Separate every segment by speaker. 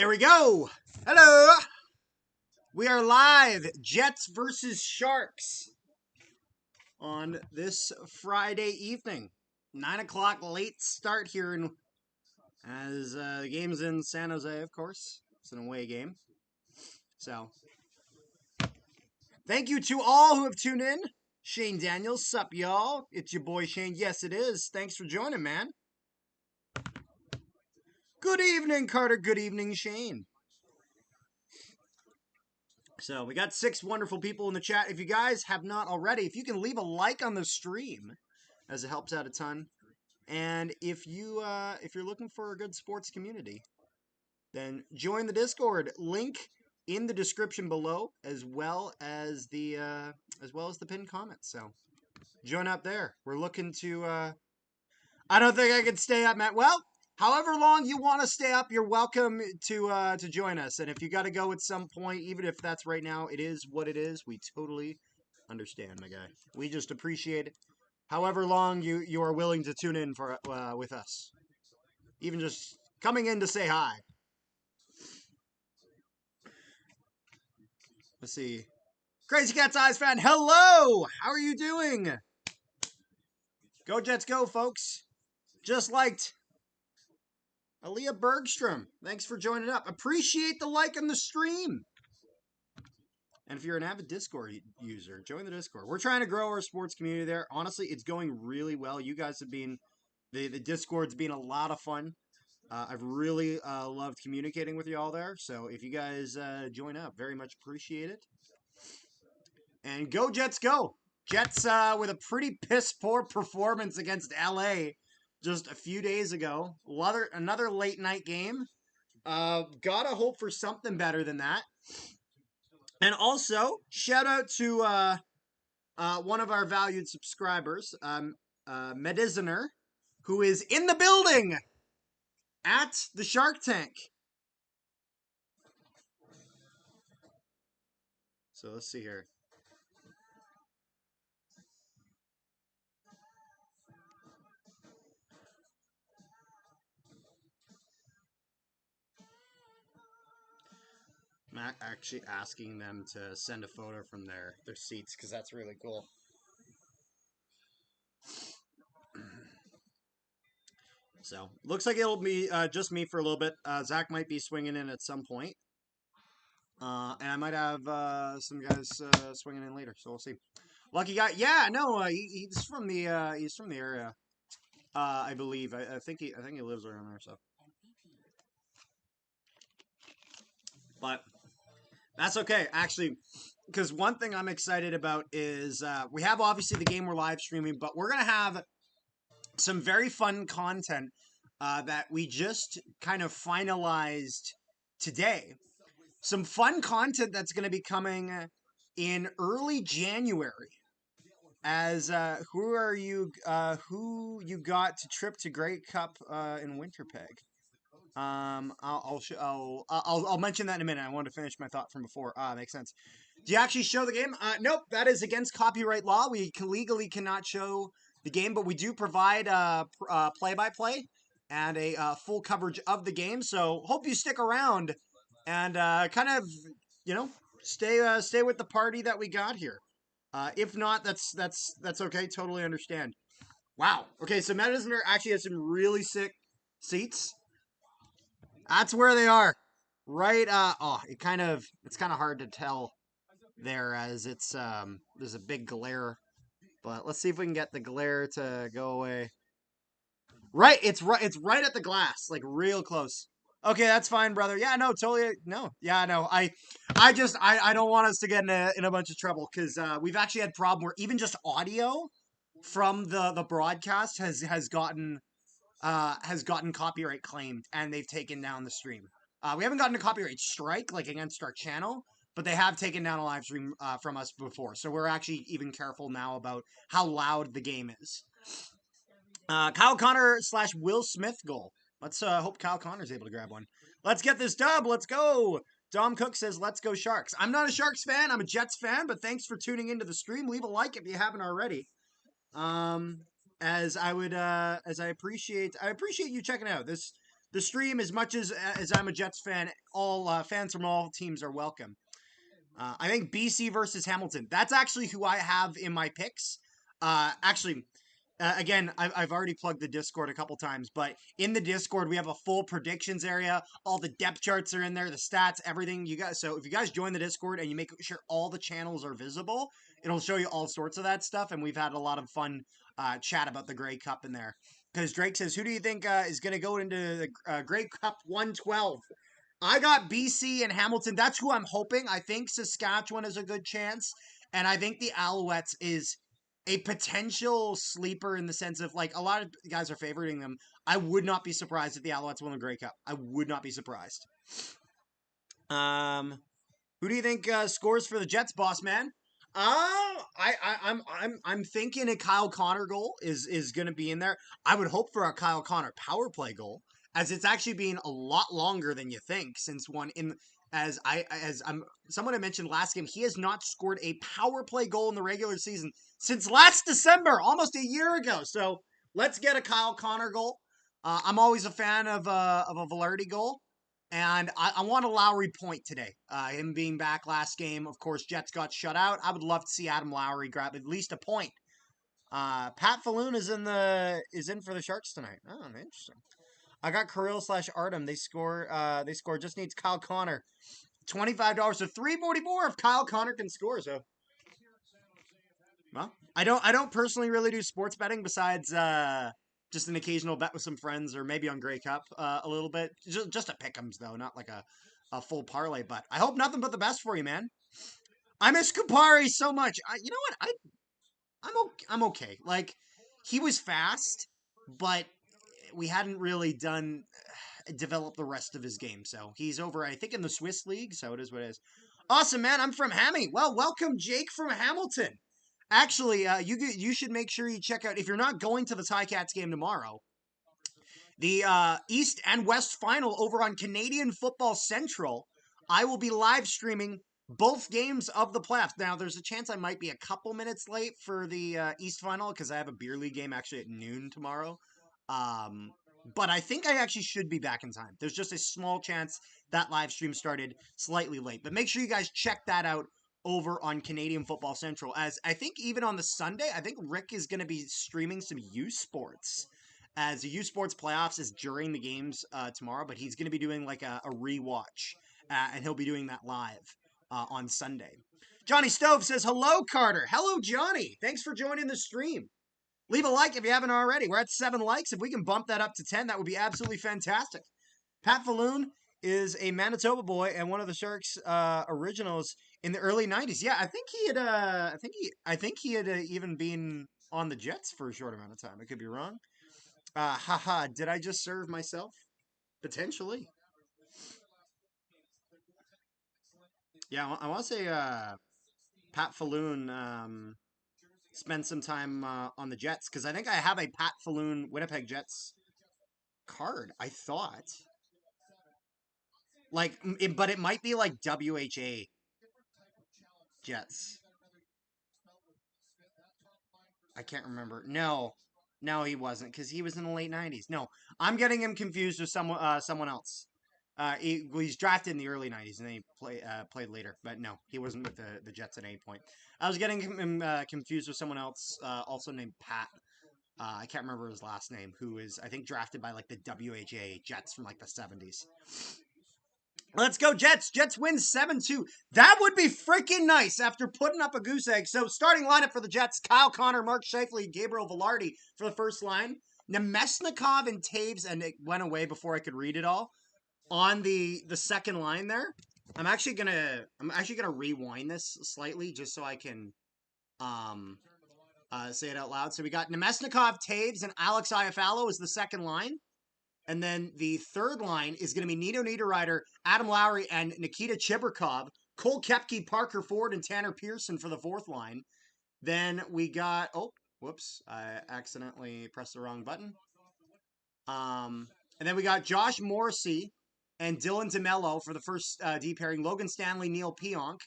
Speaker 1: There we go. Hello. We are live. Jets versus Sharks on this Friday evening. 9 o'clock late start here as the game's in San Jose, of course. It's an away game. So, thank you to all who have tuned in. Shane Daniels, sup y'all? It's your boy Shane. Yes, it is. Thanks for joining, man. Good evening, Carter. Good evening, Shane. So we got 6 wonderful people in the chat. If you guys have not already, if you can leave a like on the stream, as it helps out a ton. And if you're looking for a good sports community, then join the Discord. Link in the description below, as well as the pinned comments. So join up there. We're looking to. I don't think I can stay up, Matt. Well, however long you want to stay up, you're welcome to join us. And if you got to go at some point, even if that's right now, it is what it is. We totally understand, my guy. We just appreciate it. However long you are willing to tune in for with us, even just coming in to say hi. Let's see. Crazy Cat's Eyes fan, hello. How are you doing? Go Jets, go, folks. Just liked Aaliyah Bergstrom, thanks for joining up. Appreciate the like on the stream. And if you're an avid Discord user, join the Discord. We're trying to grow our sports community there. Honestly, it's going really well. You guys have been, the Discord's been a lot of fun. I've really loved communicating with you all there. So if you guys join up, very much appreciate it. And go Jets, go. Jets with a pretty piss-poor performance against LA just a few days ago. Another late night game. Gotta hope for something better than that. And also, shout out to one of our valued subscribers, Mediziner, who is in the building at the Shark Tank. So let's see here. I'm actually asking them to send a photo from their seats because that's really cool. So, looks like it'll be just me for a little bit. Zach might be swinging in at some point. And I might have some guys swinging in later, so we'll see. Lucky guy, yeah, no, he's from the area, I believe. I think he lives around there, so. But that's okay, actually, because one thing I'm excited about is we have obviously the game we're live streaming, but we're gonna have some very fun content that we just kind of finalized today. Some fun content that's going to be coming in early January. As who you got to trip to Grey Cup in Winnipeg? I'll mention that in a minute. I wanted to finish my thought from before. Makes sense. Do you actually show the game? Nope, that is against copyright law. We legally cannot show the game, but we do provide play-by-play and a full coverage of the game. So hope you stick around and kind of, stay with the party that we got here. If not, that's okay. Totally understand. Wow. Okay, so Mediciner actually has some really sick seats. That's where they are. Right. It's kind of hard to tell there as it's there's a big glare. But let's see if we can get the glare to go away. Right, it's right at the glass, like real close. Okay, that's fine, brother. Yeah, no, totally. No, yeah, no. I don't want us to get in a bunch of trouble because we've actually had a problem where even just audio from the broadcast has gotten copyright claimed and they've taken down the stream. We haven't gotten a copyright strike like against our channel, but they have taken down a live stream from us before. So we're actually even careful now about how loud the game is. Kyle Connor / Will Smith goal. Let's hope Kyle Connor's able to grab one. Let's get this dub. Let's go. Dom Cook says, let's go Sharks. I'm not a Sharks fan. I'm a Jets fan, but thanks for tuning into the stream. Leave a like if you haven't already. As I appreciate you checking out. This the stream as much as I'm a Jets fan. All fans from all teams are welcome. I think BC versus Hamilton. That's actually who I have in my picks. Again, I've already plugged the Discord a couple times, but in the Discord, we have a full predictions area. All the depth charts are in there, the stats, everything you guys. So if you guys join the Discord and you make sure all the channels are visible, it'll show you all sorts of that stuff. And we've had a lot of fun chat about the Grey Cup in there. Because Drake says, who do you think is going to go into the Grey Cup 112? I got BC and Hamilton. That's who I'm hoping. I think Saskatchewan is a good chance. And I think the Alouettes is a potential sleeper in the sense of, like, a lot of guys are favoriting them. I would not be surprised if the Alouettes win the Grey Cup. I would not be surprised. Who do you think scores for the Jets, boss man? I'm thinking a Kyle Connor goal is going to be in there. I would hope for a Kyle Connor power play goal, as it's actually been a lot longer than you think since one in someone had mentioned last game, he has not scored a power play goal in the regular season since last December, almost a year ago. So let's get a Kyle Connor goal. I'm always a fan of a Velarde goal. And I want a Lowry point today. Him being back last game, of course, Jets got shut out. I would love to see Adam Lowry grab at least a point. Pat Falloon is in for the Sharks tonight. Oh, interesting. I got Kirill/Artem. They score. Just needs Kyle Connor. $25. So $3.44 if Kyle Connor can score. So, well, I don't personally really do sports betting besides just an occasional bet with some friends or maybe on Grey Cup a little bit. Just a pick'ems though, not like a full parlay. But I hope nothing but the best for you, man. I miss Kupari so much. You know what? I'm okay. Like, he was fast, but we hadn't really developed the rest of his game. So he's over, I think, in the Swiss League. So it is what it is. Awesome, man. I'm from Hammy. Well, welcome, Jake from Hamilton. Actually, you should make sure you check out, if you're not going to the Ticats game tomorrow, the East and West final over on Canadian Football Central. I will be live streaming both games of the playoffs. Now, there's a chance I might be a couple minutes late for the East final because I have a beer league game actually at noon tomorrow. But I think I actually should be back in time. There's just a small chance that live stream started slightly late. But make sure you guys check that out over on Canadian Football Central. As I think even on the Sunday, I think Rick is going to be streaming some U Sports. As the U Sports playoffs is during the games tomorrow, but he's going to be doing like a rewatch. And he'll be doing that live on Sunday. Johnny Stove says, hello, Carter. Hello, Johnny. Thanks for joining the stream. Leave a like if you haven't already. We're at 7 likes. If we can bump that up to 10, that would be absolutely fantastic. Pat Falloon is a Manitoba boy and one of the Sharks originals in the early 90s. Yeah, I think he had even been on the Jets for a short amount of time. I could be wrong. Did I just serve myself? Potentially. Yeah, I want to say Pat Falloon spend some time on the Jets, because I think I have a Pat Falloon Winnipeg Jets card, I thought. Like, but it might be like WHA Jets. I can't remember. No, he wasn't, because he was in the late 90s. No, I'm getting him confused with someone else. He's drafted in the early 90s, and then he played later. But no, he wasn't with the Jets at any point. I was getting him confused with someone else, also named Pat. I can't remember his last name, who is, I think, drafted by like the WHA Jets from like the 70s. Let's go, Jets. Jets win 7-2. That would be freaking nice after putting up a goose egg. So, starting lineup for the Jets, Kyle Connor, Mark Scheifele, Gabriel Velarde for the first line. Nemesnikov and Taves, and it went away before I could read it all. On the second line there, I'm actually gonna rewind this slightly just so I can say it out loud. So we got Nemesnikov, Taves, and Alex Iafallo as the second line. And then the third line is going to be Nino Niederreiter, Adam Lowry, and Nikita Chibrikov. Cole Koepke, Parker Ford, and Tanner Pearson for the fourth line. Then we got, whoops, I accidentally pressed the wrong button. And then we got Josh Morrissey and Dylan DeMello for the first D pairing. Logan Stanley, Neil Pionk.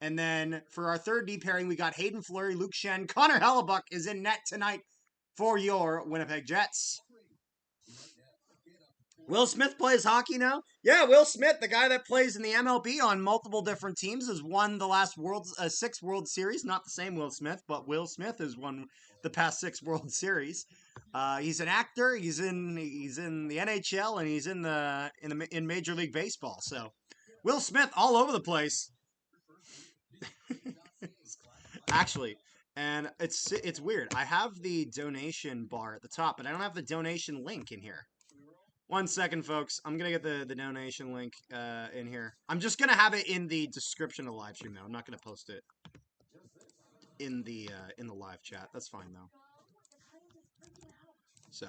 Speaker 1: And then for our third D pairing, we got Hayden Fleury, Luke Shen. Connor Hellebuck is in net tonight for your Winnipeg Jets. Will Smith plays hockey now? Yeah, Will Smith, the guy that plays in the MLB on multiple different teams, has won the last 6 World Series. Not the same Will Smith, but Will Smith has won the past 6 World Series. He's an actor. He's in the NHL and he's in Major League Baseball. So Will Smith all over the place. Actually, and it's weird. I have the donation bar at the top, but I don't have the donation link in here. 1 second, folks. I'm gonna get the donation link in here. I'm just gonna have it in the description of the live stream, though. I'm not gonna post it in the live chat. That's fine, though. So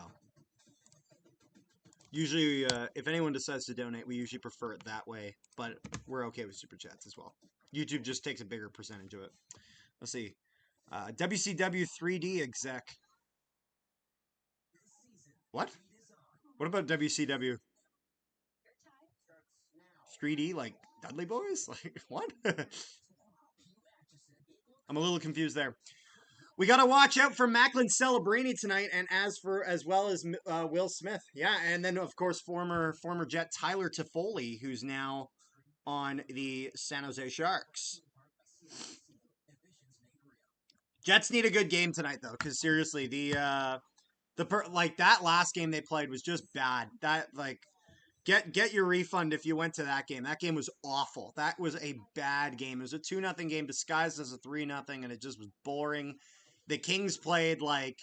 Speaker 1: usually, if anyone decides to donate, we usually prefer it that way, but we're okay with super chats as well. YouTube just takes a bigger percentage of it. Let's see. WCW 3D exec. What? What about WCW? 3D, like Dudley Boys? Like, what? I'm a little confused there. We got to watch out for Macklin Celebrini tonight, and as well as Will Smith. Yeah, and then, of course, former Jet Tyler Toffoli, who's now on the San Jose Sharks. Jets need a good game tonight, though, because seriously, that last game they played was just bad. That, like, get your refund if you went to that game. That game was awful. That was a bad game. It was a 2-0 game disguised as a 3-0, and it just was boring. The Kings played, like,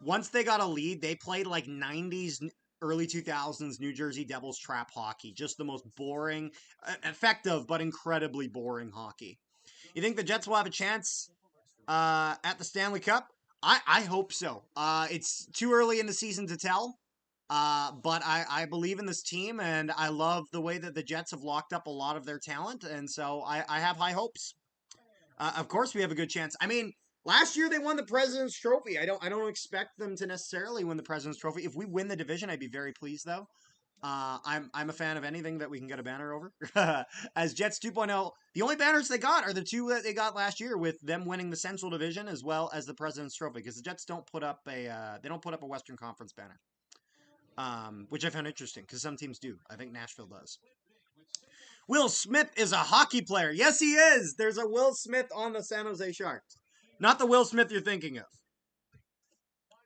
Speaker 1: once they got a lead, they played, like, 90s, early 2000s New Jersey Devils trap hockey. Just the most boring, effective, but incredibly boring hockey. You think the Jets will have a chance at the Stanley Cup? I hope so. It's too early in the season to tell. But I believe in this team, and I love the way that the Jets have locked up a lot of their talent, and so I have high hopes. Of course, we have a good chance. I mean, last year they won the President's Trophy. I don't expect them to necessarily win the President's Trophy. If we win the division, I'd be very pleased, though. I'm a fan of anything that we can get a banner over. As Jets 2.0, the only banners they got are the 2 that they got last year, with them winning the Central Division as well as the President's Trophy, because the Jets don't put up a Western Conference banner. Which I found interesting, because some teams do. I think Nashville does. Will Smith is a hockey player. Yes, he is. There's a Will Smith on the San Jose Sharks. Not the Will Smith you're thinking of.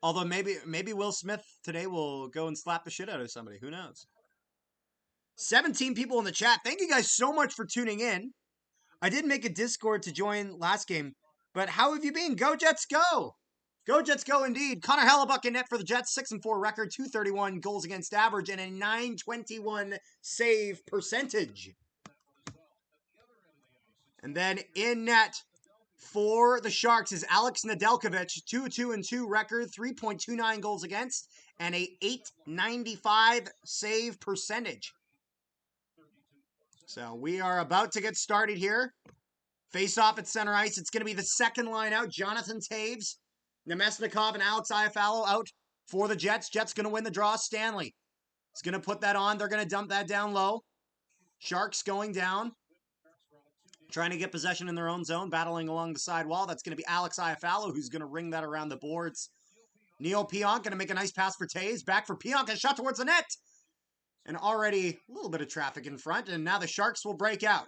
Speaker 1: Although maybe Will Smith today will go and slap the shit out of somebody. Who knows? 17 people in the chat. Thank you guys so much for tuning in. I did make a Discord to join last game, but how have you been? Go Jets, go! Go Jets, go indeed. Connor Hellebuck in net for the Jets, 6-4 record, 231 goals against average, and a 921 save percentage. And then in net for the Sharks is Alex Nedeljkovic, 2-2 record, 3.29 goals against, and a 895 save percentage. So we are about to get started here. Face off at center ice. It's going to be the second line out. Jonathan Taves, Nemesnikov, and Alex Iafallo out for the Jets. Jets going to win the draw. Stanley is going to put that on. They're going to dump that down low. Sharks going down. Trying to get possession in their own zone. Battling along the side wall. That's going to be Alex Iafallo, who's going to ring that around the boards. Neil Pionk going to make a nice pass for Taves. Back for Pionk. A shot towards the net. And already a little bit of traffic in front. And now the Sharks will break out.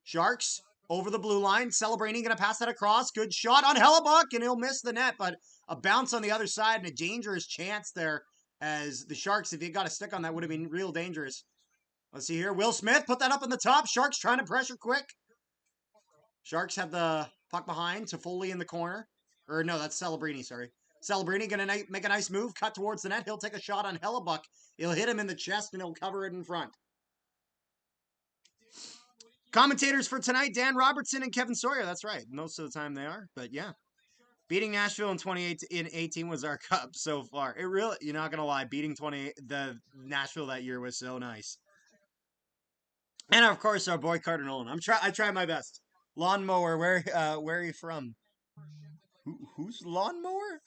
Speaker 1: Sharks over the blue line. Celebrini going to pass that across. Good shot on Hellebuck, and he'll miss the net. But a bounce on the other side and a dangerous chance there, as the Sharks, if he got a stick on that, would have been real dangerous. Let's see here. Will Smith put that up in the top. Sharks trying to pressure quick. Sharks have the puck behind. Toffoli in the corner. Or no, that's Celebrini, sorry. Celebrini going to make a nice move. Cut towards the net. He'll take a shot on Hellebuck. He'll hit him in the chest, and he'll cover it in front. Commentators for tonight, Dan Robertson and Kevin Sawyer. That's right. Most of the time they are. But yeah. Beating Nashville in 2018 was our cup so far. It really, you're not going to lie, beating the Nashville that year was so nice. And of course, our boy Carter Nolan. I try my best. Lawnmower, where are you from? Who's Lawnmower?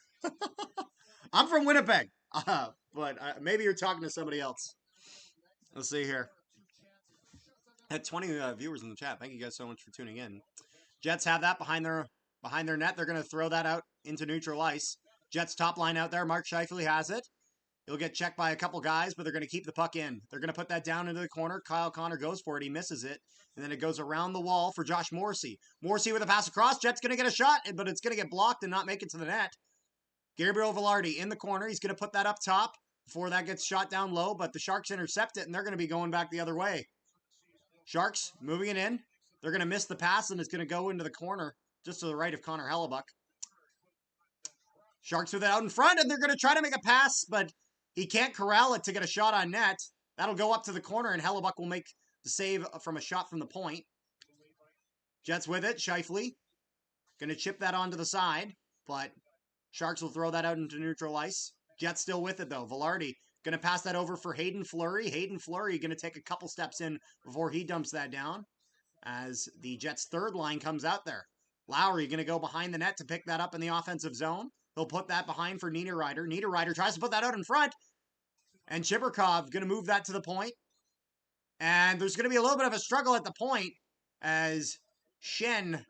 Speaker 1: I'm from Winnipeg. But maybe you're talking to somebody else. Let's see here. Had 20 viewers in the chat. Thank you guys so much for tuning in. Jets have that behind their net. They're going to throw that out into neutral ice. Jets top line out there. Mark Scheifele has it. He'll get checked by a couple guys, but they're going to keep the puck in. They're going to put that down into the corner. Kyle Connor goes for it. He misses it. And then it goes around the wall for Josh Morrissey. Morrissey with a pass across. Jet's going to get a shot, but it's going to get blocked and not make it to the net. Gabriel Velarde in the corner. He's going to put that up top before that gets shot down low, but the Sharks intercept it, and they're going to be going back the other way. Sharks moving it in. They're going to miss the pass, and it's going to go into the corner just to the right of Connor Hellebuck. Sharks with it out in front, and they're going to try to make a pass, but he can't corral it to get a shot on net. That'll go up to the corner, and Hellebuck will make the save from a shot from the point. Jets with it. Scheifele going to chip that onto the side, but Sharks will throw that out into neutral ice. Jets still with it, though. Velarde going to pass that over for Hayden Fleury. Hayden Fleury going to take a couple steps in before he dumps that down as the Jets' third line comes out there. Lowry going to go behind the net to pick that up in the offensive zone. He'll put that behind for Niederreiter. Niederreiter tries to put that out in front. And Chibrikov going to move that to the point. And there's going to be a little bit of a struggle at the point as Shen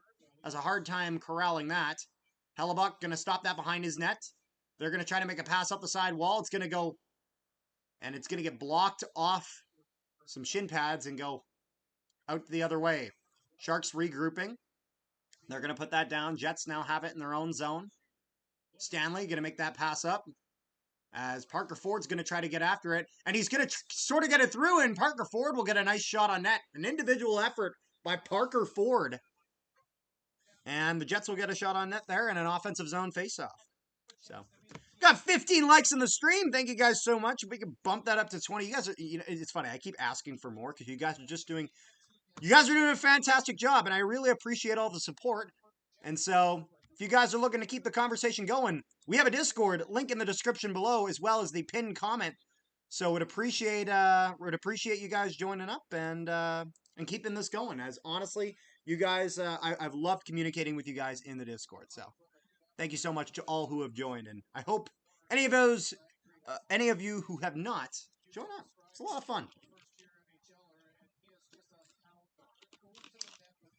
Speaker 1: has a hard time corralling that. Hellebuck going to stop that behind his net. They're going to try to make a pass up the side wall. It's going to go, and it's going to get blocked off some shin pads and go out the other way. Sharks regrouping. They're going to put that down. Jets now have it in their own zone. Stanley going to make that pass up as Parker Ford's going to try to get after it. And he's going to sort of get it through, and Parker Ford will get a nice shot on net. An individual effort by Parker Ford. And the Jets will get a shot on net there and an offensive zone faceoff. So, got 15 likes in the stream. Thank you guys so much. If we can bump that up to 20. You guys are, it's funny. I keep asking for more because you guys are doing a fantastic job, and I really appreciate all the support. And so, if you guys are looking to keep the conversation going, we have a Discord link in the description below, as well as the pinned comment. So would appreciate you guys joining up and keeping this going. As honestly, you guys, I've loved communicating with you guys in the Discord. So thank you so much to all who have joined, and I hope any of you who have not, join up. It's a lot of fun.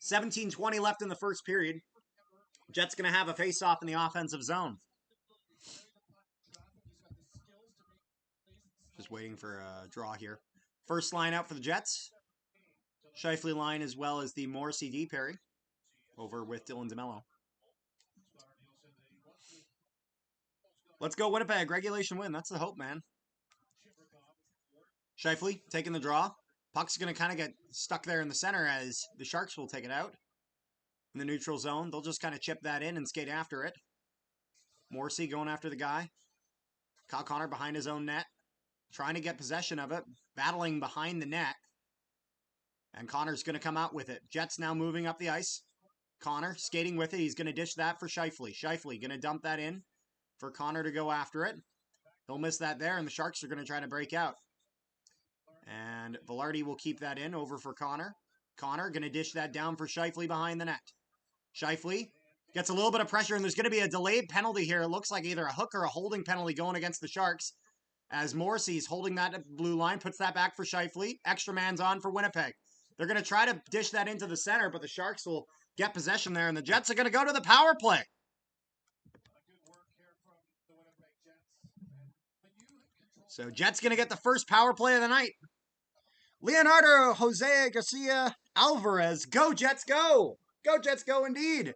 Speaker 1: 17:20 left in the first period. Jets going to have a face-off in the offensive zone. Just waiting for a draw here. First line out for the Jets. Scheifele line as well as the Morrissey D Perry over with Dylan DeMello. Let's go Winnipeg. Regulation win. That's the hope, man. Scheifele taking the draw. Puck's going to kind of get stuck there in the center as the Sharks will take it out. In the neutral zone, they'll just kind of chip that in and skate after it. Morrissey going after the guy. Kyle Connor behind his own net. Trying to get possession of it. Battling behind the net. And Connor's going to come out with it. Jets now moving up the ice. Connor skating with it. He's going to dish that for Scheifele. Scheifele going to dump that in for Connor to go after it. He'll miss that there, and the Sharks are going to try to break out. And Velarde will keep that in over for Connor. Connor going to dish that down for Scheifele behind the net. Scheifele gets a little bit of pressure, and there's going to be a delayed penalty here. It looks like either a hook or a holding penalty going against the Sharks. As Morrissey's holding that blue line, puts that back for Scheifele. Extra man's on for Winnipeg. They're going to try to dish that into the center, but the Sharks will get possession there, and the Jets are going to go to the power play. So Jets going to get the first power play of the night. Leonardo Jose Garcia Alvarez. Go, Jets, go! Go, Jets, go indeed.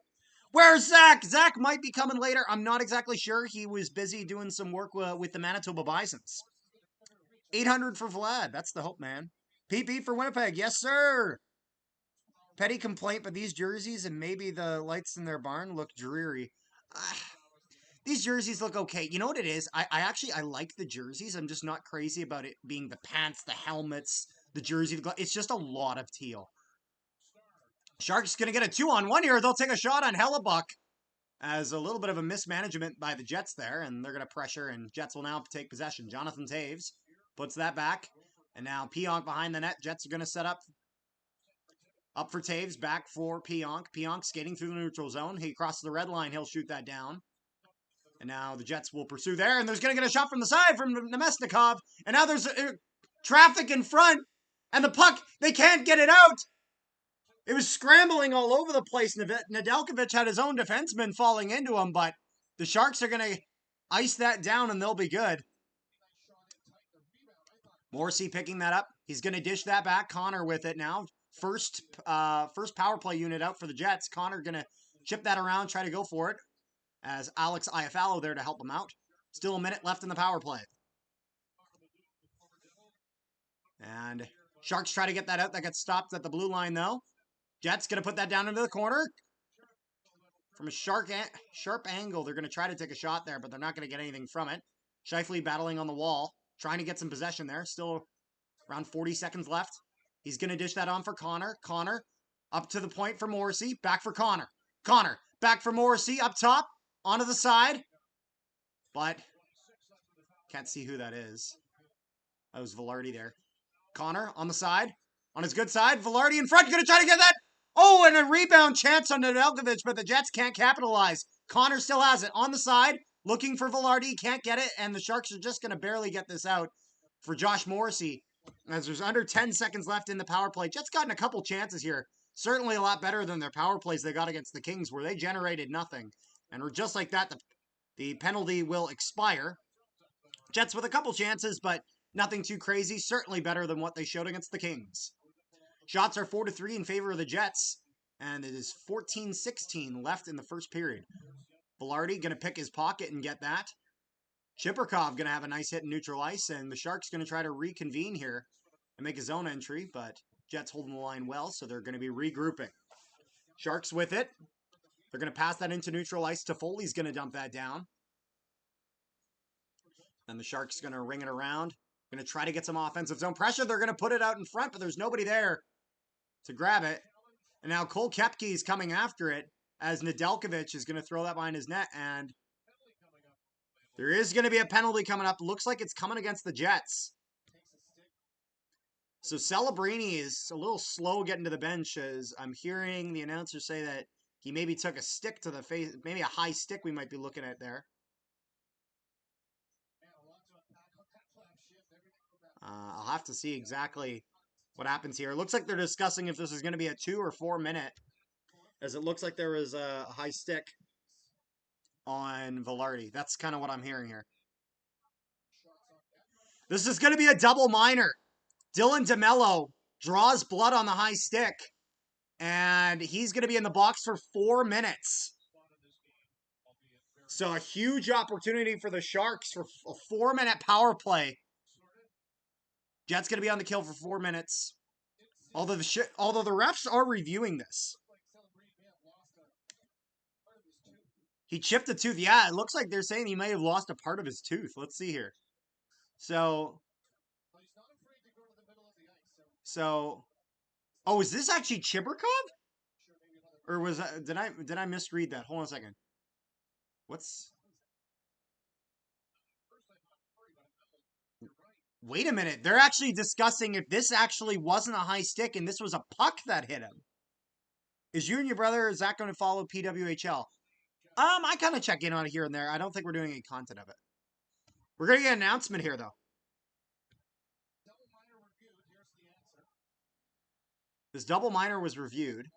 Speaker 1: Where's Zach? Zach might be coming later. I'm not exactly sure. He was busy doing some work with the Manitoba Bisons. 800 for Vlad. That's the hope, man. PP for Winnipeg. Yes, sir. Petty complaint, but these jerseys and maybe the lights in their barn look dreary. These jerseys look okay. You know what it is? I like the jerseys. I'm just not crazy about it being the pants, the helmets, the jersey. It's just a lot of teal. Sharks going to get a 2-on-1 here. They'll take a shot on Hellebuck as a little bit of a mismanagement by the Jets there, and they're going to pressure, and Jets will now take possession. Jonathan Taves puts that back, and now Pionk behind the net. Jets are going to set up for Taves, back for Pionk. Pionk skating through the neutral zone. He crosses the red line. He'll shoot that down. And now the Jets will pursue there, and there's going to get a shot from the side from Nemesnikov, and now there's traffic in front, and the puck, they can't get it out. It was scrambling all over the place. Nedeljkovic had his own defenseman falling into him, but the Sharks are going to ice that down, and they'll be good. Morrissey picking that up. He's going to dish that back. Connor with it now. First power play unit out for the Jets. Connor going to chip that around, try to go for it, as Alex Iafallo there to help him out. Still a minute left in the power play. And Sharks try to get that out. That gets stopped at the blue line, though. Jets going to put that down into the corner. From a sharp angle, they're going to try to take a shot there, but they're not going to get anything from it. Scheifele battling on the wall, trying to get some possession there. Still around 40 seconds left. He's going to dish that on for Connor. Connor up to the point for Morrissey. Back for Connor. Connor back for Morrissey up top. Onto the side. But can't see who that is. That was Velarde there. Connor on the side. On his good side. Velarde in front. Going to try to get that. Oh, and a rebound chance on Nedeljkovic, but the Jets can't capitalize. Connor still has it. On the side. Looking for Velarde. Can't get it. And the Sharks are just going to barely get this out for Josh Morrissey. As there's under 10 seconds left in the power play. Jets gotten a couple chances here. Certainly a lot better than their power plays they got against the Kings, where they generated nothing. And just like that, the penalty will expire. Jets with a couple chances, but nothing too crazy. Certainly better than what they showed against the Kings. Shots are 4-3 in favor of the Jets. And it is 14-16 left in the first period. Velarde going to pick his pocket and get that. Chibrikov going to have a nice hit in neutral ice, and the Sharks going to try to reconvene here and make his own entry, but Jets holding the line well, so they're going to be regrouping. Sharks with it. They're going to pass that into neutral ice. Toffoli's going to dump that down. Then the Sharks going to ring it around. Going to try to get some offensive zone pressure. They're going to put it out in front, but there's nobody there to grab it. And now Cole Koepke is coming after it, as Nedeljkovic is going to throw that behind his net, and there is going to be a penalty coming up. Looks like it's coming against the Jets. So Celebrini is a little slow getting to the bench, as I'm hearing the announcer say that he maybe took a stick to the face. Maybe a high stick we might be looking at there. I'll have to see exactly what happens here. It looks like they're discussing if this is going to be a 2 or 4 minute, as it looks like there was a high stick on Velarde. That's kind of what I'm hearing here. This is going to be a double minor. Dylan DeMello draws blood on the high stick, and he's going to be in the box for 4 minutes. So a huge opportunity for the Sharks for a 4-minute power play. Jets going to be on the kill for 4 minutes. Although the refs are reviewing this. He chipped a tooth. Yeah, it looks like they're saying he may have lost a part of his tooth. Let's see here. So, oh, is this actually Chibrikov? Or was that, did I misread that? Hold on a second. Wait a minute. They're actually discussing if this actually wasn't a high stick and this was a puck that hit him. Is you and your brother, is that going to follow PWHL? I kind of check in on it here and there. I don't think we're doing any content of it. We're going to get an announcement here, though. This double minor was reviewed.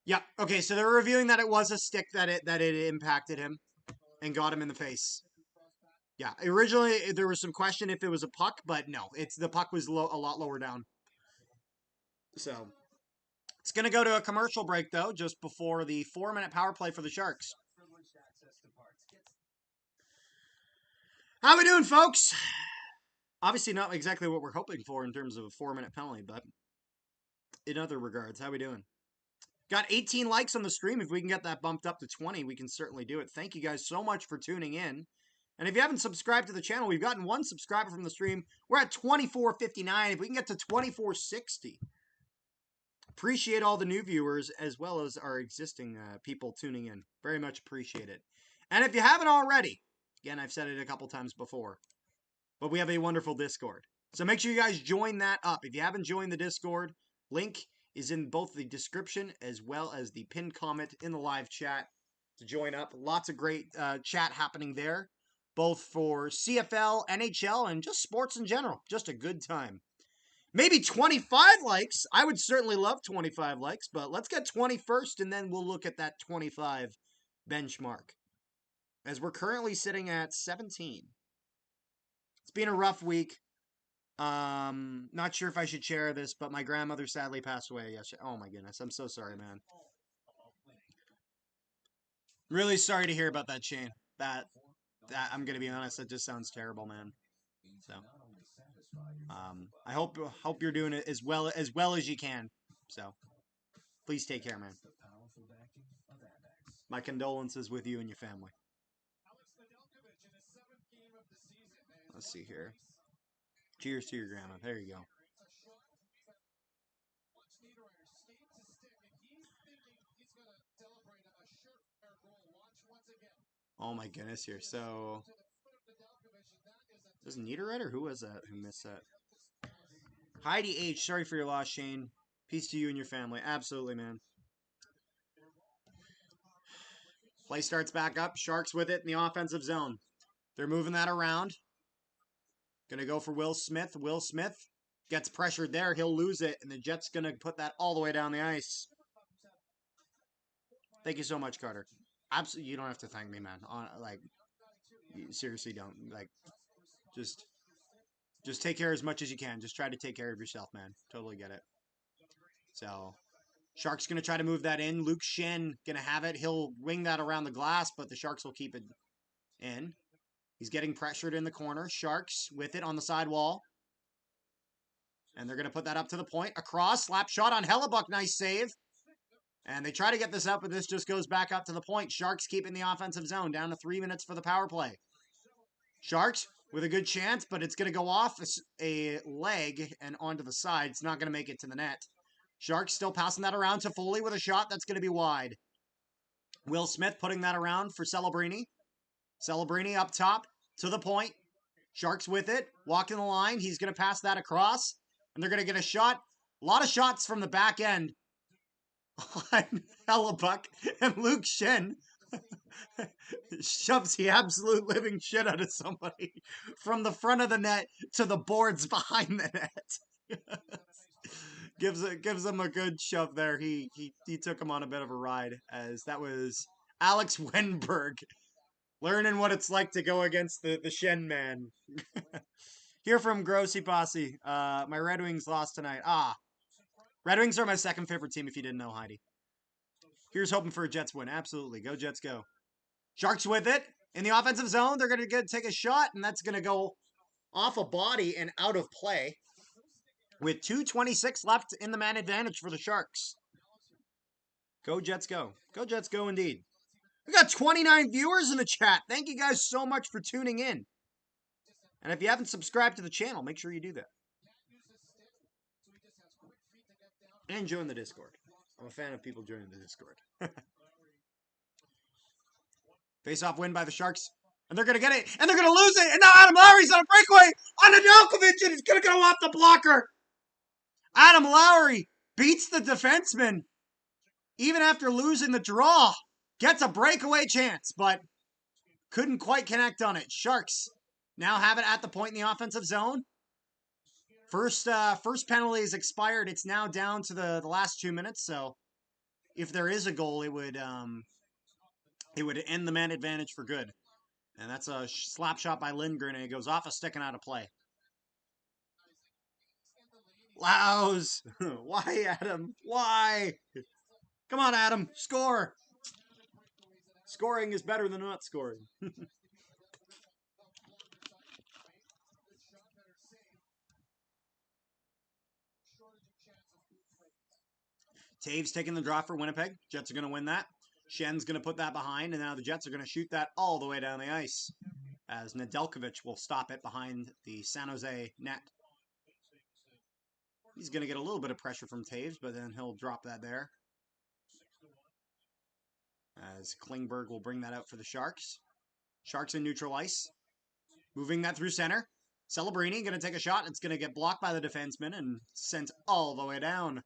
Speaker 1: Yeah, okay, so they're reviewing that it was a stick that it impacted him and got him in the face. Yeah, originally there was some question if it was a puck, but no, the puck was a lot lower down. So, it's going to go to a commercial break, though, just before the 4-minute power play for the Sharks. How we doing, folks? Obviously not exactly what we're hoping for in terms of a 4-minute penalty, but in other regards, how we doing? Got 18 likes on the stream. If we can get that bumped up to 20, we can certainly do it. Thank you guys so much for tuning in. And if you haven't subscribed to the channel, we've gotten 1 subscriber from the stream. We're at 2459. If we can get to 2460. Appreciate all the new viewers as well as our existing people tuning in. Very much appreciate it. And if you haven't already, again, I've said it a couple times before, but we have a wonderful Discord. So make sure you guys join that up. If you haven't joined the Discord, link is in both the description as well as the pinned comment in the live chat to join up. Lots of great chat happening there, both for CFL, NHL, and just sports in general. Just a good time. Maybe 25 likes. I would certainly love 25 likes, but let's get 20 first, and then we'll look at that 25 benchmark. As we're currently sitting at 17. It's been a rough week. Not sure if I should share this, but my grandmother sadly passed away yesterday. Oh my goodness, I'm so sorry, man. Really sorry to hear about that, Shane. That I'm gonna be honest, that just sounds terrible, man. So, I hope you're doing it as well as you can. So, please take care, man. My condolences with you and your family. Let's see here. Cheers to your grandma. There you go. Oh my goodness here. So, was Niederreiter? Who was that? Who missed that? Heidi H. Sorry for your loss, Shane. Peace to you and your family. Absolutely, man. Play starts back up. Sharks with it in the offensive zone. They're moving that around. Gonna go for Will Smith. Will Smith gets pressured there. He'll lose it, and the Jets gonna put that all the way down the ice. Thank you so much, Carter. Absolutely, you don't have to thank me, man. You seriously don't. Just just take care as much as you can. Just try to take care of yourself, man. Totally get it. So, Sharks going to try to move that in. Luke Shen going to have it. He'll wing that around the glass, but the Sharks will keep it in. He's getting pressured in the corner. Sharks with it on the side wall. And they're going to put that up to the point. Across. Slap shot on Hellebuck. Nice save. And they try to get this up, but this just goes back up to the point. Sharks keeping the offensive zone. Down to 3 minutes for the power play. Sharks with a good chance, but it's going to go off a leg and onto the side. It's not going to make it to the net. Sharks still passing that around to Foley with a shot that's going to be wide. Will Smith putting that around for Celebrini. Celebrini up top to the point. Sharks with it. Walking the line. He's going to pass that across. And they're going to get a shot. A lot of shots from the back end on Hellebuck and Luke Shen. Shoves the absolute living shit out of somebody from the front of the net to the boards behind the net. gives him a good shove there. He took him on a bit of a ride, as that was Alex Wenberg learning what it's like to go against the Shen man. Here from Grossy Posse. My Red Wings lost tonight. Red Wings are my second favorite team, if you didn't know, Heidi. Here's hoping for a Jets win. Absolutely. Go Jets, go. Sharks with it. In the offensive zone, they're going to take a shot, and that's going to go off a body and out of play. With 2:26 left in the man advantage for the Sharks. Go Jets, go. Go Jets, go indeed. We got 29 viewers in the chat. Thank you guys so much for tuning in. And if you haven't subscribed to the channel, make sure you do that. And join the Discord. I'm a fan of people joining the Discord. Face-off win by the Sharks. And they're going to get it. And they're going to lose it. And now Adam Lowry's on a breakaway on Nedeljkovic. And it's going to go off the blocker. Adam Lowry beats the defenseman. Even after losing the draw. Gets a breakaway chance. But couldn't quite connect on it. Sharks now have it at the point in the offensive zone. First penalty is expired. It's now down to the last 2 minutes. So if there is a goal, it would end the man advantage for good. And that's a slap shot by Lindgren, and it goes off a stick and out of play. Lows. Why, Adam? Why? Come on, Adam. Score. Scoring is better than not scoring. Taves taking the draw for Winnipeg. Jets are going to win that. Shen's going to put that behind, and now the Jets are going to shoot that all the way down the ice, as Nedeljkovic will stop it behind the San Jose net. He's going to get a little bit of pressure from Taves, but then he'll drop that there. As Klingberg will bring that out for the Sharks. Sharks in neutral ice. Moving that through center. Celebrini going to take a shot. It's going to get blocked by the defenseman and sent all the way down.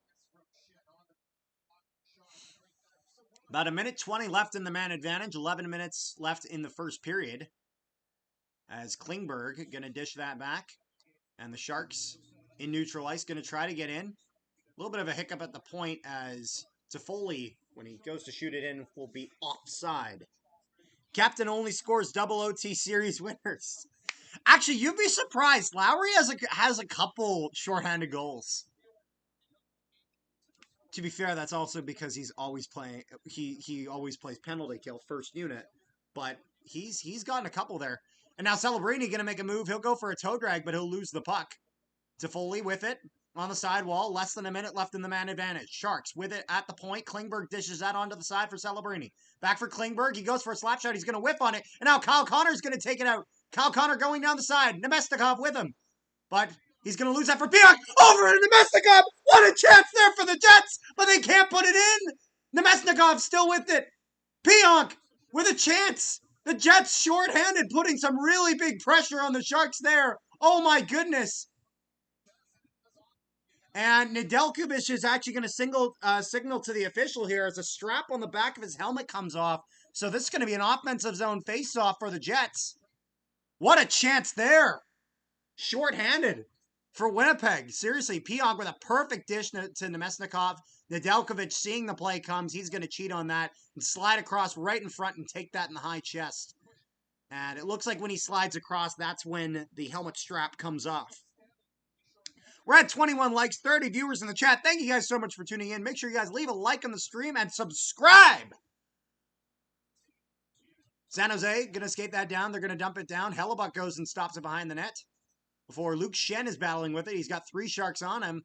Speaker 1: About 1:20 left in the man advantage. 11 minutes left in the first period. As Klingberg going to dish that back. And the Sharks in neutral ice going to try to get in. A little bit of a hiccup at the point as Toffoli, when he goes to shoot it in, will be offside. Captain only scores double OT series winners. Actually, you'd be surprised. Lowry has a couple shorthanded goals. To be fair, that's also because he's always playing. He always plays penalty kill first unit, but he's gotten a couple there. And now Celebrini gonna make a move. He'll go for a toe drag, but he'll lose the puck. Toffoli with it on the sidewall. Less than a minute left in the man advantage. Sharks with it at the point. Klingberg dishes that onto the side for Celebrini. Back for Klingberg. He goes for a slap shot. He's gonna whiff on it, and now Kyle Connor's gonna take it out. Kyle Connor going down the side. Nemestikov with him, but he's going to lose that for Pionk. Over to Nemestikov. What a chance there for the Jets, but they can't put it in. Nemestikov still with it. Pionk with a chance. The Jets shorthanded, putting some really big pressure on the Sharks there. Oh my goodness. And Nedeljkovic is actually going to signal to the official here as a strap on the back of his helmet comes off. So this is going to be an offensive zone faceoff for the Jets. What a chance there. Shorthanded for Winnipeg. Seriously, Pionk with a perfect dish to Nemesnikov. Nedeljkovic seeing the play comes. He's going to cheat on that and slide across right in front and take that in the high chest. And it looks like when he slides across, that's when the helmet strap comes off. We're at 21 likes, 30 viewers in the chat. Thank you guys so much for tuning in. Make sure you guys leave a like on the stream and subscribe. San Jose going to skate that down. They're going to dump it down. Hellebuck goes and stops it behind the net. Before Luke Shen is battling with it. He's got 3 Sharks on him.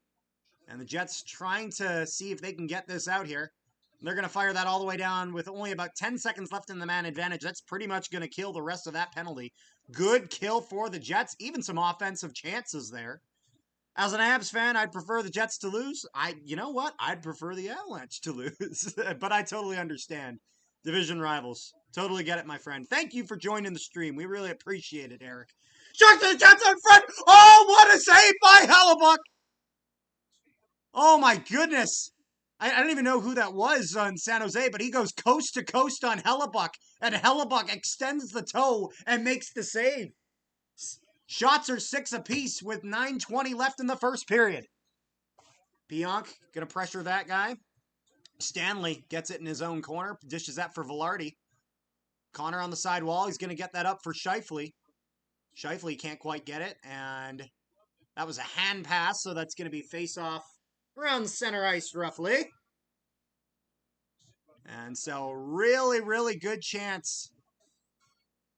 Speaker 1: And the Jets trying to see if they can get this out here. They're going to fire that all the way down with only about 10 seconds left in the man advantage. That's pretty much going to kill the rest of that penalty. Good kill for the Jets. Even some offensive chances there. As an Abs fan, I'd prefer the Jets to lose. You know what? I'd prefer the Avalanche to lose. But I totally understand. Division rivals. Totally get it, my friend. Thank you for joining the stream. We really appreciate it, Eric. Sharks to the Jets in front. Oh, what a save by Hellebuck. Oh, my goodness. I don't even know who that was on San Jose, but he goes coast to coast on Hellebuck, and Hellebuck extends the toe and makes the save. Shots are 6 apiece with 9:20 left in the first period. Pionk going to pressure that guy. Stanley gets it in his own corner, dishes that for Velarde. Connor on the side wall. He's going to get that up for Scheifele. Scheifele can't quite get it, and that was a hand pass, so that's going to be face-off around center ice roughly. And so really, really good chance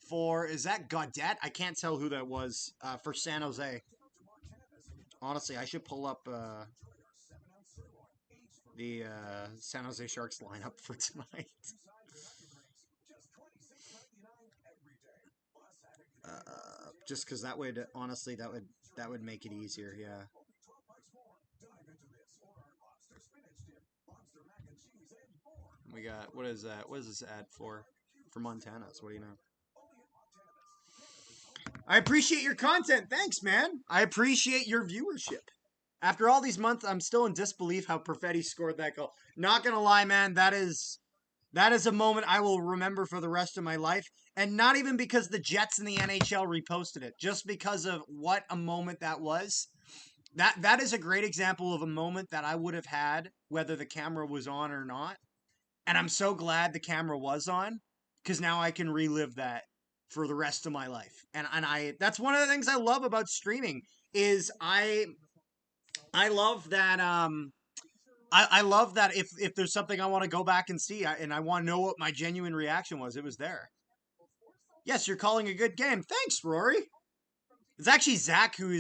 Speaker 1: for, is that Gaudette? I can't tell who that was for San Jose. Honestly, I should pull up the San Jose Sharks lineup for tonight. Just because that would, honestly, that would make it easier, yeah. We got, what is that? What is this ad for? For Montana's, what do you know? I appreciate your content. Thanks, man. I appreciate your viewership. After all these months, I'm still in disbelief how Perfetti scored that goal. Not gonna lie, man, that is a moment I will remember for the rest of my life. And not even because the Jets in the NHL reposted it, just because of what a moment that was. That is a great example of a moment that I would have had, whether the camera was on or not. And I'm so glad the camera was on, because now I can relive that for the rest of my life. And I that's one of the things I love about streaming is I love that I love that if there's something I want to go back and see and I want to know what my genuine reaction was, it was there. Yes, you're calling a good game. Thanks, Rory. It's actually Zach who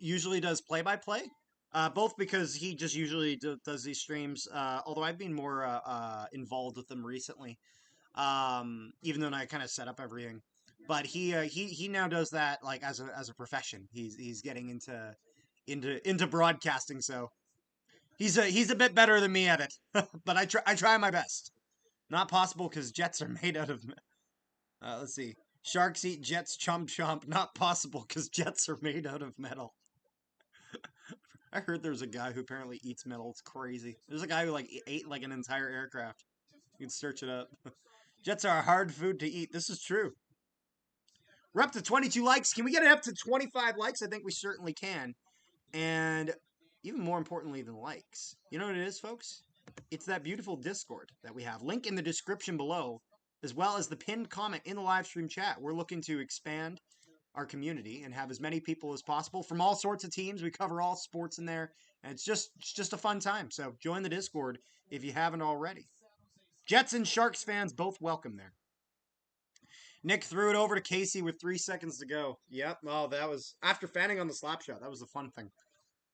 Speaker 1: usually does play-by-play. Both because he just usually does these streams, although I've been more involved with them recently, even though I kind of set up everything. But he now does that like as a profession. He's getting into broadcasting, so he's a bit better than me at it. But I try my best. Not possible because Jets are made out of. Let's see. Sharks eat Jets chomp chomp. Not possible because Jets are made out of metal. I heard there's a guy who apparently eats metal. It's crazy. There's a guy who like ate like an entire aircraft. You can search it up. Jets are hard food to eat. This is true. We're up to 22 likes. Can we get it up to 25 likes? I think we certainly can. And even more importantly than likes, you know what it is, folks? It's that beautiful Discord that we have. Link in the description below, as well as the pinned comment in the live stream chat. We're looking to expand our community and have as many people as possible from all sorts of teams. We cover all sports in there, and it's just a fun time. So join the Discord if you haven't already. Jets and Sharks fans both welcome there. Nick threw it over to Casey with 3 seconds to go. Yep. Oh, that was after fanning on the slap shot. That was the fun thing.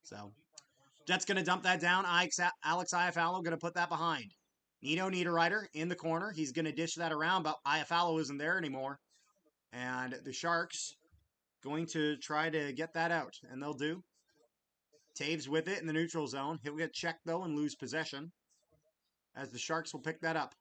Speaker 1: So Jets going to dump that down. Alex Iafallo going to put that behind. Nino Niederreiter in the corner. He's going to dish that around, but Iafallo isn't there anymore. And the Sharks going to try to get that out, and they'll do. Taves with it in the neutral zone. He'll get checked, though, and lose possession, as the Sharks will pick that up.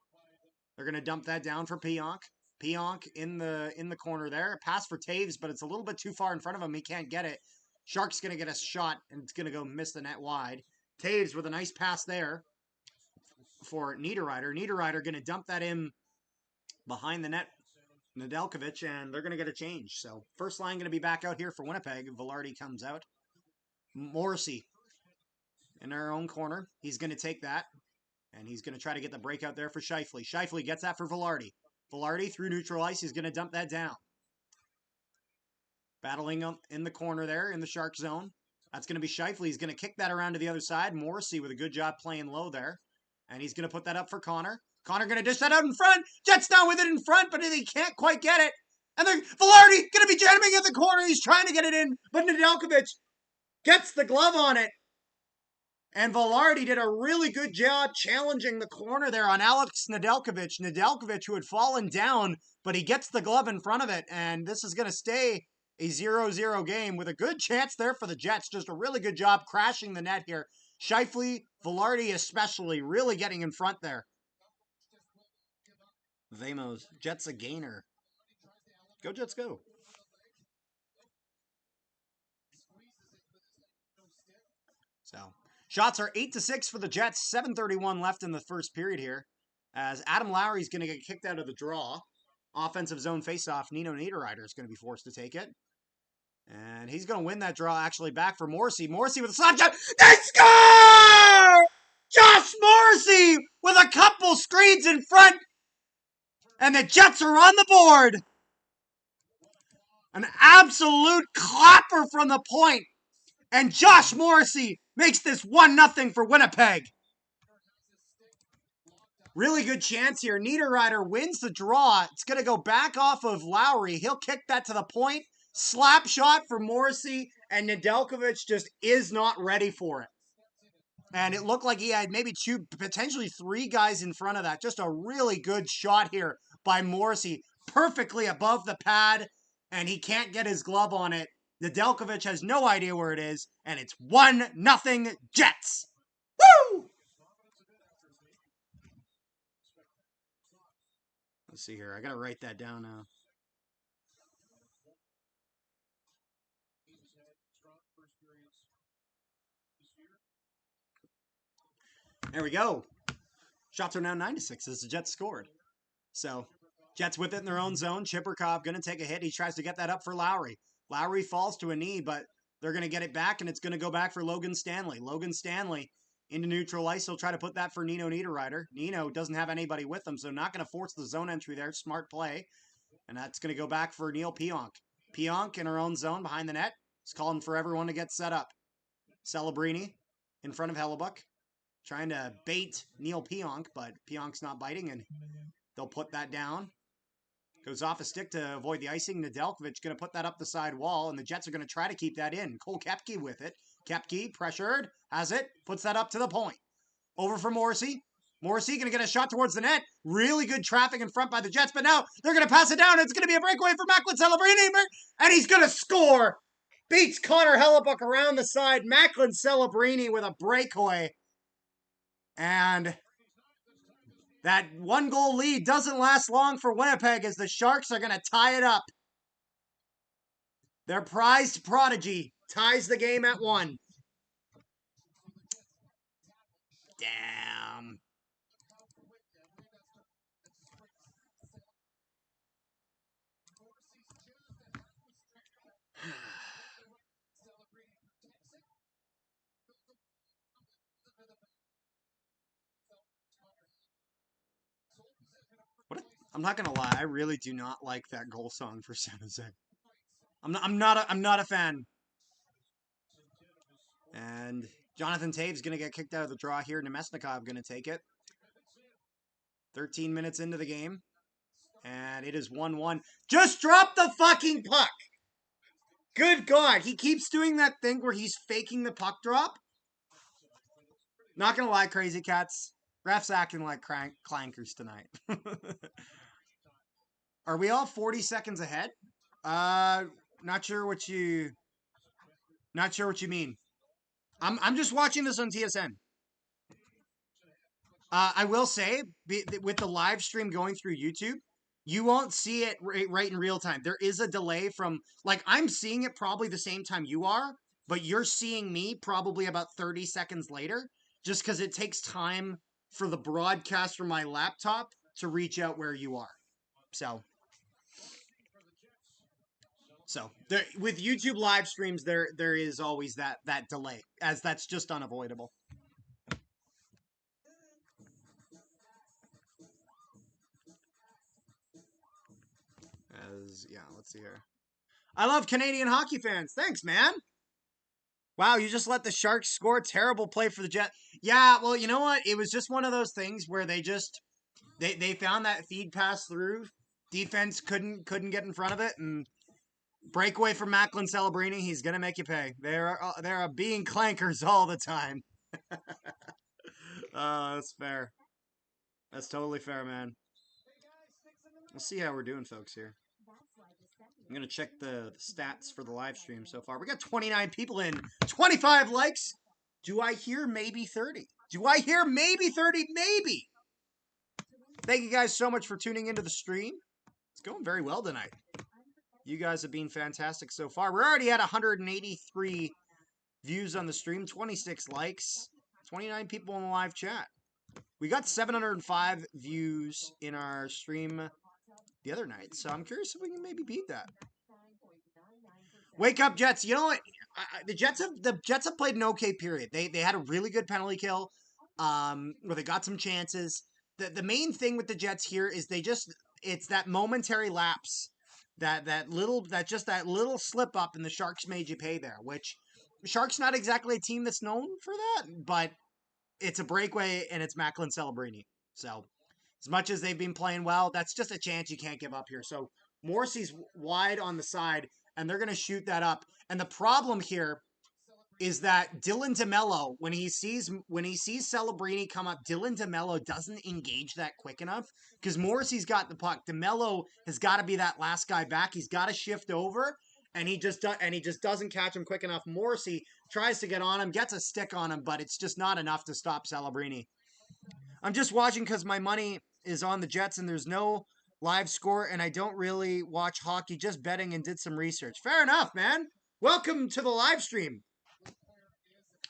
Speaker 1: They're going to dump that down for Pionk. Pionk in the corner there. Pass for Taves, but it's a little bit too far in front of him. He can't get it. Shark's going to get a shot, and it's going to go miss the net wide. Taves with a nice pass there for Niederreiter. Niederreiter going to dump that in behind the net. Nedeljkovic, and they're going to get a change. So first line going to be back out here for Winnipeg. Velarde comes out. Morrissey in our own corner. He's going to take that, and he's going to try to get the breakout there for Scheifele. Scheifele gets that for Velarde. Velarde through neutral ice. He's going to dump that down. Battling in the corner there in the Shark zone. That's going to be Scheifele. He's going to kick that around to the other side. Morrissey with a good job playing low there. And he's going to put that up for Connor. Connor going to dish that out in front. Jets down with it in front, but he can't quite get it. And then Velarde going to be jamming at the corner. He's trying to get it in, but Nedeljkovic gets the glove on it. And Velarde did a really good job challenging the corner there on Alex Nedeljkovic. Nedeljkovic, who had fallen down, but he gets the glove in front of it. And this is going to stay a 0-0 game with a good chance there for the Jets. Just a really good job crashing the net here. Scheifele, Velarde especially, really getting in front there. Vamos, Jets a gainer. Go Jets, go. So, shots are 8-6 for the Jets. 7:31 left in the first period here. As Adam Lowry's going to get kicked out of the draw. Offensive zone faceoff. Nino Niederreiter is going to be forced to take it. And he's going to win that draw actually back for Morrissey. Morrissey with a slap shot. They score! Josh Morrissey with a couple screens in front. And the Jets are on the board. An absolute clapper from the point. And Josh Morrissey makes this 1-0 for Winnipeg. Really good chance here. Niederreiter wins the draw. It's going to go back off of Lowry. He'll kick that to the point. Slap shot for Morrissey, and Nedeljkovic just is not ready for it. And it looked like he had maybe two, potentially three guys in front of that. Just a really good shot here by Morrissey. Perfectly above the pad, and he can't get his glove on it. Nedeljkovic has no idea where it is, and it's 1-0 Jets. Woo! Let's see here. I got to write that down now. There we go. Shots are now 9-6 as the Jets scored. So, Jets with it in their own zone. Chipperkov going to take a hit. He tries to get that up for Lowry. Lowry falls to a knee, but they're going to get it back, and it's going to go back for Logan Stanley. Logan Stanley into neutral ice. He'll try to put that for Nino Niederreiter. Nino doesn't have anybody with him, so not going to force the zone entry there. Smart play. And that's going to go back for Neil Pionk. Pionk in her own zone behind the net. He's calling for everyone to get set up. Celebrini in front of Hellebuck. Trying to bait Neil Pionk, but Pionk's not biting, and they'll put that down. Goes off a stick to avoid the icing. Nedeljkovic going to put that up the side wall, and the Jets are going to try to keep that in. Cole Koepke with it. Koepke pressured, has it, puts that up to the point. Over for Morrissey. Morrissey going to get a shot towards the net. Really good traffic in front by the Jets, but now they're going to pass it down. It's going to be a breakaway for Macklin Celebrini, and he's going to score. Beats Connor Hellebuck around the side. Macklin Celebrini with a breakaway. And that 1-goal lead doesn't last long for Winnipeg as the Sharks are going to tie it up. Their prized prodigy ties the game at 1. Damn. I'm not gonna lie, I really do not like that goal song for San Jose. I'm not a fan. And Jonathan Tave's gonna get kicked out of the draw here. Nemesnikov gonna take it. 13 minutes into the game. And it is 1-1. Just drop the fucking puck! Good God, he keeps doing that thing where he's faking the puck drop. Not gonna lie, Crazy Cats. Refs acting like clankers tonight. Are we all 40 seconds ahead? Not sure what you mean. I'm just watching this on TSN. I will say, with the live stream going through YouTube, you won't see it right in real time. There is a delay from, like, I'm seeing it probably the same time you are, but you're seeing me probably about 30 seconds later, just because it takes time for the broadcast from my laptop to reach out where you are. So there, with YouTube live streams, there is always that delay, as that's just unavoidable. Yeah, let's see here. I love Canadian hockey fans. Thanks, man. Wow, you just let the Sharks score. Terrible play for the Jets. Yeah, well, you know what? It was just one of those things where they found that feed pass through. Defense couldn't get in front of it, and breakaway from Macklin Celebrini. He's gonna make you pay. They're being clankers all the time. That's fair. That's totally fair, man. We'll see how we're doing, folks, here. I'm going to check the stats for the live stream so far. We got 29 people in, 25 likes. Do I hear maybe 30? Do I hear maybe 30? Maybe. Thank you guys so much for tuning into the stream. It's going very well tonight. You guys have been fantastic so far. We're already at 183 views on the stream, 26 likes, 29 people in the live chat. We got 705 views in our stream the other night, so I'm curious if we can maybe beat that. Wake up, Jets! You know what? The Jets have played an okay period. They had a really good penalty kill, where they got some chances. The main thing with the Jets here is it's that momentary lapse, that little slip up, and the Sharks made you pay there. Which the Sharks not exactly a team that's known for that, but it's a breakaway and it's Macklin Celebrini. So as much as they've been playing well, that's just a chance you can't give up here. So Morrissey's wide on the side, and they're going to shoot that up. And the problem here is that Dylan DeMello, when he sees Celebrini come up, Dylan DeMello doesn't engage that quick enough because Morrissey's got the puck. DeMello has got to be that last guy back. He's got to shift over, and he just doesn't catch him quick enough. Morrissey tries to get on him, gets a stick on him, but it's just not enough to stop Celebrini. I'm just watching because my money is on the Jets and there's no live score, and I don't really watch hockey, just betting and did some research. Fair enough, man. Welcome to the live stream.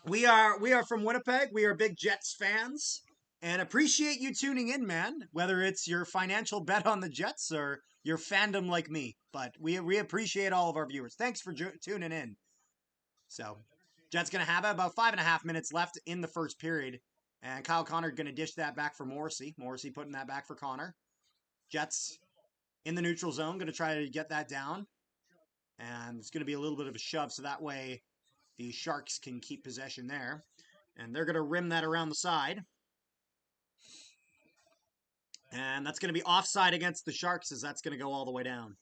Speaker 1: We are from Winnipeg. We are big Jets fans and appreciate you tuning in, man, whether it's your financial bet on the Jets or your fandom like me. But we appreciate all of our viewers. Thanks for tuning in. So, Jets going to have about 5.5 minutes left in the first period. And Kyle Connor going to dish that back for Morrissey. Morrissey putting that back for Connor. Jets in the neutral zone, going to try to get that down. And it's going to be a little bit of a shove, so that way the Sharks can keep possession there. And they're going to rim that around the side. And that's going to be offside against the Sharks, as that's going to go all the way down.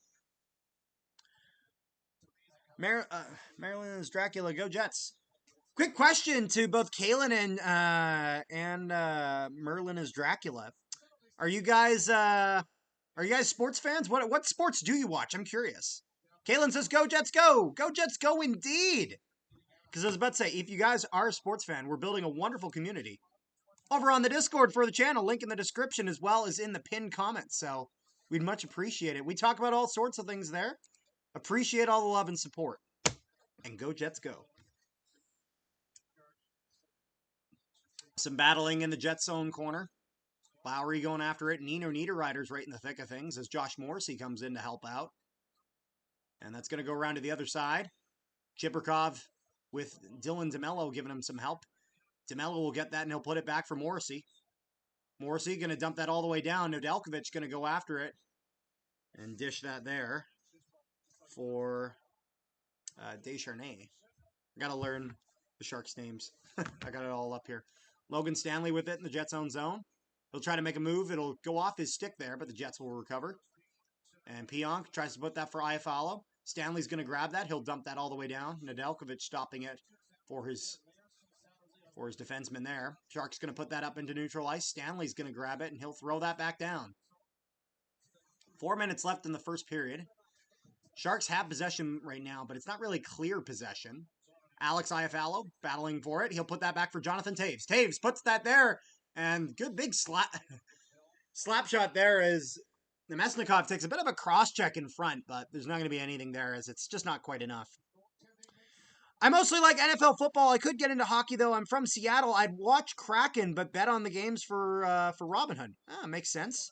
Speaker 1: Maryland's Dracula, go Jets. Quick question to both Kalen and Merlin as Dracula. Are you guys sports fans? What sports do you watch? I'm curious. Kalen says, "Go Jets, go! Go Jets, go! Indeed." Because I was about to say, if you guys are a sports fan, we're building a wonderful community over on the Discord for the channel. Link in the description as well as in the pinned comments. So we'd much appreciate it. We talk about all sorts of things there. Appreciate all the love and support. And go Jets, go! Some battling in the Jet zone corner. Lowry going after it. Nino Niederreiter's right in the thick of things as Josh Morrissey comes in to help out. And that's going to go around to the other side. Chibrikov with Dylan DeMello giving him some help. DeMello will get that and he'll put it back for Morrissey. Morrissey going to dump that all the way down. Nedeljkovic going to go after it and dish that there for Descharnais. I got to learn the Sharks' names. I got it all up here. Logan Stanley with it in the Jets' own zone. He'll try to make a move. It'll go off his stick there, but the Jets will recover. And Pionk tries to put that for Iafallo. Stanley's going to grab that. He'll dump that all the way down. Nedeljkovic stopping it for his defenseman there. Sharks going to put that up into neutral ice. Stanley's going to grab it, and he'll throw that back down. 4 minutes left in the first period. Sharks have possession right now, but it's not really clear possession. Alex Iafallo battling for it. He'll put that back for Jonathan Toews. Toews puts that there, and good big slap shot there as Nemesnikov takes a bit of a cross-check in front, but there's not going to be anything there as it's just not quite enough. I mostly like NFL football. I could get into hockey, though. I'm from Seattle. I'd watch Kraken, but bet on the games for Robinhood. Makes sense.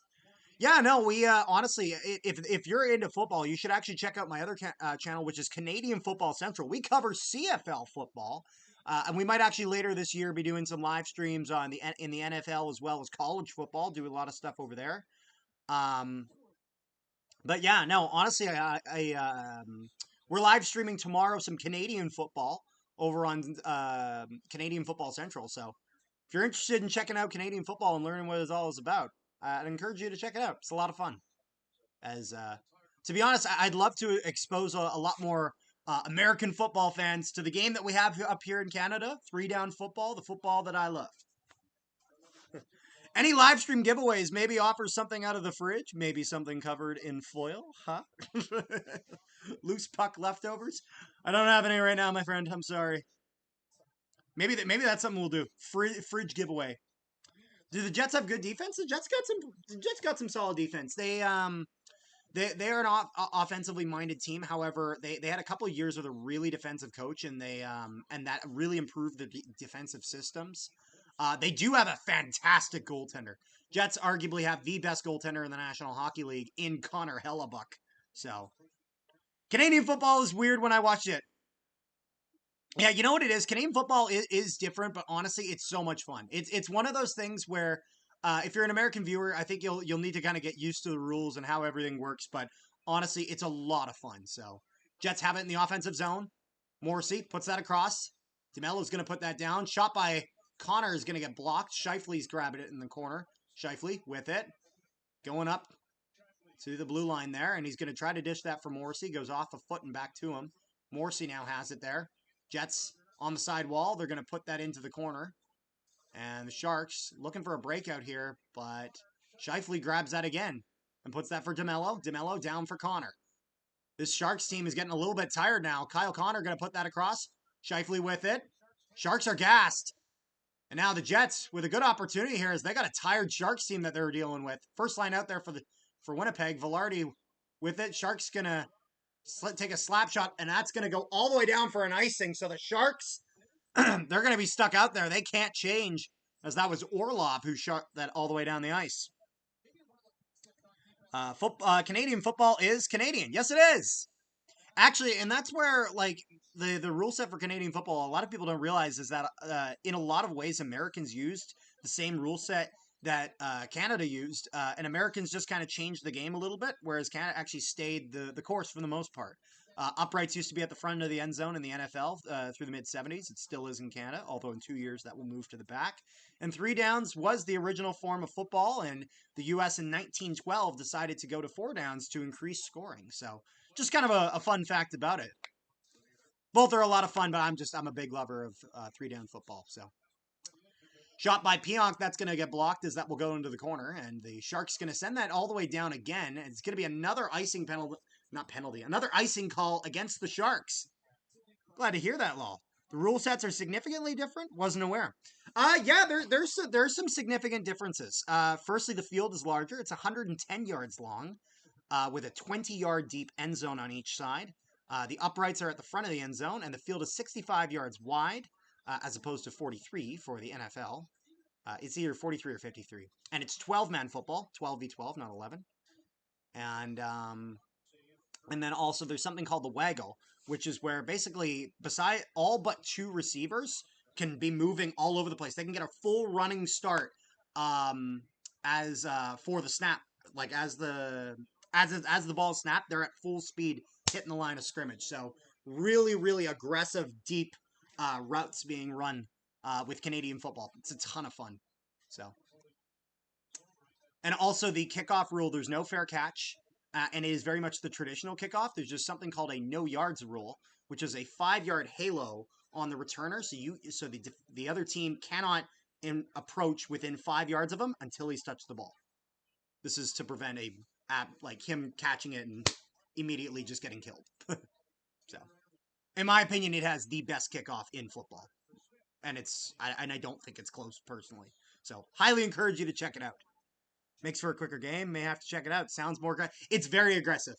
Speaker 1: Yeah, no, we honestly, if you're into football, you should actually check out my other channel, which is Canadian Football Central. We cover CFL football, and we might actually later this year be doing some live streams in the NFL as well as college football. Do a lot of stuff over there. But yeah, no, honestly, we're live streaming tomorrow some Canadian football over on Canadian Football Central. So if you're interested in checking out Canadian football and learning what it's all about, I'd encourage you to check it out. It's a lot of fun. To be honest, I'd love to expose a lot more American football fans to the game that we have up here in Canada, 3-down football, the football that I love. Any live stream giveaways, maybe offer something out of the fridge, maybe something covered in foil, huh? Loose puck leftovers. I don't have any right now, my friend. I'm sorry. Maybe that's something we'll do. Fridge giveaway. Do the Jets have good defense? The Jets got some solid defense. They are an offensively minded team. However, they had a couple of years with a really defensive coach, and and that really improved the defensive systems. They do have a fantastic goaltender. Jets arguably have the best goaltender in the National Hockey League in Connor Hellebuck. So, Canadian football is weird when I watch it. Yeah, you know what it is? Canadian football is different, but honestly, it's so much fun. It's one of those things where if you're an American viewer, I think you'll need to kind of get used to the rules and how everything works. But honestly, it's a lot of fun. So, Jets have it in the offensive zone. Morrissey puts that across. DeMello's going to put that down. Shot by Connor is going to get blocked. Scheifele's grabbing it in the corner. Scheifele with it. Going up to the blue line there. And he's going to try to dish that for Morrissey. Goes off a foot and back to him. Morrissey now has it there. Jets on the side wall. They're going to put that into the corner. And the Sharks looking for a breakout here. But Scheifele grabs that again. And puts that for DeMello. DeMello down for Connor. This Sharks team is getting a little bit tired now. Kyle Connor going to put that across. Scheifele with it. Sharks are gassed. And now the Jets with a good opportunity here as they got a tired Sharks team that they're dealing with. First line out there for Winnipeg. Velarde with it. Sharks going to take a slap shot, and that's going to go all the way down for an icing. So the Sharks, they're going to be stuck out there. They can't change as that was Orlov who shot that all the way down the ice. Canadian football is Canadian. Yes, it is. Actually, and that's where, like, the rule set for Canadian football, a lot of people don't realize is that in a lot of ways, Americans used the same rule set that Canada used, and Americans just kind of changed the game a little bit, whereas Canada actually stayed the course for the most part. Uprights used to be at the front of the end zone in the NFL through the mid-'70s. It still is in Canada, although in 2 years that will move to the back. And 3 downs was the original form of football, and the U.S. in 1912 decided to go to 4 downs to increase scoring. So just kind of a fun fact about it. Both are a lot of fun, but I'm a big lover of 3-down football. So shot by Pionk, that's going to get blocked as that will go into the corner, and the Sharks going to send that all the way down again. And it's going to be another icing another icing call against the Sharks. Glad to hear that, Lol. The rule sets are significantly different. Wasn't aware. Yeah, there's some significant differences. Firstly, the field is larger. It's 110 yards long, with a 20-yard deep end zone on each side. The uprights are at the front of the end zone, and the field is 65 yards wide, as opposed to 43 for the NFL. It's either 43 or 53. And it's 12-man football, 12v12, not 11. And then also there's something called the waggle, which is where basically beside all but 2 receivers can be moving all over the place. They can get a full running start for the snap, like as the ball snapped, they're at full speed hitting the line of scrimmage. So really, really aggressive, deep routes being run with Canadian football. It's a ton of fun. So, and also the kickoff rule. There's no fair catch, and it is very much the traditional kickoff. There's just something called a no yards rule, which is a 5-yard halo on the returner. So the other team cannot approach within 5 yards of him until he's touched the ball. This is to prevent like him catching it and immediately just getting killed. So, in my opinion, it has the best kickoff in football, and I don't think it's close personally. So, highly encourage you to check it out. Makes for a quicker game. May have to check it out. Sounds more. It's very aggressive.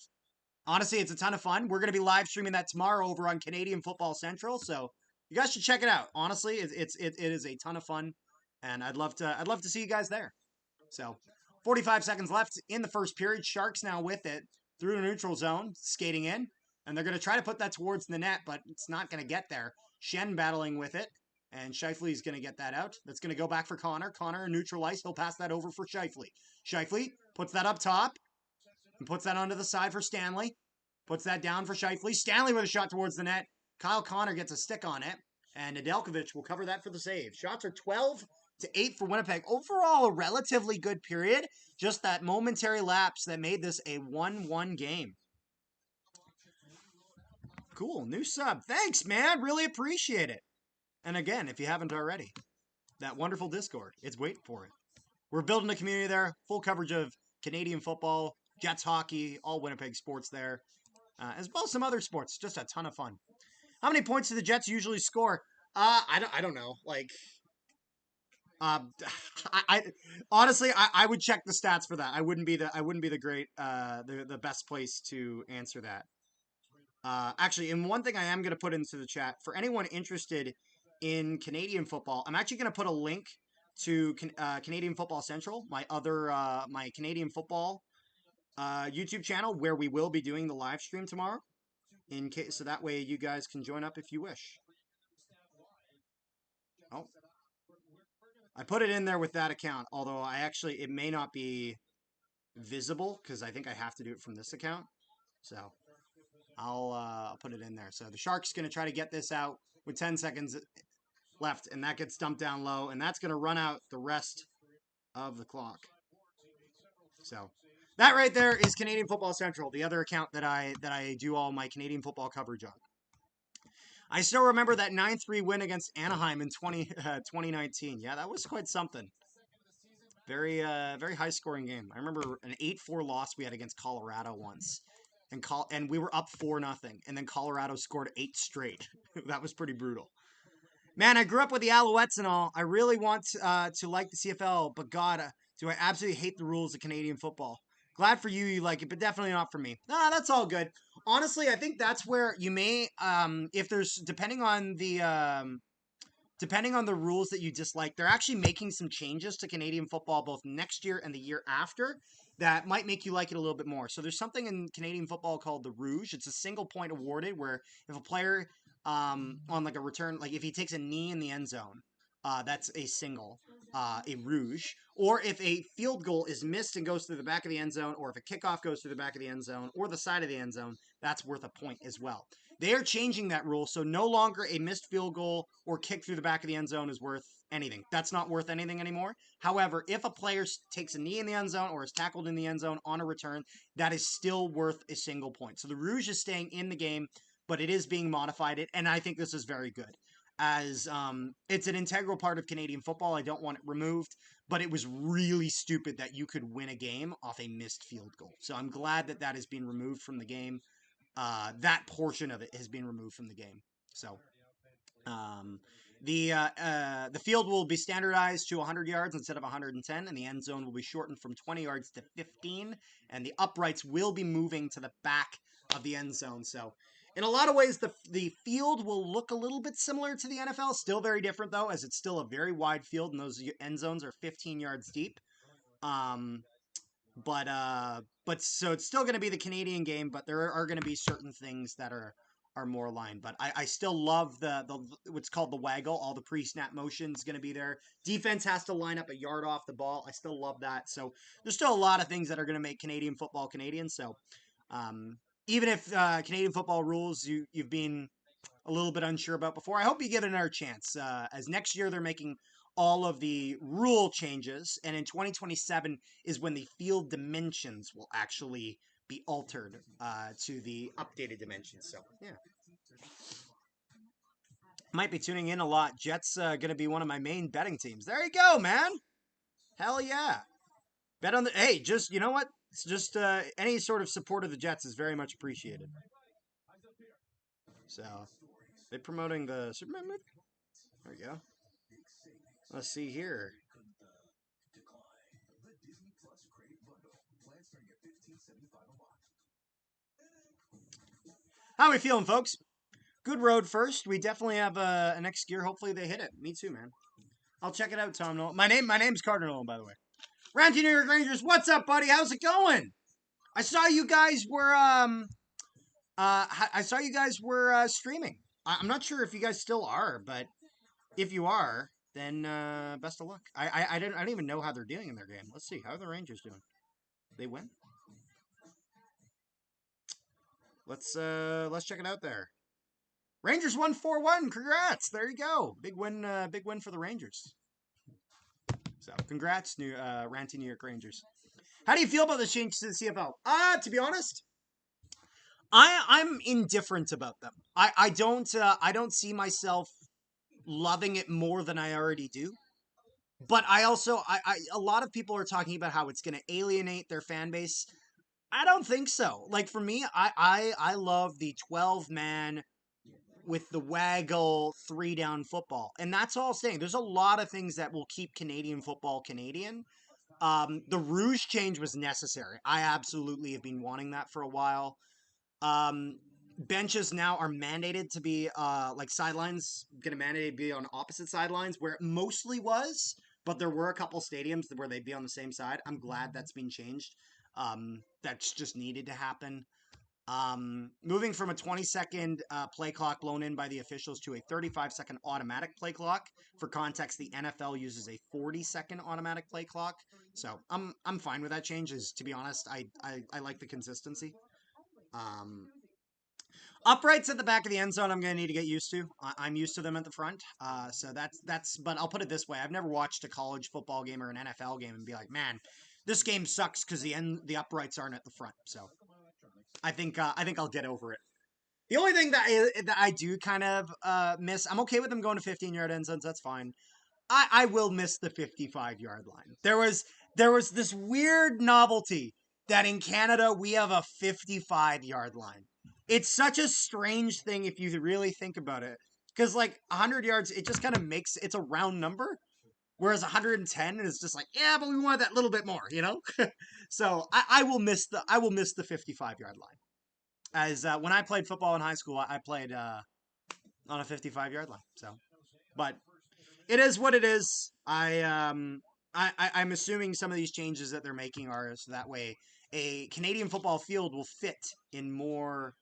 Speaker 1: Honestly, it's a ton of fun. We're going to be live streaming that tomorrow over on Canadian Football Central, so you guys should check it out. Honestly, it is a ton of fun, and I'd love to see you guys there. So, 45 seconds left in the first period. Sharks now with it through the neutral zone, skating in, and they're going to try to put that towards the net, but it's not going to get there. Shen battling with it, and Scheifele is going to get that out. That's going to go back for Connor. Connor neutral ice. He'll pass that over for Scheifele. Scheifele puts that up top and puts that onto the side for Stanley. Puts that down for Scheifele. Stanley with a shot towards the net. Kyle Connor gets a stick on it, and Nedeljkovic will cover that for the save. Shots are 12-8 for Winnipeg. Overall, a relatively good period. Just that momentary lapse that made this a 1-1 game. Cool. New sub. Thanks, man. Really appreciate it. And again, if you haven't already, that wonderful Discord. It's waiting for it. We're building a community there. Full coverage of Canadian football, Jets hockey, all Winnipeg sports there. As well as some other sports. Just a ton of fun. How many points do the Jets usually score? I don't know. Like, I honestly, I would check the stats for that. I wouldn't be the great, the best place to answer that. Actually, and one thing I am going to put into the chat for anyone interested in Canadian football, I'm actually going to put a link to Canadian Football Central, my Canadian football YouTube channel, where we will be doing the live stream tomorrow. So that way you guys can join up if you wish. Oh, I put it in there with that account, although it may not be visible because I think I have to do it from this account. So I'll put it in there. So the Sharks going to try to get this out with 10 seconds left, and that gets dumped down low, and that's going to run out the rest of the clock. So that right there is Canadian Football Central, the other account that I do all my Canadian football coverage on. I still remember that 9-3 win against Anaheim in 2019. Yeah, that was quite something. Very high scoring game. I remember an 8-4 loss we had against Colorado once. And we were up 4-0, and then Colorado scored 8 straight. That was pretty brutal. Man, I grew up with the Alouettes and all. I really want to like the CFL, but God, do I absolutely hate the rules of Canadian football. Glad for you like it, but definitely not for me. Nah, that's all good. Honestly, I think that's where you may, if there's, depending on the rules that you dislike, they're actually making some changes to Canadian football both next year and the year after that might make you like it a little bit more. So there's something in Canadian football called the Rouge. It's a single point awarded where if a player on like a return, like if he takes a knee in the end zone, that's a single, a Rouge. Or if a field goal is missed and goes through the back of the end zone, or if a kickoff goes through the back of the end zone or the side of the end zone, that's worth a point as well. They are changing that rule, so no longer a missed field goal or kick through the back of the end zone is worth anything. That's not worth anything anymore. However, if a player takes a knee in the end zone or is tackled in the end zone on a return, that is still worth a single point. So the Rouge is staying in the game, but it is being modified, and I think this is very good. As it's an integral part of Canadian football. I don't want it removed, but it was really stupid that you could win a game off a missed field goal. So I'm glad that that has been removed from the game. That portion of it has been removed from the game. So the field will be standardized to 100 yards instead of 110, and the end zone will be shortened from 20 yards to 15, and the uprights will be moving to the back of the end zone. So in a lot of ways, the field will look a little bit similar to the NFL. Still very different, though, as it's still a very wide field, and those end zones are 15 yards deep. But so it's still going to be the Canadian game, but there are going to be certain things that are are more aligned. But I still love the what's called the waggle. All the pre-snap motion's going to be there. Defense has to line up a yard off the ball. I still love that. So there's still a lot of things that are going to make Canadian football Canadian. So um, even if Canadian football rules you've been a little bit unsure about before, I hope you give it another chance. As next year they're making all of the rule changes, and in 2027 is when the field dimensions will actually be altered to the updated dimensions. So yeah, might be tuning in a lot. Jets going to be one of my main betting teams. There you go, man. Hell yeah. Bet on the. Hey, just you know what? It's just any sort of support of the Jets is very much appreciated. So they promoting the Superman movie. There we go. Let's see here. How are we feeling, folks? Good road first. We definitely have a next gear. Hopefully they hit it. Me too, man. I'll check it out, Tom Nolan. My name's Carter Nolan, by the way. Round New York Rangers, what's up, buddy? How's it going? I saw you guys were streaming. I'm not sure if you guys still are, but if you are, then best of luck. I don't even know how they're doing in their game. Let's see. How are the Rangers doing? They win? Let's check it out there. Rangers won 4-1. Congrats. There you go. Big win for the Rangers. So, congrats, Ranty New York Rangers. How do you feel about the change to the CFL? To be honest, I'm indifferent about them. I don't see myself loving it more than I already do. But I also a lot of people are talking about how it's going to alienate their fan base. I don't think so. Like for me, I love the 12-man with the waggle 3-down football. And that's all I'm saying. There's a lot of things that will keep Canadian football Canadian. The Rouge change was necessary. I absolutely have been wanting that for a while. Benches now are mandated to be like sidelines, going to mandate to be on opposite sidelines where it mostly was, but there were a couple stadiums where they'd be on the same side. I'm glad that's been changed. That's just needed to happen. Moving from a 20-second play clock blown in by the officials to a 35-second automatic play clock. For context, the NFL uses a 40-second automatic play clock. So I'm fine with that change. To be honest, I like the consistency. Uprights at the back of the end zone, I'm going to need to get used to. I'm used to them at the front. So that's. But I'll put it this way: I've never watched a college football game or an NFL game and be like, man, this game sucks because the uprights aren't at the front. So I think I'll get over it. The only thing that I do kind of miss, I'm okay with them going to 15-yard end zones. That's fine. I will miss the 55-yard line. There was this weird novelty that in Canada we have a 55-yard line. It's such a strange thing if you really think about it. Because like 100 yards, it just kind of makes it's a round number. Whereas 110 is just like, yeah, but we want that little bit more, you know? So I will miss the 55-yard line. As when I played football in high school, I played on a 55-yard line. So, but it is what it is. I'm assuming some of these changes that they're making are so that way a Canadian football field will fit in more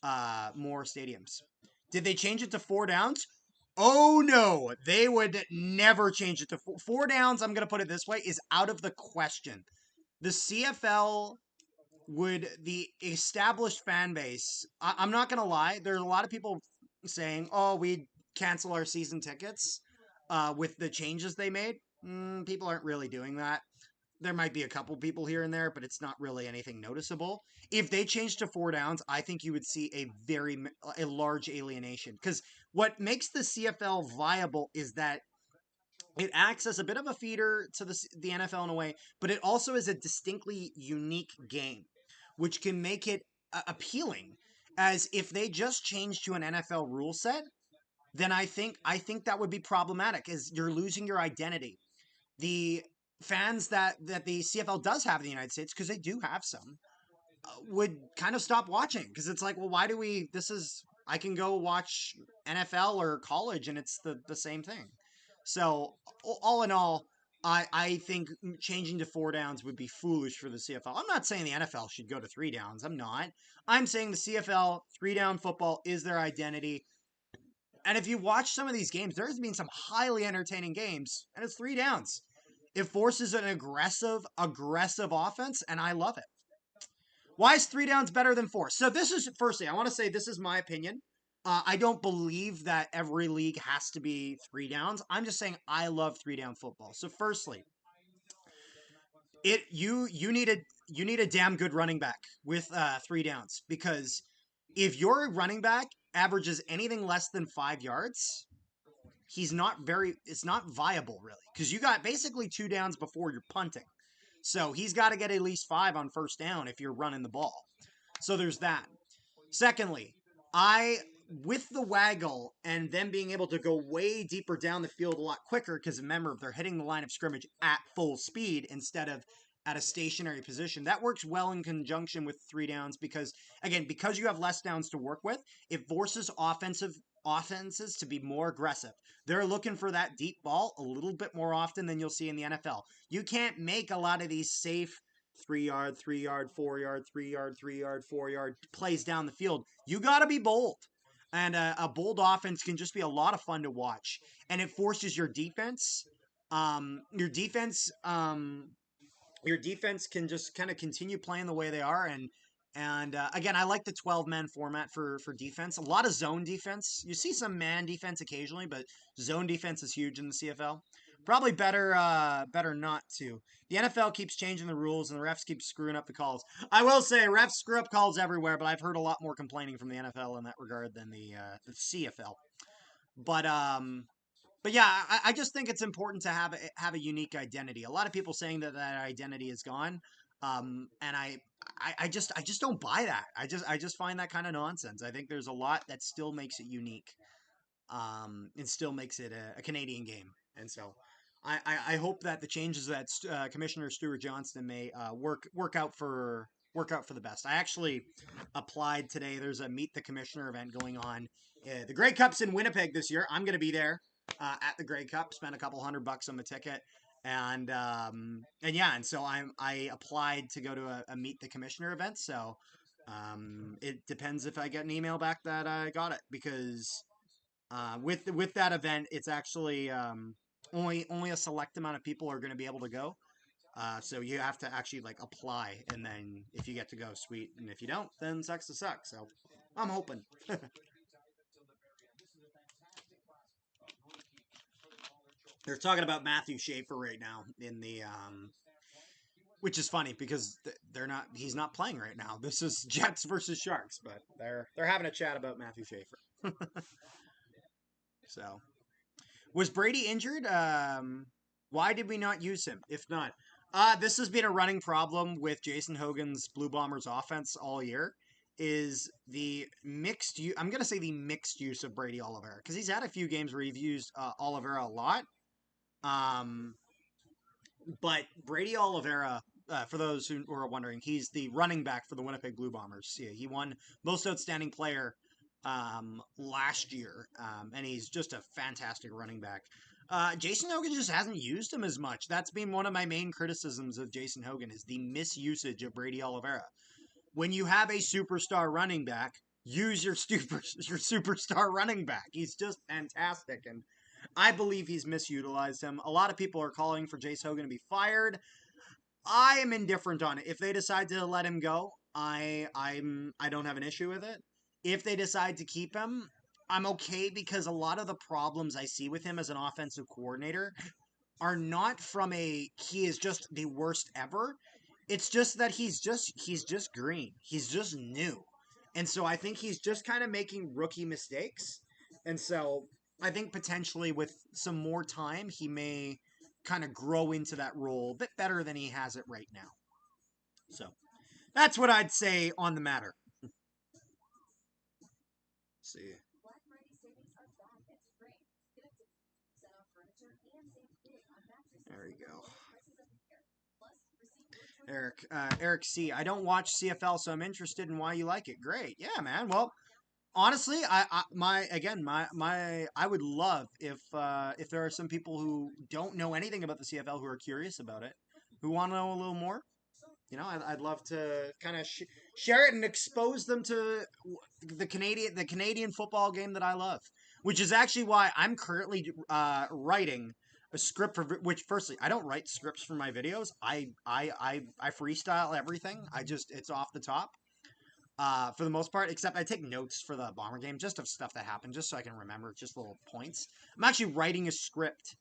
Speaker 1: stadiums. Did they change it to 4 downs? Oh no, they would never change it to 4 downs. I'm going to put it this way, is out of the question. The CFL would, the established fan base, I'm not going to lie, there's a lot of people saying, oh, we'd cancel our season tickets with the changes they made. People aren't really doing that. There might be a couple people here and there, but it's not really anything noticeable. If they changed to 4 downs, I think you would see a large alienation. Because what makes the CFL viable is that it acts as a bit of a feeder to the NFL in a way, but it also is a distinctly unique game, which can make it appealing. As if they just changed to an NFL rule set, then I think that would be problematic, as you're losing your identity. The fans that the CFL does have in the United States, because they do have some, would kind of stop watching because it's like, well, why do we? I can go watch NFL or college and it's the same thing. So all in all, I think changing to 4 downs would be foolish for the CFL. I'm not saying the NFL should go to 3 downs. I'm not. I'm saying the CFL 3 down football is their identity. And if you watch some of these games, there's been some highly entertaining games, and it's 3 downs. It forces an aggressive offense, and I love it. Why is 3 downs better than 4? So this is, firstly, I want to say this is my opinion. I don't believe that every league has to be 3 downs. I'm just saying I love 3 down football. So firstly, you need a damn good running back with 3 downs, because if your running back averages anything less than 5 yards, it's not viable really, because you got basically 2 downs before you're punting. So he's got to get at least 5 on first down if you're running the ball. So there's that. Secondly, with the waggle and them being able to go way deeper down the field a lot quicker, because remember, they're hitting the line of scrimmage at full speed instead of at a stationary position. That works well in conjunction with 3 downs because, again, because you have less downs to work with, it forces offenses to be more aggressive. They're looking for that deep ball a little bit more often than you'll see in the NFL. You can't make a lot of these safe 3 yard, 3 yard, 4 yard, 3 yard, 3 yard, 4 yard plays down the field. You got to be bold. And a bold offense can just be a lot of fun to watch. And it forces your defense. Your defense can just kind of continue playing the way they are. And again, I like the 12-man format for defense. A lot of zone defense. You see some man defense occasionally, but zone defense is huge in the CFL. Probably better not to. The NFL keeps changing the rules, and the refs keep screwing up the calls. I will say, refs screw up calls everywhere, but I've heard a lot more complaining from the NFL in that regard than the CFL. But yeah, I just think it's important to have a unique identity. A lot of people saying that identity is gone, and I just don't buy that. I just find that kind of nonsense. I think there's a lot that still makes it unique, and still makes it a Canadian game. And so, I hope that the changes that Commissioner Stuart Johnston may work out for the best. I actually applied today. There's a Meet the Commissioner event going on. The Grey Cup's in Winnipeg this year. I'm going to be there at the Grey Cup. Spent a couple $100 on the ticket, and yeah, and so I applied to go to a Meet the Commissioner event. So it depends if I get an email back that I got it, because with that event, it's actually only a select amount of people are going to be able to go. So you have to actually like apply, and then if you get to go, sweet, and if you don't, then sucks to suck. So I'm hoping. They're talking about Matthew Schaefer right now in the which is funny because they're not. He's not playing right now. This is Jets versus Sharks, but they're having a chat about Matthew Schaefer. So, was Brady injured? Why did we not use him? If not, this has been a running problem with Jason Hogan's Blue Bombers offense all year. Is the mixed? I'm gonna say the mixed use of Brady Oliveira, because he's had a few games where he's used Oliveira a lot. Um, but Brady Oliveira, for those who are wondering, he's the running back for the Winnipeg Blue Bombers. Yeah, he won Most Outstanding Player last year, and he's just a fantastic running back. Jason Hogan just hasn't used him as much. That's been one of my main criticisms of Jason Hogan, is the misusage of Brady Oliveira. When you have a superstar running back, use your superstar running back. He's just fantastic, and I believe he's misutilized him. A lot of people are calling for Jace Hogan to be fired. I am indifferent on it. If they decide to let him go, I don't have an issue with it. If they decide to keep him, I'm okay, because a lot of the problems I see with him as an offensive coordinator are not from he is just the worst ever. It's just that he's just green. He's just new. And so I think he's just kind of making rookie mistakes. And so I think potentially with some more time, he may kind of grow into that role a bit better than he has it right now. So that's what I'd say on the matter. Let's see. There you go. Eric C. I don't watch CFL, so I'm interested in why you like it. Great. Yeah, man. Well, honestly, I would love if there are some people who don't know anything about the CFL who are curious about it, who want to know a little more. I'd love to kind of share it and expose them to the Canadian football game that I love, which is actually why I'm currently writing a script for which. Firstly, I don't write scripts for my videos. I freestyle everything. It's off the top. For the most part, except I take notes for the Bomber game, just of stuff that happened, just so I can remember, just little points. I'm actually writing a script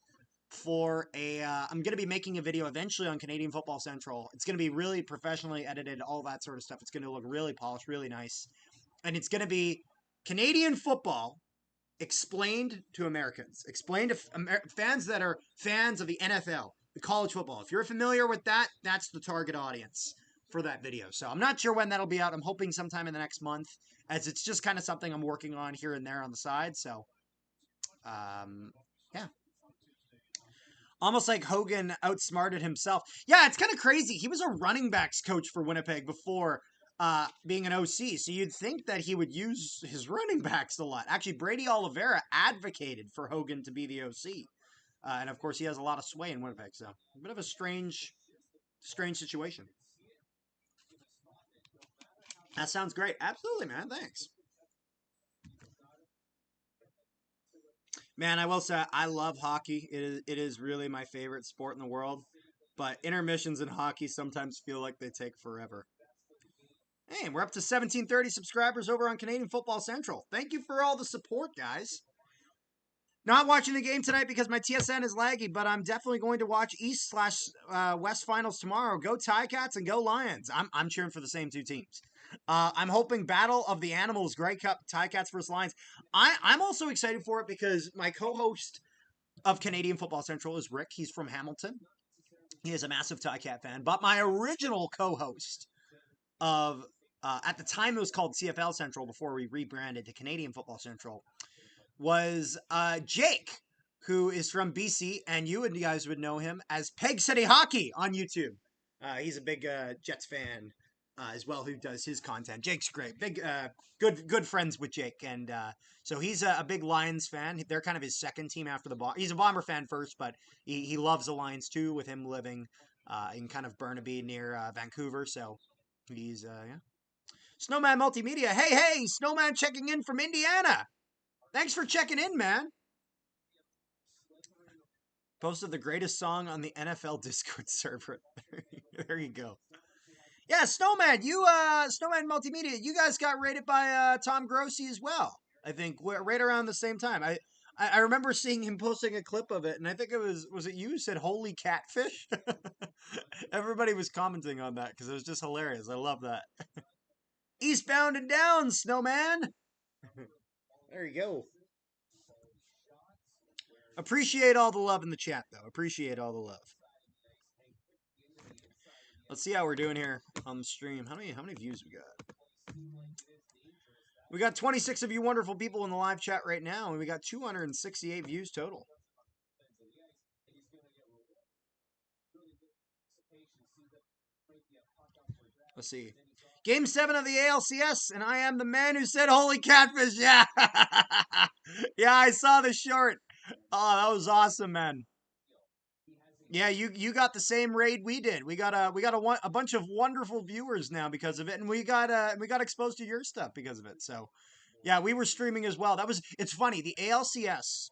Speaker 1: for I'm going to be making a video eventually on Canadian Football Central. It's going to be really professionally edited, all that sort of stuff. It's going to look really polished, really nice. And it's going to be Canadian football explained to Americans, explained to fans that are fans of the NFL, the college football. If you're familiar with that, that's the target audience for that video. So I'm not sure when that'll be out. I'm hoping sometime in the next month, as it's just kind of something I'm working on here and there on the side. So, yeah. Almost like Hogan outsmarted himself. Yeah, it's kind of crazy. He was a running backs coach for Winnipeg before being an OC, so you'd think that he would use his running backs a lot. Actually, Brady Oliveira advocated for Hogan to be the OC, and of course, he has a lot of sway in Winnipeg. So, a bit of a strange situation. That sounds great. Absolutely, man. Thanks. Man, I will say I love hockey. It is really my favorite sport in the world. But intermissions in hockey sometimes feel like they take forever. Hey, we're up to 1730 subscribers over on Canadian Football Central. Thank you for all the support, guys. Not watching the game tonight because my TSN is laggy, but I'm definitely going to watch East/West finals tomorrow. Go Ticats and go Lions. I'm cheering for the same two teams. I'm hoping Battle of the Animals, Grey Cup, Ticats versus Lions. I'm also excited for it because my co-host of Canadian Football Central is Rick. He's from Hamilton. He is a massive Ticat fan. But my original co-host of, at the time it was called CFL Central before we rebranded to Canadian Football Central, was Jake, who is from BC, and you guys would know him as Peg City Hockey on YouTube. He's a big Jets fan as well, who does his content. Jake's great, big, good friends with Jake, and so he's a big Lions fan. They're kind of his second team after the Bomber. He's a Bomber fan first, but he loves the Lions too, with him living in kind of Burnaby near Vancouver. So he's yeah. Snowman Multimedia. Hey, Snowman checking in from Indiana. Thanks for checking in, man. Posted the greatest song on the NFL Discord server. There you go. Yeah, Snowman, Snowman Multimedia, you guys got rated by Tom Grossi as well. I think right around the same time. I remember seeing him posting a clip of it, and I think it was it you who said "Holy catfish"? Everybody was commenting on that because it was just hilarious. I love that. Eastbound and down, Snowman. There you go. Appreciate all the love in the chat, though. Appreciate all the love. Let's see how we're doing here on the stream. How many views we got? We got 26 of you wonderful people in the live chat right now, and we got 268 views total. Let's see. Game 7 of the ALCS, and I am the man who said "Holy catfish." Yeah, yeah, I saw the short. Oh, that was awesome, man. Yeah, you got the same raid we did. We got a bunch of wonderful viewers now because of it, and we got exposed to your stuff because of it. So, yeah, we were streaming as well. It's funny, the ALCS,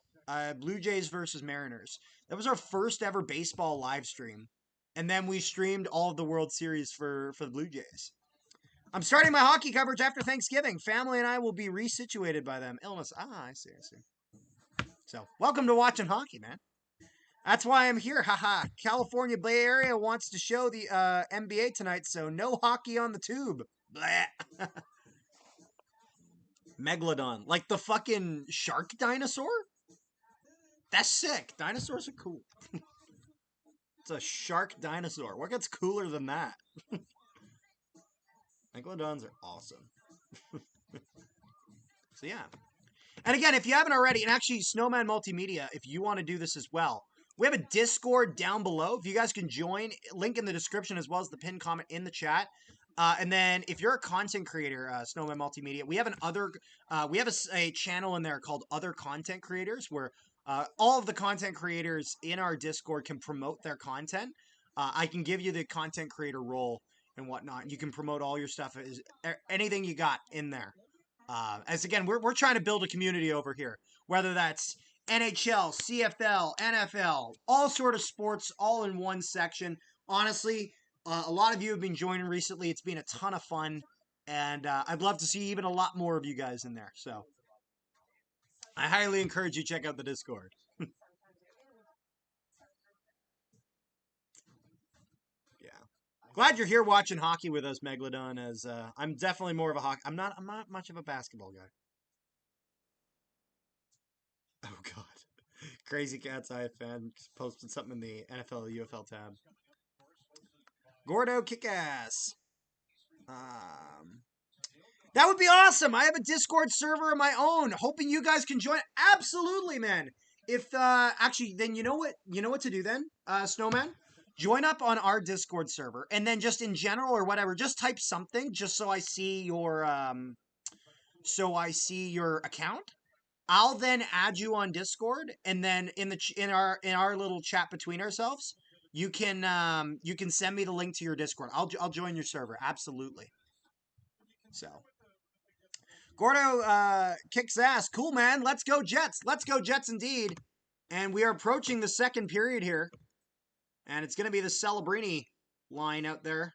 Speaker 1: Blue Jays versus Mariners. That was our first ever baseball live stream, and then we streamed all of the World Series for the Blue Jays. I'm starting my hockey coverage after Thanksgiving. Family and I will be resituated by them. Illness. I see. So, welcome to watching hockey, man. That's why I'm here. Haha. California Bay Area wants to show the NBA tonight, so no hockey on the tube. Blah. Megalodon. Like the fucking shark dinosaur? That's sick. Dinosaurs are cool. It's a shark dinosaur. What gets cooler than that? Megalodons are awesome. So yeah. And again, if you haven't already, and actually Snowman Multimedia, if you want to do this as well, we have a Discord down below. If you guys can join, link in the description as well as the pinned comment in the chat. And then if you're a content creator, Snowman Multimedia, we have a channel in there called Other Content Creators where all of the content creators in our Discord can promote their content. I can give you the content creator role and whatnot. You can promote all your stuff, anything you got in there. As again, we're trying to build a community over here, whether that's NHL, CFL, NFL, all sort of sports, all in one section. Honestly, a lot of you have been joining recently. It's been a ton of fun, and I'd love to see even a lot more of you guys in there. So I highly encourage you to check out the Discord. Yeah, glad you're here watching hockey with us, Megalodon. As I'm definitely more of a hockey. I'm not much of a basketball guy. Oh God. Crazy Cat's Eye fan posted something in the NFL UFL tab. Gordo Kickass. Um, that would be awesome. I have a Discord server of my own. Hoping you guys can join. Absolutely, man. If actually, then you know what to do then, Snowman. Join up on our Discord server, and then just in general or whatever, just type something just so I see your account. I'll then add you on Discord, and then in our little chat between ourselves, you can send me the link to your Discord. I'll join your server. Absolutely. So Gordo kicks ass. Cool, man. Let's go Jets. Let's go Jets indeed. And we are approaching the second period here, and it's going to be the Celebrini line out there.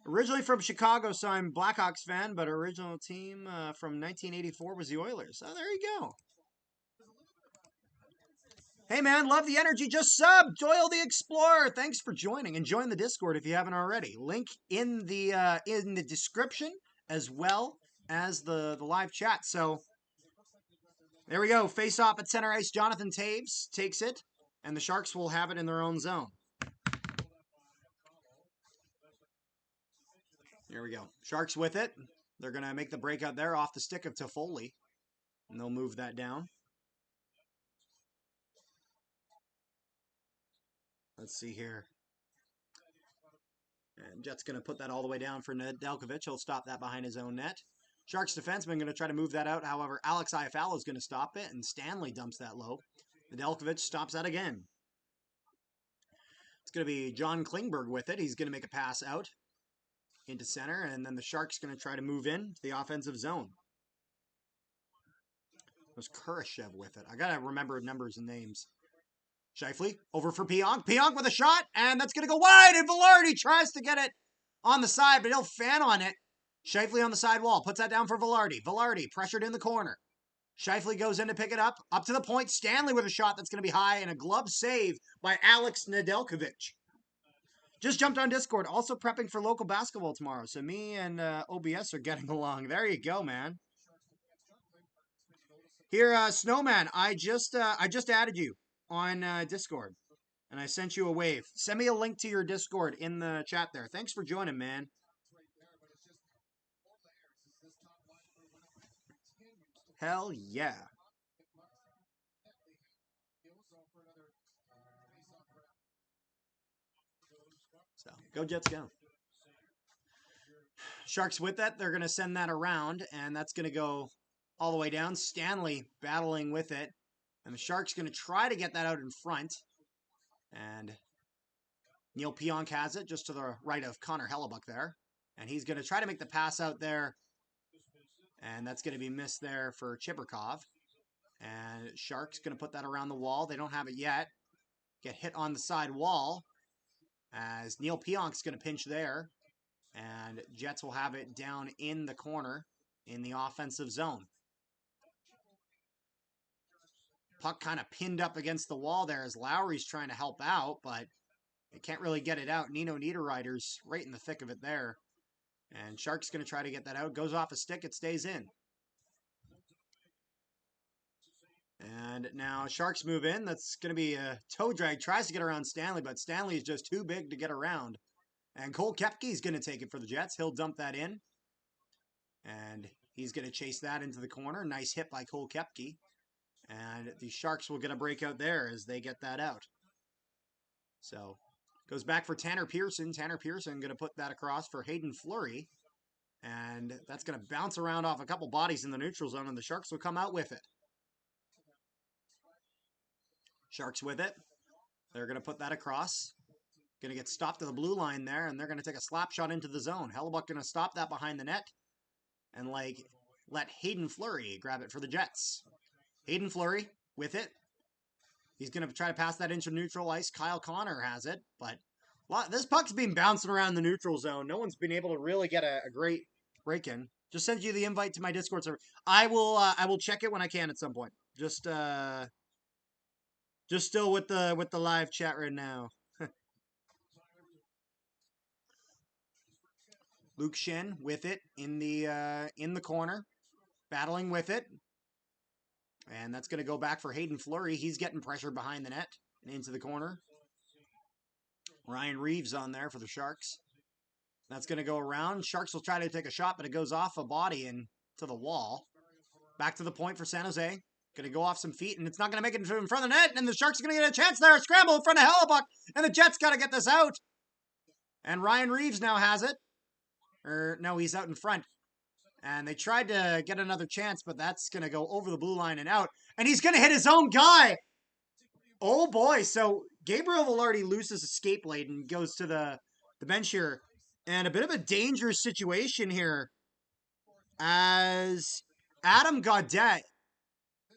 Speaker 1: Originally from Chicago, so I'm Blackhawks fan, but original team from 1984 was the Oilers. Oh, there you go. Hey man, love the energy. Just sub Doyle the Explorer. Thanks for joining, and join the Discord if you haven't already. Link in the description as well as the live chat. So there we go. Face off at center ice. Jonathan Taves takes it, and the Sharks will have it in their own zone. Here we go. Sharks with it. They're gonna make the breakout there off the stick of Toffoli, and they'll move that down. Let's see here. And Jet's going to put that all the way down for Nedeljkovic. He'll stop that behind his own net. Sharks defenseman going to try to move that out. However, Alex Iafallo is going to stop it, and Stanley dumps that low. Nedeljkovic stops that again. It's going to be John Klingberg with it. He's going to make a pass out into center, and then the Sharks going to try to move in to the offensive zone. It was Kurashev with it. I got to remember numbers and names. Scheifele over for Pionk. Pionk with a shot, and that's going to go wide, and Velarde tries to get it on the side, but he'll fan on it. Scheifele on the side wall, puts that down for Velarde. Velarde pressured in the corner. Scheifele goes in to pick it up to the point. Stanley with a shot that's going to be high, and a glove save by Alex Nedeljkovic. Just jumped on Discord, also prepping for local basketball tomorrow, so me and OBS are getting along. There you go, man. Here, Snowman, I just added you on Discord, and I sent you a wave. Send me a link to your Discord in the chat there. Thanks for joining, man. Hell yeah. So, go Jets, go. Sharks with that. They're going to send that around, and that's going to go all the way down. Stanley battling with it. And the Sharks going to try to get that out in front. And Neil Pionk has it just to the right of Connor Hellebuck there. And he's going to try to make the pass out there. And that's going to be missed there for Chibrikov. And Sharks going to put that around the wall. They don't have it yet. Get hit on the side wall. As Neil Pionk's going to pinch there. And Jets will have it down in the corner in the offensive zone. Puck kind of pinned up against the wall there as Lowry's trying to help out, but they can't really get it out. Nino Niederreiter's right in the thick of it there. And Shark's going to try to get that out. Goes off a stick. It stays in. And now Sharks move in. That's going to be a toe drag. Tries to get around Stanley, but Stanley is just too big to get around. And Cole Koepke's going to take it for the Jets. He'll dump that in. And he's going to chase that into the corner. Nice hit by Cole Koepke. And the Sharks will get a breakout there as they get that out. So Goes back for Tanner Pearson. Tanner Pearson going to put that across for Hayden Fleury. And that's going to bounce around off a couple bodies in the neutral zone, and the Sharks will come out with it. Sharks with it. They're going to put that across. Going to get stopped to the blue line there, and they're going to take a slap shot into the zone. Hellebuck going to stop that behind the net and, let Hayden Fleury grab it for the Jets. Hayden Fleury with it. He's going to try to pass that into neutral ice. Kyle Connor has it, but this puck's been bouncing around the neutral zone. No one's been able to really get a great break-in. Just send you the invite to my Discord server. I will check it when I can at some point. Just still with the live chat right now. Luke Shen with it in the corner, battling with it. And that's going to go back for Hayden Fleury. He's getting pressure behind the net and into the corner. Ryan Reeves on there for the Sharks. That's going to go around. Sharks will try to take a shot, but it goes off a body and to the wall. Back to the point for San Jose. Going to go off some feet, and it's not going to make it in front of the net, and the Sharks are going to get a chance there. A scramble in front of Hellebuck, and the Jets got to get this out. And Ryan Reeves now has it. Or, no, he's out in front. And they tried to get another chance, but that's going to go over the blue line and out. And he's going to hit his own guy. Oh, boy. So Gabriel Vilardi loses a skate blade and goes to the bench here. And a bit of a dangerous situation here as Adam Gaudette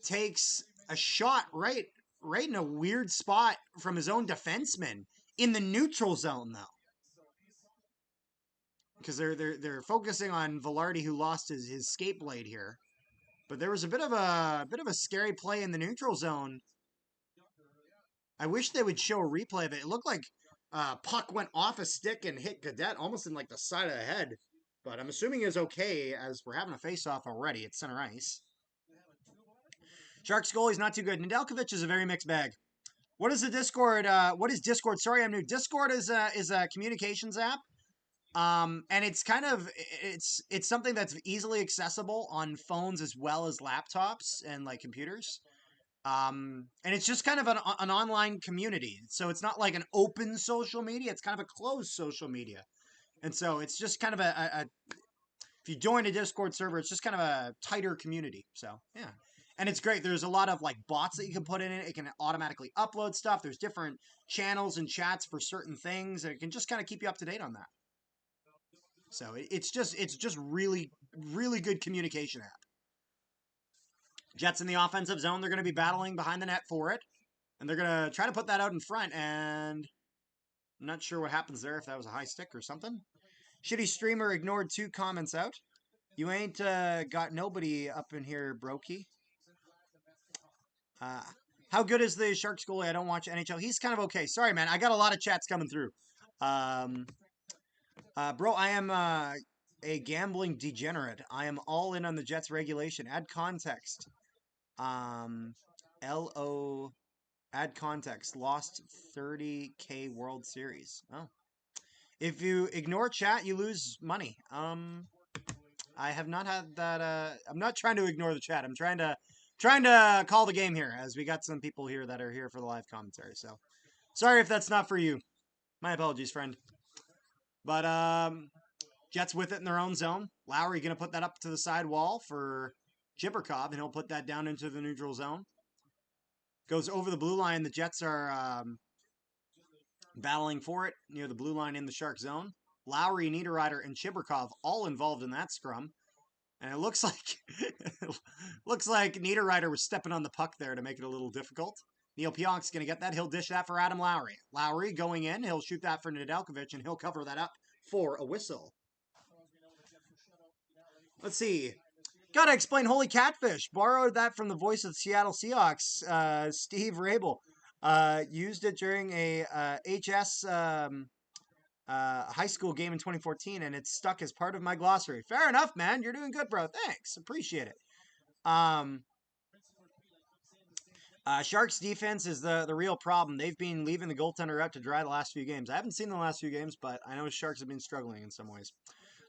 Speaker 1: takes a shot right in a weird spot from his own defenseman in the neutral zone, though. Because they're focusing on Vilardi, who lost his skate blade here, but there was a bit of a scary play in the neutral zone. I wish they would show a replay of it. It looked like puck went off a stick and hit Gaudette almost in the side of the head, but I'm assuming it's okay as we're having a face-off already at center ice. Sharks goalie's not too good. Nedeljkovic is a very mixed bag. What is the Discord? What is Discord? Sorry, I'm new. Discord is a communications app. And it's kind of, it's something that's easily accessible on phones as well as laptops and computers. And it's just kind of an online community. So it's not like an open social media. It's kind of a closed social media. And so it's just kind of if you join a Discord server, it's just kind of a tighter community. So yeah. And it's great. There's a lot of bots that you can put in it. It can automatically upload stuff. There's different channels and chats for certain things. And it can just kind of keep you up to date on that. So it's just really, really good communication app. Jets in the offensive zone. They're going to be battling behind the net for it. And they're going to try to put that out in front. And I'm not sure what happens there, if that was a high stick or something. Shitty streamer ignored 2 comments out. You ain't got nobody up in here, brokey. How good is the Sharks goalie? I don't watch NHL. He's kind of okay. Sorry, man. I got a lot of chats coming through. Bro, I am a gambling degenerate. I am all in on the Jets regulation. Add context. LO. Add context. Lost 30K World Series. Oh. If you ignore chat, you lose money. I have not had that. I'm not trying to ignore the chat. I'm trying to call the game here, as we got some people here that are here for the live commentary. So, sorry if that's not for you. My apologies, friend. But Jets with it in their own zone. Lowry going to put that up to the side wall for Chibrikov, and he'll put that down into the neutral zone. Goes over the blue line. The Jets are battling for it near the blue line in the Shark zone. Lowry, Niederreiter, and Chibrikov all involved in that scrum. And it looks like Niederreiter was stepping on the puck there to make it a little difficult. Neil Pionk's going to get that. He'll dish that for Adam Lowry. Lowry going in. He'll shoot that for Nedeljkovic, and he'll cover that up for a whistle. Let's see. Gotta explain Holy Catfish. Borrowed that from the voice of the Seattle Seahawks, Steve Rabel. Used it during a HS high school game in 2014, and it's stuck as part of my glossary. Fair enough, man. You're doing good, bro. Thanks. Appreciate it. Sharks defense is the real problem. They've been leaving the goaltender out to dry the last few games. I haven't seen the last few games, but I know Sharks have been struggling in some ways.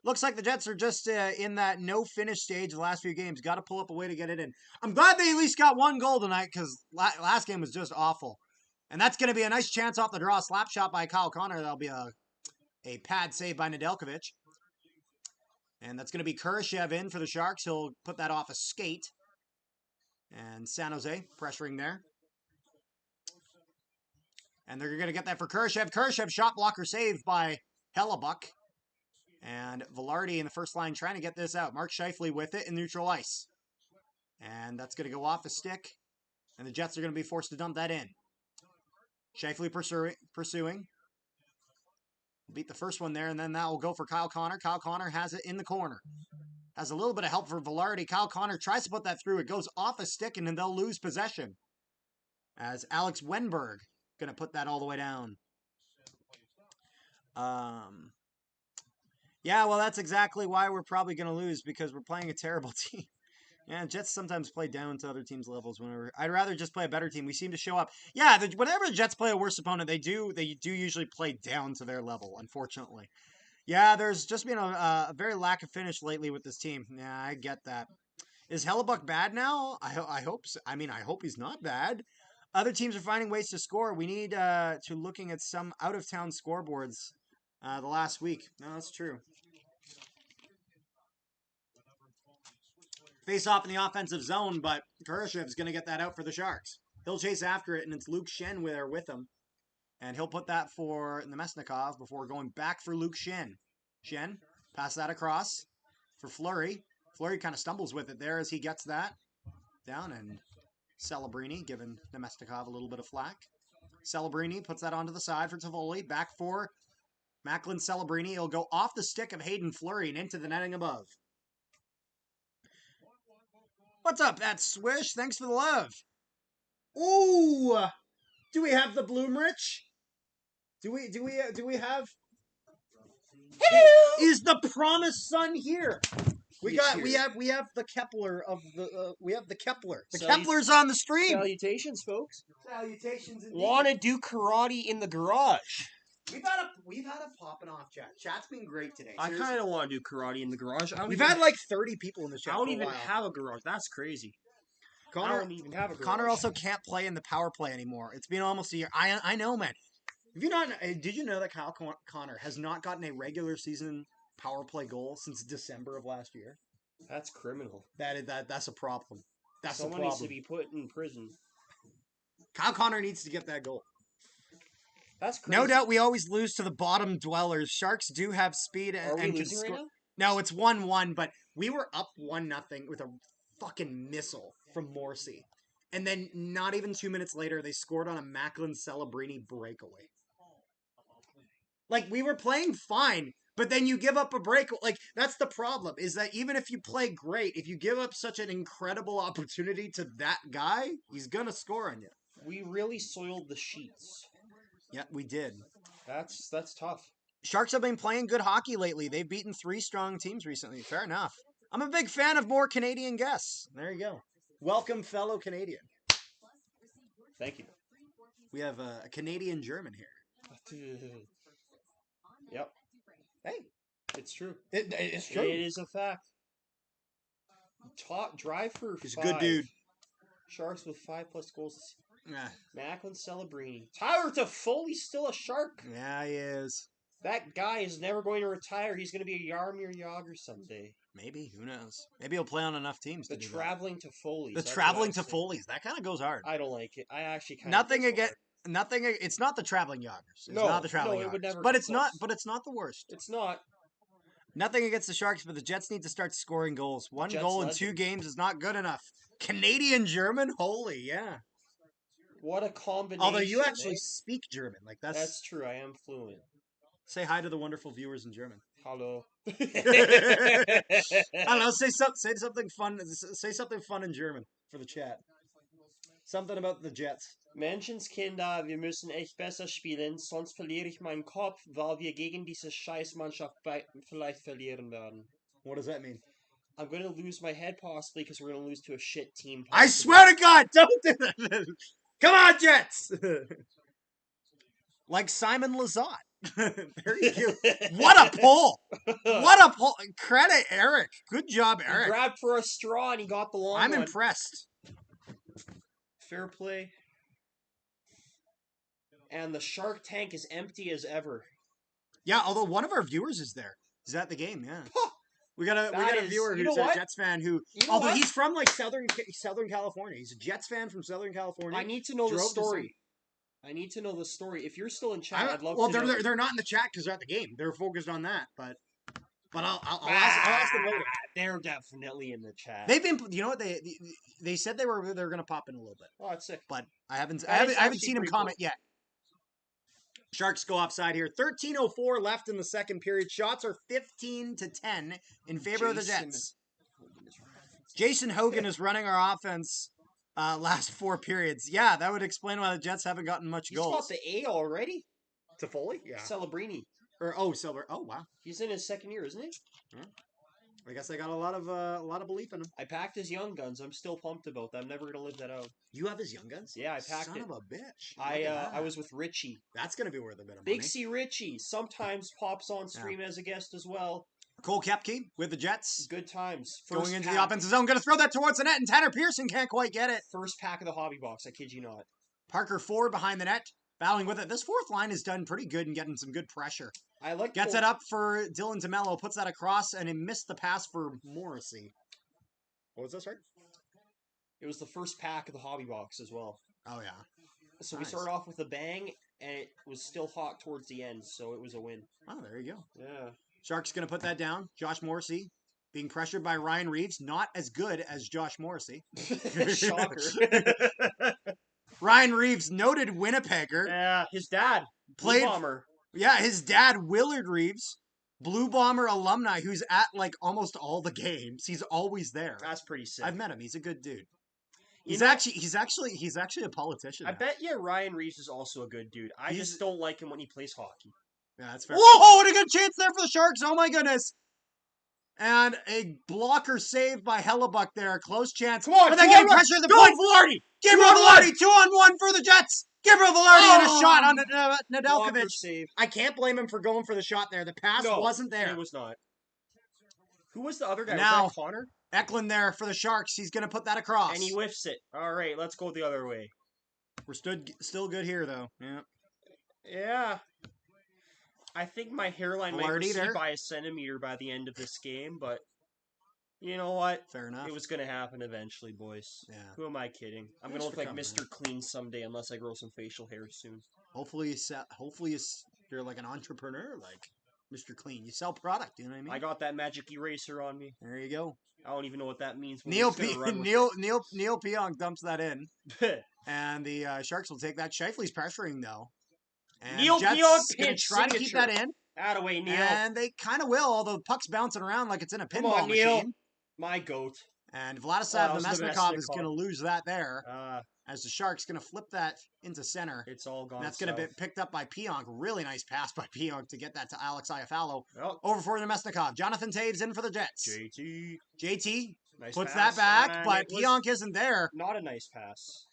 Speaker 1: Looks like the Jets are just in that no-finish stage the last few games. Got to pull up a way to get it in. I'm glad they at least got one goal tonight, because last game was just awful. And that's going to be a nice chance off the draw. Slap shot by Kyle Connor. That'll be a pad save by Nedeljkovic. And that's going to be Kurashev in for the Sharks. He'll put that off a skate. And San Jose pressuring there. And they're going to get that for Kurashev. Kurashev shot blocker save by Hellebuck. And Velarde in the first line trying to get this out. Mark Scheifele with it in neutral ice. And that's going to go off a stick. And the Jets are going to be forced to dump that in. Scheifele pursuing. Beat the first one there, and then that will go for Kyle Connor. Kyle Connor has it in the corner. Has a little bit of help for Velarde. Kyle Connor tries to put that through. It goes off a stick, and then they'll lose possession. As Alex Wenberg going to put that all the way down. Yeah, well, that's exactly why we're probably going to lose, because we're playing a terrible team. Yeah, Jets sometimes play down to other teams' levels. I'd rather just play a better team. We seem to show up. Yeah, whenever the Jets play a worse opponent, they do usually play down to their level, unfortunately. Yeah, there's just been a very lack of finish lately with this team. Yeah, I get that. Is Hellebuck bad now? I hope so. I mean, I hope he's not bad. Other teams are finding ways to score. We need to looking at some out-of-town scoreboards the last week. No, that's true. Face off in the offensive zone, but Kurashev's going to get that out for the Sharks. He'll chase after it, and it's Luke Shen there with him. And he'll put that for Nemesnikov before going back for Luke Shen. Shen, pass that across for Fleury. Fleury kind of stumbles with it there as he gets that down, and Celebrini giving Nemesnikov a little bit of flack. Celebrini puts that onto the side for Toffoli. Back for Macklin Celebrini. He'll go off the stick of Hayden Fleury and into the netting above. What's up, that Swish? Thanks for the love. Ooh, do we have the Bloomrich? Do we have?
Speaker 2: Hello.
Speaker 1: Is the promised son here? We have the Kepler of the we have the Kepler. The Kepler's on the stream.
Speaker 2: Salutations, folks.
Speaker 1: Salutations. Indeed.
Speaker 2: Want to do karate in the garage?
Speaker 1: We've had a popping off chat. Chat's been great today.
Speaker 2: I kind of want to do karate in the garage.
Speaker 1: We've had like 30 people in the chat.
Speaker 2: I don't even have a garage. That's crazy.
Speaker 1: Connor,
Speaker 2: I don't even have a garage.
Speaker 1: Connor also can't play in the power play anymore. It's been almost a year. I know, man. Did you know that Kyle Connor has not gotten a regular season power play goal since December of last year?
Speaker 2: That's criminal.
Speaker 1: That's a problem.
Speaker 2: Someone needs to be put in prison.
Speaker 1: Kyle Connor needs to get that goal.
Speaker 2: That's crazy.
Speaker 1: No doubt we always lose to the bottom dwellers. Sharks do have speed and
Speaker 2: Are we
Speaker 1: can
Speaker 2: losing
Speaker 1: score.
Speaker 2: right now?
Speaker 1: No, it's 1-1, but we were up 1-0 with a fucking missile from Morrissey. And then not even 2 minutes later, they scored on a Macklin Celebrini breakaway. Like, we were playing fine, but then you give up a break. Like, that's the problem, is that even if you play great, if you give up such an incredible opportunity to that guy, he's gonna score on you.
Speaker 2: We really soiled the sheets.
Speaker 1: Yeah, we did.
Speaker 2: That's tough.
Speaker 1: Sharks have been playing good hockey lately. They've beaten 3 strong teams recently. Fair enough. I'm a big fan of more Canadian guests. There you go. Welcome, fellow Canadian.
Speaker 2: Thank you.
Speaker 1: We have a Canadian German here.
Speaker 2: Yep.
Speaker 1: Hey.
Speaker 2: It's true.
Speaker 1: It's true.
Speaker 2: It is a fact. Drive for
Speaker 1: He's
Speaker 2: 5.
Speaker 1: a good dude.
Speaker 2: Sharks with 5+ goals.
Speaker 1: Yeah.
Speaker 2: Macklin Celebrini. Tyler Toffoli's still a Shark.
Speaker 1: Yeah, he is.
Speaker 2: That guy is never going to retire. He's going to be a Jaromir Jagr someday.
Speaker 1: Maybe. Who knows? Maybe he'll play on enough teams.
Speaker 2: The traveling Toffoli's.
Speaker 1: The traveling Toffoli's. That kind of goes hard.
Speaker 2: I don't like it. I actually kind
Speaker 1: Nothing against. Nothing. It's not the traveling Jagrs. It's not the traveling Jagrs.
Speaker 2: Would never
Speaker 1: but it's not. But it's not the worst.
Speaker 2: It's not.
Speaker 1: Nothing against the Sharks, but the Jets need to start scoring goals. One
Speaker 2: Jets
Speaker 1: goal in
Speaker 2: legend.
Speaker 1: 2 games is not good enough. Canadian German, holy yeah.
Speaker 2: What a combination!
Speaker 1: Although you actually speak German, like that's
Speaker 2: true. I am fluent.
Speaker 1: Say hi to the wonderful viewers in German.
Speaker 2: Hello.
Speaker 1: I don't know. Say something fun. Say something fun in German for the chat. Something about the Jets.
Speaker 2: Menschenskinder, wir müssen echt besser spielen, sonst verliere ich meinen Kopf, weil wir gegen diese Scheißmannschaft vielleicht verlieren werden.
Speaker 1: What does that mean?
Speaker 2: I'm going to lose my head possibly because we're going to lose to a shit team.
Speaker 1: Possibly. I swear to God, don't do that. Come on, Jets. Like Simon Lizotte. There you go. What a pull! What a pull! Credit Eric. Good job, Eric.
Speaker 2: He grabbed for a straw and he got the long one.
Speaker 1: I'm impressed.
Speaker 2: Fair play. And the Shark Tank is empty as ever.
Speaker 1: Yeah, although one of our viewers is there. He's at the game, yeah. We got a viewer who's a Jets fan who, although he's from like Southern California. He's a Jets fan from Southern California.
Speaker 2: I need to know the story. I need to know the story. If you're still in chat, I'd love to know.
Speaker 1: Well, they're not in the chat because they're at the game. They're focused on that, but I'll ask them later.
Speaker 2: They're definitely in the chat.
Speaker 1: They've been, you know what they said they're going to pop in a little bit.
Speaker 2: Oh, that's sick.
Speaker 1: But I haven't seen him comment yet. Sharks go offside here. 13:04 left in the second period. Shots are 15-10 in favor of the Jets. Jason Hogan is running our offense last 4 periods. Yeah, that would explain why the Jets haven't gotten much goals.
Speaker 2: He's got the A already?
Speaker 1: To Foley? Yeah.
Speaker 2: Celebrini.
Speaker 1: Silver. Oh, wow.
Speaker 2: He's in his second year, isn't he?
Speaker 1: Yeah. I guess I got a lot of belief in him.
Speaker 2: I packed his young guns. I'm still pumped about that. I'm never gonna live that out.
Speaker 1: You have his young guns?
Speaker 2: Yeah, I packed
Speaker 1: Son
Speaker 2: it.
Speaker 1: of a bitch.
Speaker 2: I was with Richie.
Speaker 1: That's gonna be worth a bit of money.
Speaker 2: Big C Richie sometimes pops on stream as a guest as well.
Speaker 1: Cole Koepke with the Jets.
Speaker 2: Good times.
Speaker 1: Going into the offensive zone, gonna throw that towards the net, and Tanner Pearson can't quite get it.
Speaker 2: First pack of the hobby box. I kid you not.
Speaker 1: Parker Ford behind the net, battling with it. This fourth line has done pretty good and getting some good pressure.
Speaker 2: I like
Speaker 1: Gets it up for Dylan DeMello, puts that across, and he missed the pass for Morrissey. What was this, right?
Speaker 2: It was the first pack of the hobby box as well.
Speaker 1: Oh, yeah.
Speaker 2: So
Speaker 1: Nice.
Speaker 2: we started off with a bang, and it was still hot towards the end, so it was a win.
Speaker 1: Oh, there you go.
Speaker 2: Yeah.
Speaker 1: Sharks going to put that down. Josh Morrissey being pressured by Ryan Reeves. Not as good as Josh Morrissey.
Speaker 2: Shocker.
Speaker 1: Ryan Reeves, noted Winnipegger.
Speaker 2: Yeah, his dad.
Speaker 1: Played
Speaker 2: Blue Bomber.
Speaker 1: Yeah, his dad, Willard Reeves, Blue Bomber alumni, who's at like almost all the games. He's always there.
Speaker 2: That's pretty sick.
Speaker 1: I've met him. He's a good dude. He's actually a politician.
Speaker 2: I bet you Ryan Reeves is also a good dude. I just don't like him when he plays hockey.
Speaker 1: Yeah, that's fair. Whoa, what a good chance there for the Sharks. Oh my goodness. And a blocker saved by Hellebuck there. Close chance.
Speaker 2: Come on,
Speaker 1: but they're getting pressure at the point.
Speaker 2: Velarde!
Speaker 1: Gabriel Velarde, 2-on-1 for the Jets. Gabriel Velarde and a shot on Nedeljkovic. I can't blame him for going for the shot there. The pass wasn't there.
Speaker 2: It was not. Who was the other guy?
Speaker 1: Now,
Speaker 2: was that Connor?
Speaker 1: Eklund there for the Sharks. He's going to put that across.
Speaker 2: And he whiffs it. All right, let's go the other way.
Speaker 1: We're still good here, though. Yeah.
Speaker 2: Yeah. I think my hairline might recede by a centimeter by the end of this game, but you know what?
Speaker 1: Fair enough.
Speaker 2: It was going to happen eventually, boys.
Speaker 1: Yeah.
Speaker 2: Who am I kidding? I'm going to look like Mr. Clean someday unless I grow some facial hair soon.
Speaker 1: Hopefully you're like an entrepreneur, like Mr. Clean. You sell product, you know what I mean?
Speaker 2: I got that magic eraser on me.
Speaker 1: There you go.
Speaker 2: I don't even know what that means.
Speaker 1: Neil Pionk dumps that in. And the Sharks will take that. Shifley's pressuring, though. And
Speaker 2: Neil Pionk
Speaker 1: pinch try to keep that in.
Speaker 2: Attaboy, Neil.
Speaker 1: And they kind of will, although the puck's bouncing around like it's in a pinball machine.
Speaker 2: Neil. My goat.
Speaker 1: And Vladislav Nemesnikov is going to lose that there. As the Sharks going to flip that into center.
Speaker 2: It's all gone.
Speaker 1: And that's going to be picked up by Pionk. Really nice pass by Pionk to get that to Alex Iafallo. Over for Nemesnikov. Jonathan Taves in for the Jets. JT nice puts that back, but Pionk isn't there.
Speaker 2: Not a nice pass.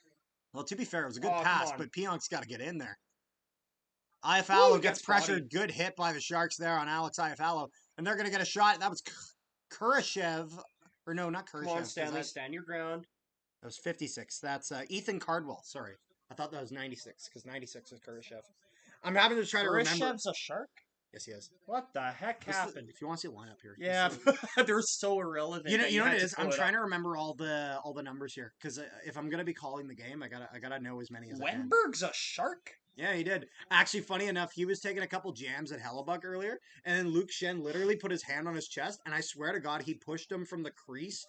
Speaker 1: Well, to be fair, it was a good pass, but Pionk's got to get in there. Iafallo gets pressured. Good hit by the Sharks there on Alex Iafallo. And they're going to get a shot. That was Kurashev. Or no, not Kurashev.
Speaker 2: Come on, Stanley. Stand your ground.
Speaker 1: That was 56. That's Ethan Cardwell. Sorry. I thought that was 96, because 96 is Kurashev. I'm having to try to remember.
Speaker 2: Kurashev's a Shark?
Speaker 1: Yes, he is.
Speaker 2: What the heck happened?
Speaker 1: If you want to see a lineup here.
Speaker 2: Yeah, they're so irrelevant.
Speaker 1: You know what it is? I'm trying to remember all the numbers here, because if I'm going to be calling the game, I gotta know as many as I can.
Speaker 2: Wenberg's a Shark?
Speaker 1: Yeah, he did. Actually, funny enough, he was taking a couple jams at Hellebuck earlier, and then Luke Shen literally put his hand on his chest, and I swear to God, he pushed him from the crease.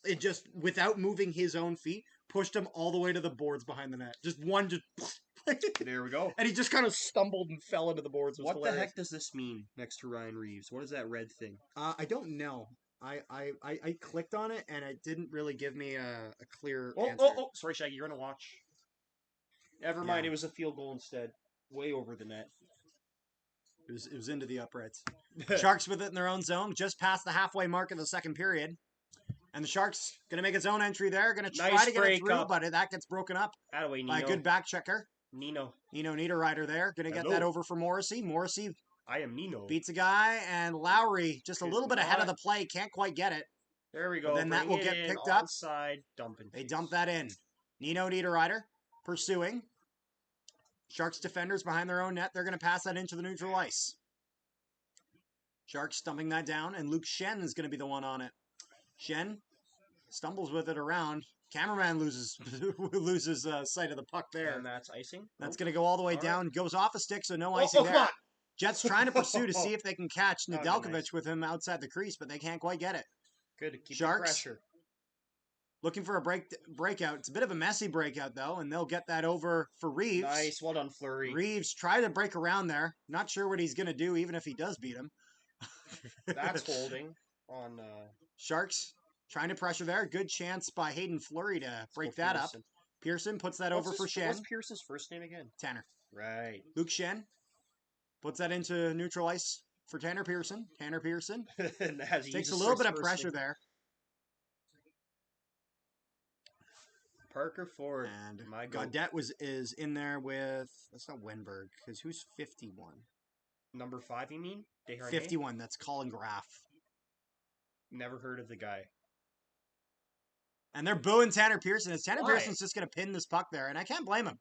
Speaker 1: It just, without moving his own feet, pushed him all the way to the boards behind the net.
Speaker 2: There we go.
Speaker 1: And he just kind of stumbled and fell into the boards.
Speaker 2: What hilarious. The heck does this mean next to Ryan Reeves? What is that red thing?
Speaker 1: I don't know. I clicked on it, and it didn't really give me a clear answer.
Speaker 2: Sorry, Shaggy, you're going to watch. Never mind, it was a field goal instead. Way over the net.
Speaker 1: It was into the uprights. Sharks with it in their own zone, just past the halfway mark of the second period. And the Sharks going to make its own entry there. Going to try to get it through, but that gets broken up by a good back checker.
Speaker 2: Nino
Speaker 1: Niederreiter there. Going to get that over for Morrissey. Morrissey
Speaker 2: I am Nino.
Speaker 1: Beats a guy, and Lowry just a little bit ahead of the play. Can't quite get it.
Speaker 2: There we go.
Speaker 1: Then that will get picked up.
Speaker 2: Side dumping.
Speaker 1: They dump that in. Nino Niederreiter pursuing. Sharks defenders behind their own net. They're going to pass that into the neutral ice. Sharks stumping that down, and Luke Shen is going to be the one on it. Shen stumbles with it around. Cameraman loses sight of the puck there.
Speaker 2: And that's icing.
Speaker 1: That's going to go all the way down.
Speaker 2: Right.
Speaker 1: Goes off a stick, so no icing there.
Speaker 2: Come on.
Speaker 1: Jets trying to pursue to see if they can catch Nedeljkovic
Speaker 2: nice.
Speaker 1: with him outside the crease, but they can't quite get it.
Speaker 2: Good. Keep
Speaker 1: Sharks
Speaker 2: the pressure.
Speaker 1: Looking for a breakout. It's a bit of a messy breakout, though, and they'll get that over for Reeves.
Speaker 2: Nice. Well done, Fleury.
Speaker 1: Reeves tried to break around there. Not sure what he's going to do, even if he does beat him.
Speaker 2: That's holding on...
Speaker 1: Sharks trying to pressure there. Good chance by Hayden Fleury to break that up. Pearson puts that over for Shen.
Speaker 2: What's Pearson's first name again?
Speaker 1: Tanner.
Speaker 2: Right.
Speaker 1: Luke Shen puts that into neutral ice for Tanner Pearson. Tanner Pearson takes a little bit of pressure there.
Speaker 2: Parker Ford.
Speaker 1: And
Speaker 2: my God.
Speaker 1: Gaudette is in there with... That's not Wenberg, because who's 51?
Speaker 2: Number 5, you mean? Desharnais?
Speaker 1: 51, that's Colin Graff.
Speaker 2: Never heard of the guy.
Speaker 1: And they're booing Tanner Pearson. As Tanner
Speaker 2: Why?
Speaker 1: Pearson's just going to pin this puck there, and I can't blame him.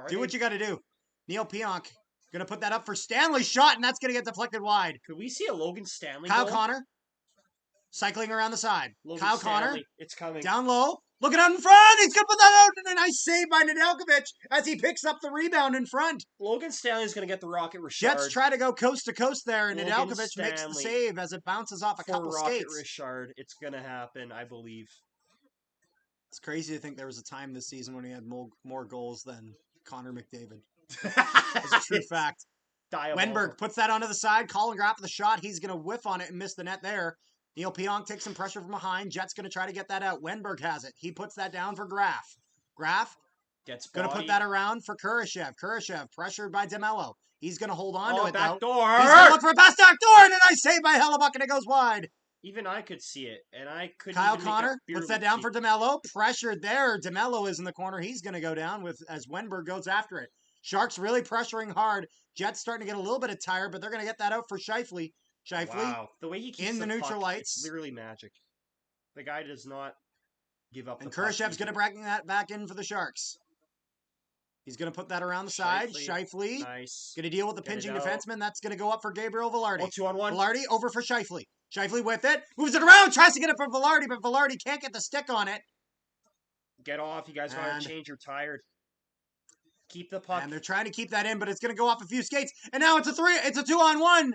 Speaker 2: Do
Speaker 1: what you got to do. Neil Pionk going to put that up for Stanley's shot, and that's going to get deflected wide.
Speaker 2: Could we see a Logan Stanley
Speaker 1: Kyle
Speaker 2: goal?
Speaker 1: Connor cycling around the side.
Speaker 2: Logan
Speaker 1: Kyle
Speaker 2: Stanley,
Speaker 1: Connor
Speaker 2: it's coming.
Speaker 1: down low. Looking out in front. He's going to put that out, and a nice save by Nedeljkovic as he picks up the rebound in front.
Speaker 2: Logan Stanley's going to get the Rocket Richard.
Speaker 1: Jets try to go coast to coast there, and
Speaker 2: Logan
Speaker 1: Nedeljkovic makes the save as it bounces off a couple
Speaker 2: Rocket
Speaker 1: skates.
Speaker 2: Richard. It's going to happen, I believe.
Speaker 1: It's crazy to think there was a time this season when he had more goals than Connor McDavid. It's a true fact. Wenberg puts that onto the side. Colin Graff with the shot. He's going to whiff on it and miss the net there. Neil Pionk takes some pressure from behind. Jet's going to try to get that out. Wenberg has it. He puts that down for Graff. Graff
Speaker 2: gets
Speaker 1: going to put that around for Kurashev. Kurashev pressured by DeMello. He's going to hold on to it,
Speaker 2: back
Speaker 1: though.
Speaker 2: Door.
Speaker 1: He's going to look for a pass back door, and a nice save by Hellebuck, and it goes wide.
Speaker 2: Even I could see it, and I couldn't.
Speaker 1: Kyle Connor puts that down for DeMello. Pressured there. DeMello is in the corner. He's going to go down as Wenberg goes after it. Sharks really pressuring hard. Jets starting to get a little bit of tired, but they're going to get that out for Scheifele.
Speaker 2: Wow, the way he keeps
Speaker 1: in the neutral
Speaker 2: puck,
Speaker 1: lights.
Speaker 2: It's literally magic. The guy does not give up.
Speaker 1: And Kurashev's going to bring that back in for the Sharks. He's going to put that around the side. Scheifele.
Speaker 2: Nice.
Speaker 1: Going to deal with the pinching defenseman. That's going to go up for Gabriel Velarde.
Speaker 2: 2-on-1.
Speaker 1: Velarde over for Scheifele. Scheifele with it. Moves it around. Tries to get it for Velarde, but Velarde can't get the stick on it.
Speaker 2: Get off. You guys got to change. You're tired. Keep the puck.
Speaker 1: And they're trying to keep that in, but it's going to go off a few skates. And now it's a 2-on-1.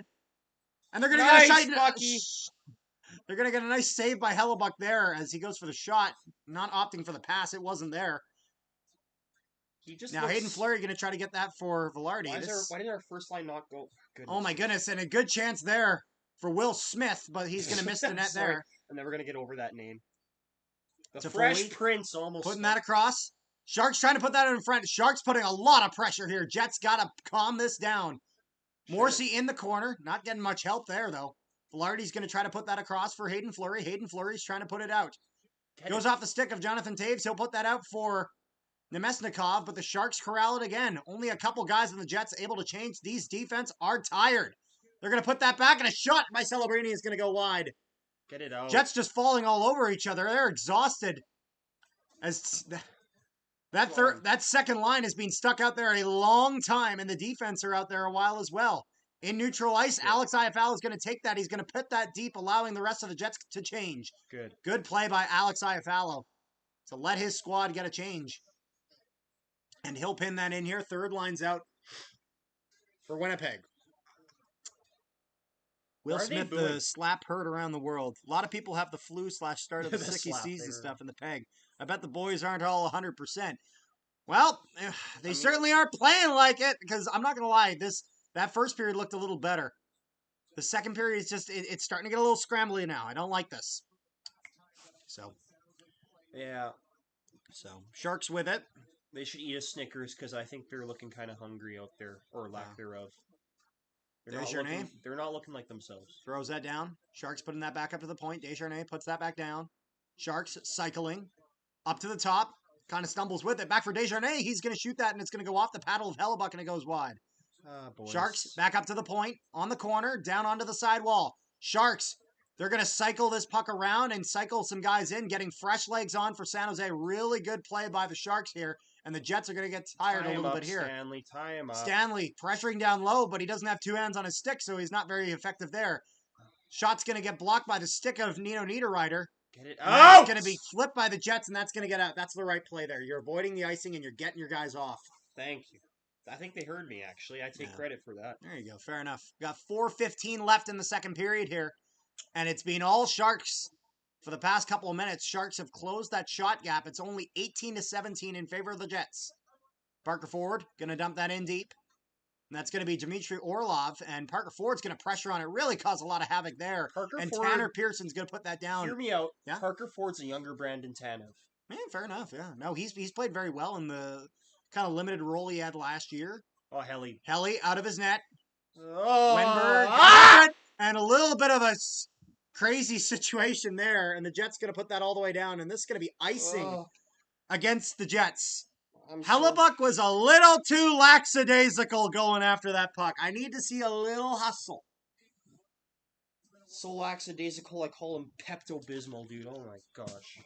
Speaker 1: And they're going to They're going to get a nice save by Hellebuck there as he goes for the shot, not opting for the pass. It wasn't there. Hayden Fleury going to try to get that for Velarde.
Speaker 2: Why did our first line not go? Goodness.
Speaker 1: Oh my goodness, and a good chance there for Will Smith, but he's going to miss the net there.
Speaker 2: I'm never going to get over that name. The
Speaker 1: Fresh
Speaker 2: Prince almost
Speaker 1: putting that across. Sharks trying to put that in front. Sharks putting a lot of pressure here. Jets got to calm this down. Morrissey in the corner. Not getting much help there, though. Velarde's going to try to put that across for Hayden Fleury. Hayden Fleury's trying to put it out. Goes off the stick of Jonathan Taves. He'll put that out for Nemesnikov, but the Sharks corral it again. Only a couple guys in the Jets able to change. These defense are tired. They're going to put that back, and a shot by Celebrini is going to go wide.
Speaker 2: Get it out.
Speaker 1: Jets just falling all over each other. They're exhausted. As that second line has been stuck out there a long time, and the defense are out there a while as well. In neutral ice, Alex Iafallo is going to take that. He's going to put that deep, allowing the rest of the Jets to change. Good play by Alex Iafallo to let his squad get a change. And he'll pin that in here. Third line's out for Winnipeg. Will Smith, the slap heard around the world. A lot of people have the flu / start of the sicky season stuff in the peg. I bet the boys aren't all 100%. Well, they certainly aren't playing like it, because I'm not going to lie, that first period looked a little better. The second period is just, it's starting to get a little scrambly now. I don't like this. So.
Speaker 2: Yeah.
Speaker 1: So, Sharks with it.
Speaker 2: They should eat a Snickers, because I think they're looking kind of hungry out there, or lack thereof.
Speaker 1: Desharnais.
Speaker 2: They're not looking like themselves.
Speaker 1: Throws that down. Sharks putting that back up to the point. Desharnais puts that back down. Sharks cycling. Up to the top. Kind of stumbles with it. Back for Desharnais. He's going to shoot that, and it's going to go off the paddle of Hellebuck, and it goes wide. Sharks back up to the point. On the corner. Down onto the sidewall. Sharks. They're going to cycle this puck around and cycle some guys in. Getting fresh legs on for San Jose. Really good play by the Sharks here And the Jets are going to get tired a little bit here.
Speaker 2: Stanley, tie him up.
Speaker 1: Stanley pressuring down low, but he doesn't have 2 hands on his stick, so he's not very effective there. Shot's going to get blocked by the stick of Nino Niederreiter.
Speaker 2: Get it
Speaker 1: out! That's going to be flipped by the Jets, and that's going to get out. That's the right play there. You're avoiding the icing, and you're getting your guys off.
Speaker 2: Thank you. I think they heard me, actually. I take credit for that.
Speaker 1: There you go. Fair enough. Got 4:15 left in the second period here, and it's been all Sharks for the past couple of minutes. Sharks have closed that shot gap. It's only 18-17 in favor of the Jets. Parker Ford going to dump that in deep. And that's going to be Dmitry Orlov, and Parker Ford's going to pressure on it, really cause a lot of havoc there. Tanner Pearson's going to put that down.
Speaker 2: Hear me out. Yeah? Parker Ford's a younger Brandon Tanev.
Speaker 1: Man, fair enough, yeah. No, he's played very well in the kind of limited role he had last year.
Speaker 2: Oh, Helly.
Speaker 1: Helly out of his net.
Speaker 2: Oh.
Speaker 1: Wenberg. And a little bit of a crazy situation there, and the Jets going to put that all the way down, and this is going to be icing against the Jets. Hellebuck was a little too lackadaisical going after that puck. I need to see a little hustle.
Speaker 2: So lackadaisical, I call him Pepto-Bismol, dude. Oh my gosh.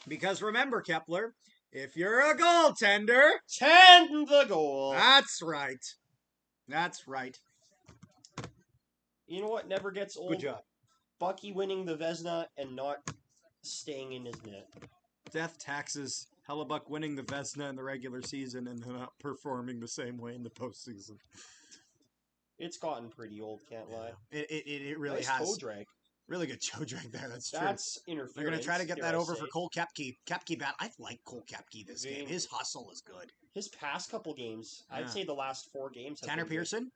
Speaker 1: Because remember, Kepler, if you're a goaltender,
Speaker 2: tend the goal.
Speaker 1: That's right. That's right.
Speaker 2: You know what never gets old?
Speaker 1: Good job.
Speaker 2: Bucky winning the Vezina and not staying in his net.
Speaker 1: Death taxes. Hellebuck winning the Vezina in the regular season and not performing the same way in the postseason.
Speaker 2: It's gotten pretty old, can't lie.
Speaker 1: It really
Speaker 2: nice
Speaker 1: has.
Speaker 2: Toe drag.
Speaker 1: Really good toe drag there. That's true.
Speaker 2: That's interference.
Speaker 1: They're going to try to get that over for Cole Koepke. Koepke bat. I like Cole Koepke this game. His hustle is good.
Speaker 2: His past couple games, I'd say the last 4 games.
Speaker 1: Tanner Pearson?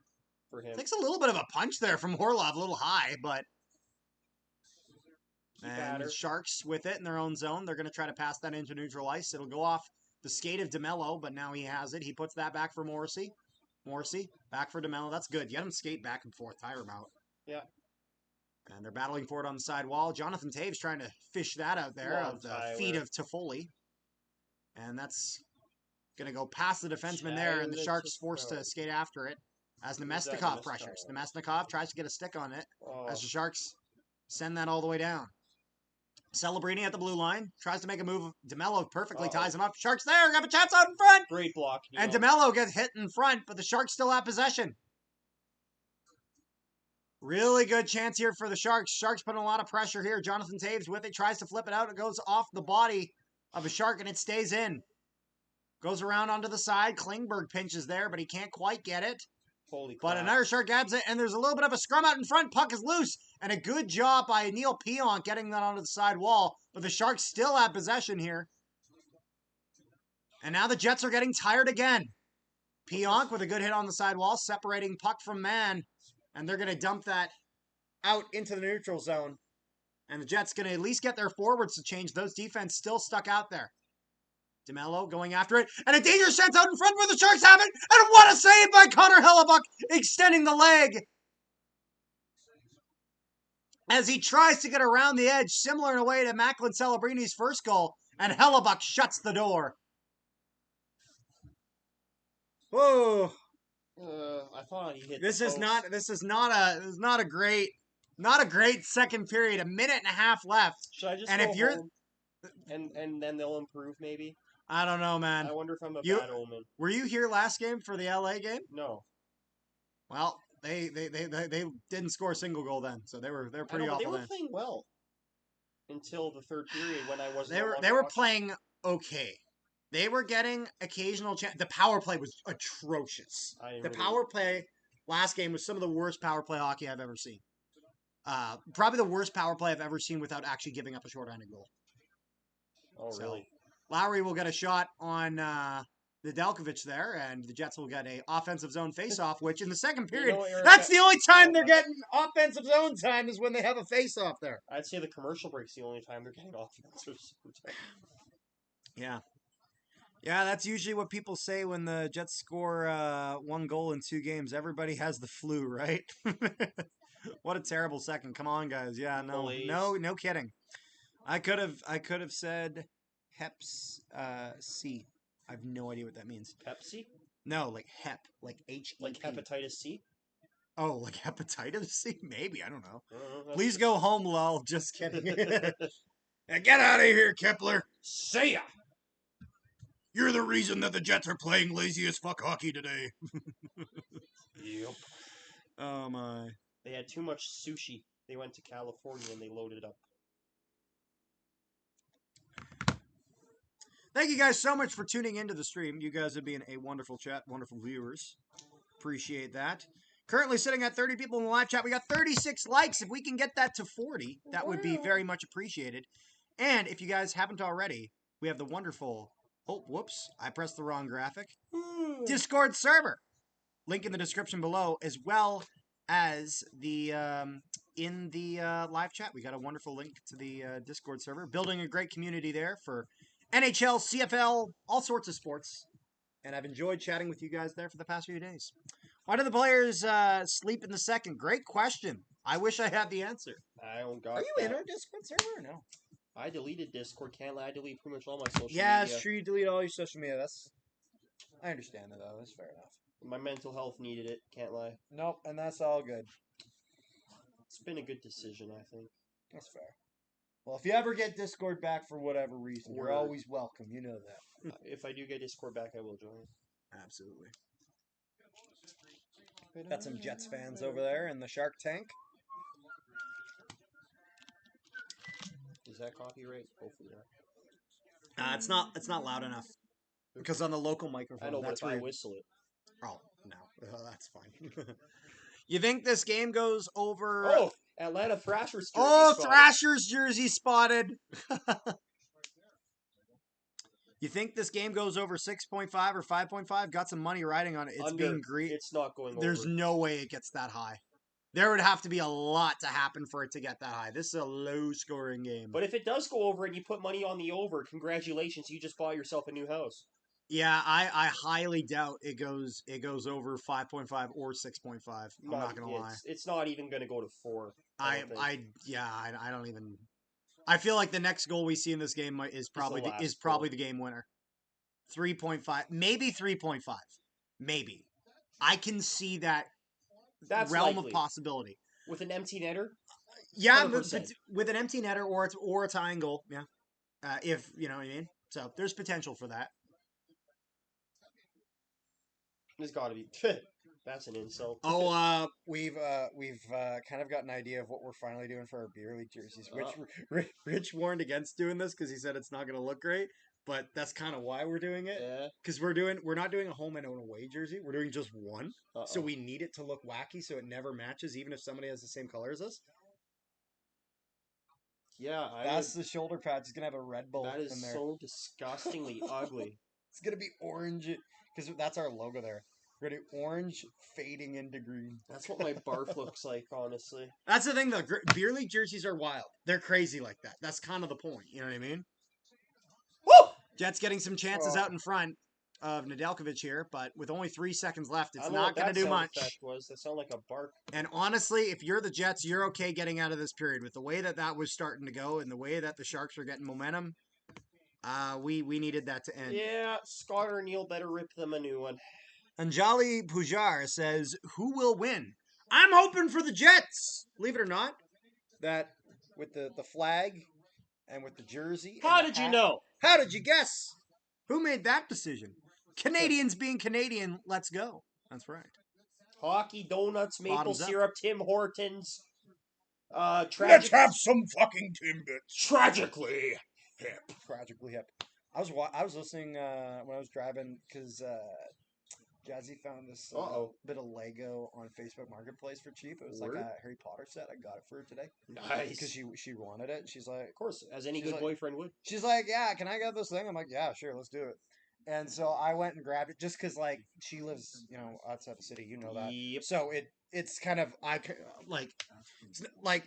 Speaker 2: For him.
Speaker 1: Takes a little bit of a punch there from Orlov, a little high, but... And the Sharks with it in their own zone. They're going to try to pass that into neutral ice. It'll go off the skate of DeMello, but now he has it. He puts that back for Morrissey. Morrissey, back for DeMello. That's good. Get him skate back and forth. Tire him out.
Speaker 2: Yeah.
Speaker 1: And they're battling for it on the side wall. Jonathan Taves trying to fish that out there of the feet of Toffoli. And that's going to go past the defenseman there, and the Sharks forced to skate after it as Nemesnikov pressures. Nemesnikov tries to get a stick on it as the Sharks send that all the way down. Celebrini at the blue line. Tries to make a move. DeMello perfectly ties him up. Sharks there. Got a chance out in front.
Speaker 2: Great block.
Speaker 1: And DeMello gets hit in front, but the Sharks still have possession. Really good chance here for the Sharks. Sharks putting a lot of pressure here. Jonathan Taves with it. Tries to flip it out. It goes off the body of a Shark, and it stays in. Goes around onto the side. Klingberg pinches there, but he can't quite get it.
Speaker 2: Holy crap.
Speaker 1: But another Shark grabs it, and there's a little bit of a scrum out in front. Puck is loose, and a good job by Neil Pionk getting that onto the side wall. But the Sharks still have possession here. And now the Jets are getting tired again. Pionk with a good hit on the side wall, separating puck from man. And they're going to dump that out into the neutral zone. And the Jets going to at least get their forwards to change. Those defense still stuck out there. DeMello going after it. And a dangerous chance out in front where the Sharks have it. And what a save by Connor Hellebuck, extending the leg. As he tries to get around the edge, similar in a way to Macklin Celebrini's first goal. And Hellebuck shuts the door. Whoa.
Speaker 2: I thought he hit.
Speaker 1: This is not a great second period. A minute and a half left.
Speaker 2: Should I just go home and then they'll improve maybe?
Speaker 1: I don't know, man.
Speaker 2: I wonder if I'm a bad omen.
Speaker 1: Were you here last game for the LA game?
Speaker 2: No.
Speaker 1: Well, they didn't score a single goal then, so they were pretty awful.
Speaker 2: They were playing well until the third period when I wasn't.
Speaker 1: They were playing okay. They were getting occasional chance. The power play was atrocious. Power play last game was some of the worst power play hockey I've ever seen. Probably the worst power play I've ever seen without actually giving up a shorthanded goal.
Speaker 2: Oh, so, really?
Speaker 1: Lowry will get a shot on Nedeljkovic there, and the Jets will get a offensive zone faceoff, which in the second period, that's the only time they're getting offensive zone time is when they have a faceoff there.
Speaker 2: I'd say the commercial break's the only time they're getting offensive zone time.
Speaker 1: Yeah. Yeah, that's usually what people say when the Jets score 1 goal in 2 games. Everybody has the flu, right? What a terrible second. Come on, guys. Yeah, no kidding. I could have said Heps C. I have no idea what that means.
Speaker 2: Pepsi?
Speaker 1: No, like Hep, like H-E-P.
Speaker 2: Like hepatitis C?
Speaker 1: Oh, like hepatitis C? Maybe, I don't know. Please go home, lol. Just kidding. Get out of here, Kepler.
Speaker 2: See ya.
Speaker 1: You're the reason that the Jets are playing lazy as fuck hockey today.
Speaker 2: Yep.
Speaker 1: Oh, my.
Speaker 2: They had too much sushi. They went to California and they loaded up.
Speaker 1: Thank you guys so much for tuning into the stream. You guys have been a wonderful chat, wonderful viewers. Appreciate that. Currently sitting at 30 people in the live chat. We got 36 likes. If we can get that to 40, that would be very much appreciated. And if you guys haven't already, we have the wonderful... Oh, whoops. I pressed the wrong graphic. Discord server. Link in the description below, as well as the in the live chat. We got a wonderful link to the Discord server. Building a great community there for NHL, CFL, all sorts of sports. And I've enjoyed chatting with you guys there for the past few days. Why do the players sleep in the second? Great question. I wish I had the answer.
Speaker 2: I don't got
Speaker 1: Are you in our Discord server or no?
Speaker 2: I deleted Discord. Can't lie. I delete pretty much all my social media.
Speaker 1: Yeah, it's true. You delete all your social media. I understand that, though. That's fair enough.
Speaker 2: My mental health needed it. Can't lie.
Speaker 1: Nope, and that's all good.
Speaker 2: It's been a good decision, I think.
Speaker 1: That's fair. Well, if you ever get Discord back for whatever reason, you're always welcome. You know that.
Speaker 2: If I do get Discord back, I will join.
Speaker 1: Absolutely. Got some Jets fans over there in the Shark Tank.
Speaker 2: Is that copyright? Hopefully not.
Speaker 1: It's not loud enough. Because on the local microphone,
Speaker 2: I know,
Speaker 1: that's
Speaker 2: but if
Speaker 1: where
Speaker 2: I whistle it.
Speaker 1: Oh, no. Oh, that's fine. You think this game goes over...
Speaker 2: Oh! Atlanta Thrashers jersey spotted.
Speaker 1: Thrashers jersey spotted. You think this game goes over 6.5 or 5.5? Got some money riding on it. It's
Speaker 2: Under.
Speaker 1: being great.
Speaker 2: It's not going over.
Speaker 1: There's no way it gets that high. There would have to be a lot to happen for it to get that high. This is a low-scoring game.
Speaker 2: But if it does go over and you put money on the over, congratulations, you just bought yourself a new house.
Speaker 1: Yeah, I highly doubt it goes over 5.5 or 6.5. I'm not gonna lie.
Speaker 2: It's not even gonna go to 4.
Speaker 1: I don't even. I feel like the next goal we see in this game is probably the game winner. 3.5, maybe 3.5, maybe. I can see that realm
Speaker 2: likely.
Speaker 1: of possibility
Speaker 2: With an empty netter.
Speaker 1: Yeah,
Speaker 2: 100%.
Speaker 1: with an empty netter or a tying goal. Yeah, if you know what I mean. So there's potential for that.
Speaker 2: There's got to be. That's an insult.
Speaker 1: Oh, we've kind of got an idea of what we're finally doing for our beer league jerseys. Rich warned against doing this because he said it's not going to look great, but that's kind of why we're doing it.
Speaker 2: Yeah.
Speaker 1: Because we're not doing a home and away jersey. We're doing just one. So we need it to look wacky, so it never matches, even if somebody has the same color as us.
Speaker 2: Yeah,
Speaker 1: that's the shoulder patch. It's gonna have a Red Bull.
Speaker 2: That is
Speaker 1: in there.
Speaker 2: so disgustingly ugly.
Speaker 1: It's gonna be orange because that's our logo there. We're gonna do orange fading into green.
Speaker 2: That's what my barf looks like, honestly.
Speaker 1: That's the thing, though. Beer league jerseys are wild. They're crazy like that. That's kind of the point. You know what I mean?
Speaker 2: Woo!
Speaker 1: Jets getting some chances out in front of Nedeljkovic here, but with only 3 seconds left, it's not going to do much.
Speaker 2: That sounded like a bark.
Speaker 1: And honestly, if you're the Jets, you're okay getting out of this period with the way that was starting to go and the way that the Sharks are getting momentum. We needed that to end.
Speaker 2: Yeah, Scott or Neil better rip them a new one.
Speaker 1: Anjali Pujar says, "Who will win?" I'm hoping for the Jets. Believe it or not, that with the flag and with the jersey.
Speaker 2: How did you know?
Speaker 1: How did you guess? Who made that decision? Canadians being Canadian, let's go. That's right.
Speaker 2: Hockey, donuts, maple syrup, Tim Hortons.
Speaker 1: Let's have some fucking Timbits.
Speaker 2: Tragically hip.
Speaker 1: Tragically hip. I was listening when I was driving because Jazzy found this bit of Lego on Facebook Marketplace for cheap. It was like a Harry Potter set. I got it for her today.
Speaker 2: Nice.
Speaker 1: Because she wanted it. She's like...
Speaker 2: Of course, as any good boyfriend would.
Speaker 1: She's like, yeah, can I get this thing? I'm like, yeah, sure, let's do it. And so I went and grabbed it just because, like, she lives, outside the city. You know that.
Speaker 2: Yep.
Speaker 1: So it's kind of...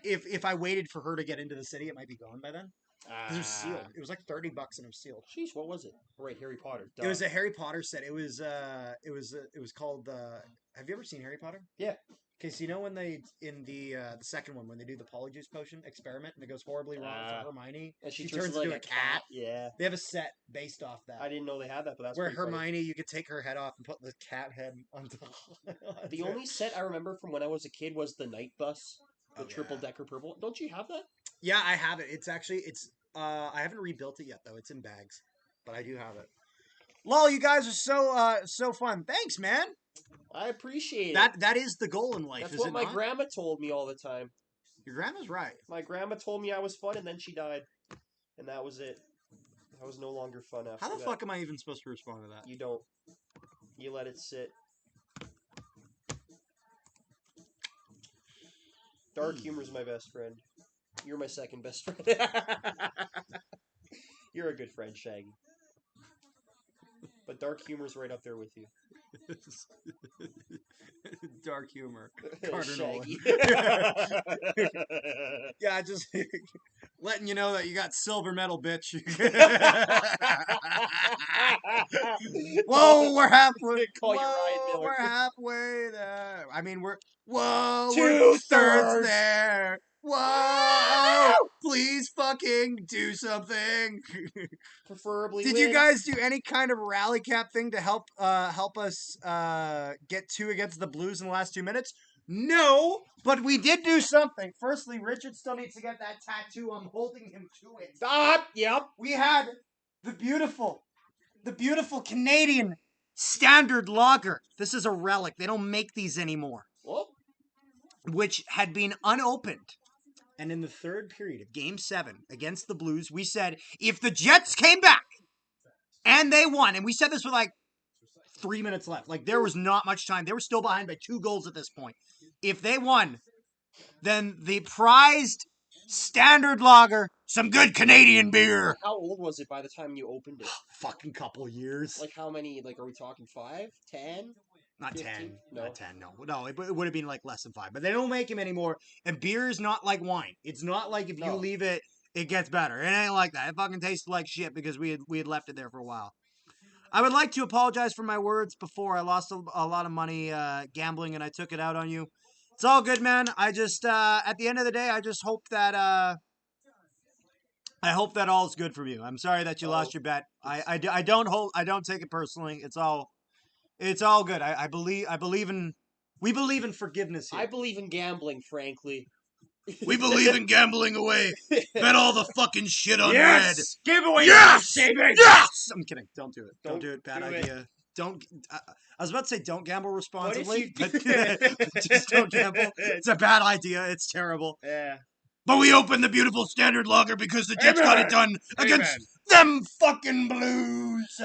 Speaker 1: if I waited for her to get into the city, it might be gone by then. Because it was sealed. It was like $30 and it was sealed.
Speaker 2: Jeez, what was it? Right, Harry Potter. Duh.
Speaker 1: It was a Harry Potter set. It was called. Have you ever seen Harry Potter?
Speaker 2: Yeah.
Speaker 1: Okay, so you know when they in the second one when they do the polyjuice potion experiment and it goes horribly wrong for Hermione
Speaker 2: and she
Speaker 1: turns
Speaker 2: into
Speaker 1: a cat.
Speaker 2: Yeah.
Speaker 1: They have a set based off that.
Speaker 2: I didn't know they had that, but that's
Speaker 1: where Hermione you could take her head off and put the cat head on top.
Speaker 2: The only set I remember from when I was a kid was the night bus, the triple decker purple. Don't you have that?
Speaker 1: Yeah, I have it. It's I haven't rebuilt it yet though. It's in bags, but I do have it. Lol, you guys are so fun. Thanks, man.
Speaker 2: I appreciate it.
Speaker 1: That is the goal in life,
Speaker 2: That's
Speaker 1: is
Speaker 2: what
Speaker 1: it
Speaker 2: my
Speaker 1: not?
Speaker 2: grandma told me all the time.
Speaker 1: Your grandma's right.
Speaker 2: My grandma told me I was fun, and then she died. And that was it. I was no longer fun after that.
Speaker 1: How the fuck am I even supposed to respond to that?
Speaker 2: You don't. You let it sit. Dark humor's my best friend. You're my second best friend. You're a good friend, Shaggy. But dark humor's right up there with you.
Speaker 1: Dark humor. Cardinal.
Speaker 2: Shaggy.
Speaker 1: Yeah, just letting you know that you got silver medal, bitch. Whoa, we're halfway.
Speaker 2: Call you Ryan Miller.
Speaker 1: We're halfway there. I mean, we're we're
Speaker 2: 2/3
Speaker 1: there. Whoa! Please fucking do something.
Speaker 2: Preferably.
Speaker 1: Did you guys do any kind of rally cap thing to help us get 2 against the Blues in the last 2 minutes? No, but we did do something. Firstly, Richard still needs to get that tattoo. I'm holding him to it.
Speaker 2: Stop! Yep.
Speaker 1: We had the beautiful Canadian standard lager. This is a relic. They don't make these anymore.
Speaker 2: Well,
Speaker 1: which had been unopened. And in the third period of Game 7 against the Blues, we said, if the Jets came back and they won, and we said this with like 3 minutes left. Like, there was not much time. They were still behind by 2 goals at this point. If they won, then the prized standard lager, some good Canadian beer.
Speaker 2: how old was it by the time you opened it?
Speaker 1: Fucking couple years.
Speaker 2: Like, how many? Like, are we talking 5? 10?
Speaker 1: Not
Speaker 2: 15?
Speaker 1: 10.
Speaker 2: No.
Speaker 1: Not 10, no. It would have been like less than 5. But they don't make them anymore. And beer is not like wine. It's not like if you leave it, it gets better. It ain't like that. It fucking tasted like shit because we had left it there for a while. I would like to apologize for my words before. I lost a lot of money gambling and I took it out on you. It's all good, man. I just, at the end of the day, I just hope that, I hope that all's good for you. I'm sorry that you lost your bet. I don't take it personally. It's all good. We believe in forgiveness here.
Speaker 2: I believe in gambling, frankly.
Speaker 1: We believe in gambling away. Bet all the fucking shit on red.
Speaker 2: Give away
Speaker 1: savings. Yes! I'm kidding. Don't do it. Don't do it. Bad idea. Don't. I was about to say don't gamble responsibly, but just don't gamble. It's a bad idea. It's terrible.
Speaker 2: Yeah.
Speaker 1: But we opened the beautiful standard lager because the Jets got it done against them fucking Blues.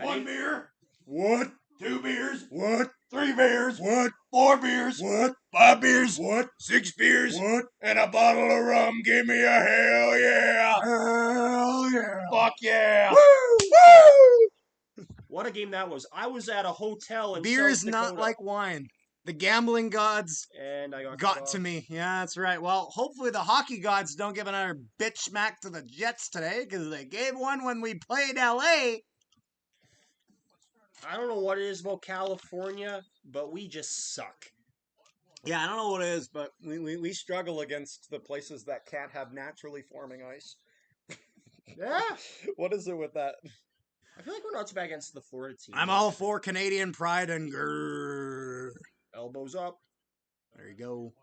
Speaker 1: 1 beer? What? 2 beers? What? 3 beers? What? 4 beers? What? 5 beers? What? 6 beers? What? And a bottle of rum. Give me a hell yeah. Hell yeah. Fuck yeah. Woo! Woo!
Speaker 2: What a game that was. I was at a hotel in
Speaker 1: Beer is
Speaker 2: South Dakota.
Speaker 1: not like wine. The gambling gods
Speaker 2: and I
Speaker 1: got to me. Yeah, that's right. Well, hopefully the hockey gods don't give another bitch smack to the Jets today because they gave one when we played LA.
Speaker 2: I don't know what it is about California, but we just suck.
Speaker 1: Yeah, I don't know what it is, but we struggle against the places that can't have naturally forming ice.
Speaker 2: Yeah.
Speaker 1: What is it with that?
Speaker 2: I feel like we're not too bad against the Florida team.
Speaker 1: I'm all for Canadian pride and grrr.
Speaker 2: Elbows up.
Speaker 1: There you go.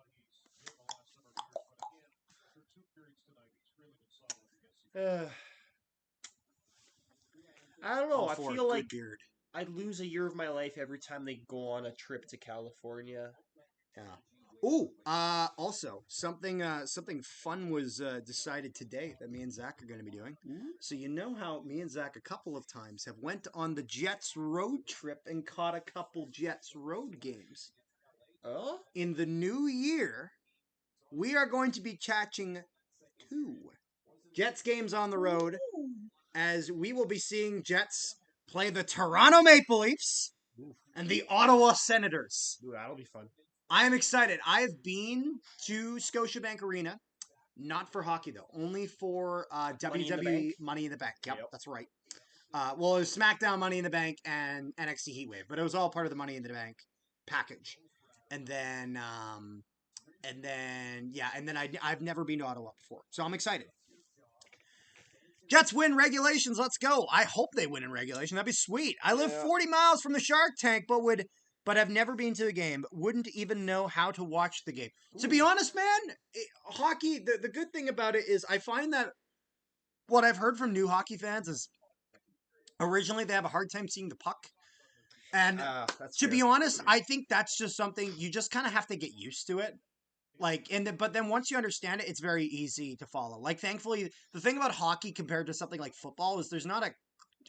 Speaker 2: I don't know. I feel like
Speaker 1: beard.
Speaker 2: I'd lose a year of my life every time they go on a trip to California.
Speaker 1: Yeah. Oh, also something fun was decided today that me and Zach are going to be doing.
Speaker 2: Mm-hmm.
Speaker 1: So you know how me and Zach a couple of times have went on the Jets road trip and caught a couple Jets road games.
Speaker 2: Oh?
Speaker 1: In the new year, we are going to be catching 2 Jets games on the road, as we will be seeing Jets play the Toronto Maple Leafs and the Ottawa Senators.
Speaker 2: Ooh, that'll be fun.
Speaker 1: I am excited. I have been to Scotiabank Arena, not for hockey though, only for WWE Money in the Bank. Yep, that's right. Well, it was SmackDown Money in the Bank and NXT Heatwave, but it was all part of the Money in the Bank package. And then I've never been to Ottawa before, so I'm excited. Jets win regulations. Let's go. I hope they win in regulation. That'd be sweet. I live 40 miles from the Shark Tank, but have never been to the game. Wouldn't even know how to watch the game. Ooh. To be honest, man, hockey, the good thing about it is I find that what I've heard from new hockey fans is Originally, they have a hard time seeing the puck. And
Speaker 2: that's
Speaker 1: to
Speaker 2: fair.
Speaker 1: be honest, I think that's just something you just kind of have to get used to it. Like, but then once you understand it, it's very easy to follow. Like, thankfully, the thing about hockey compared to something like football is there's not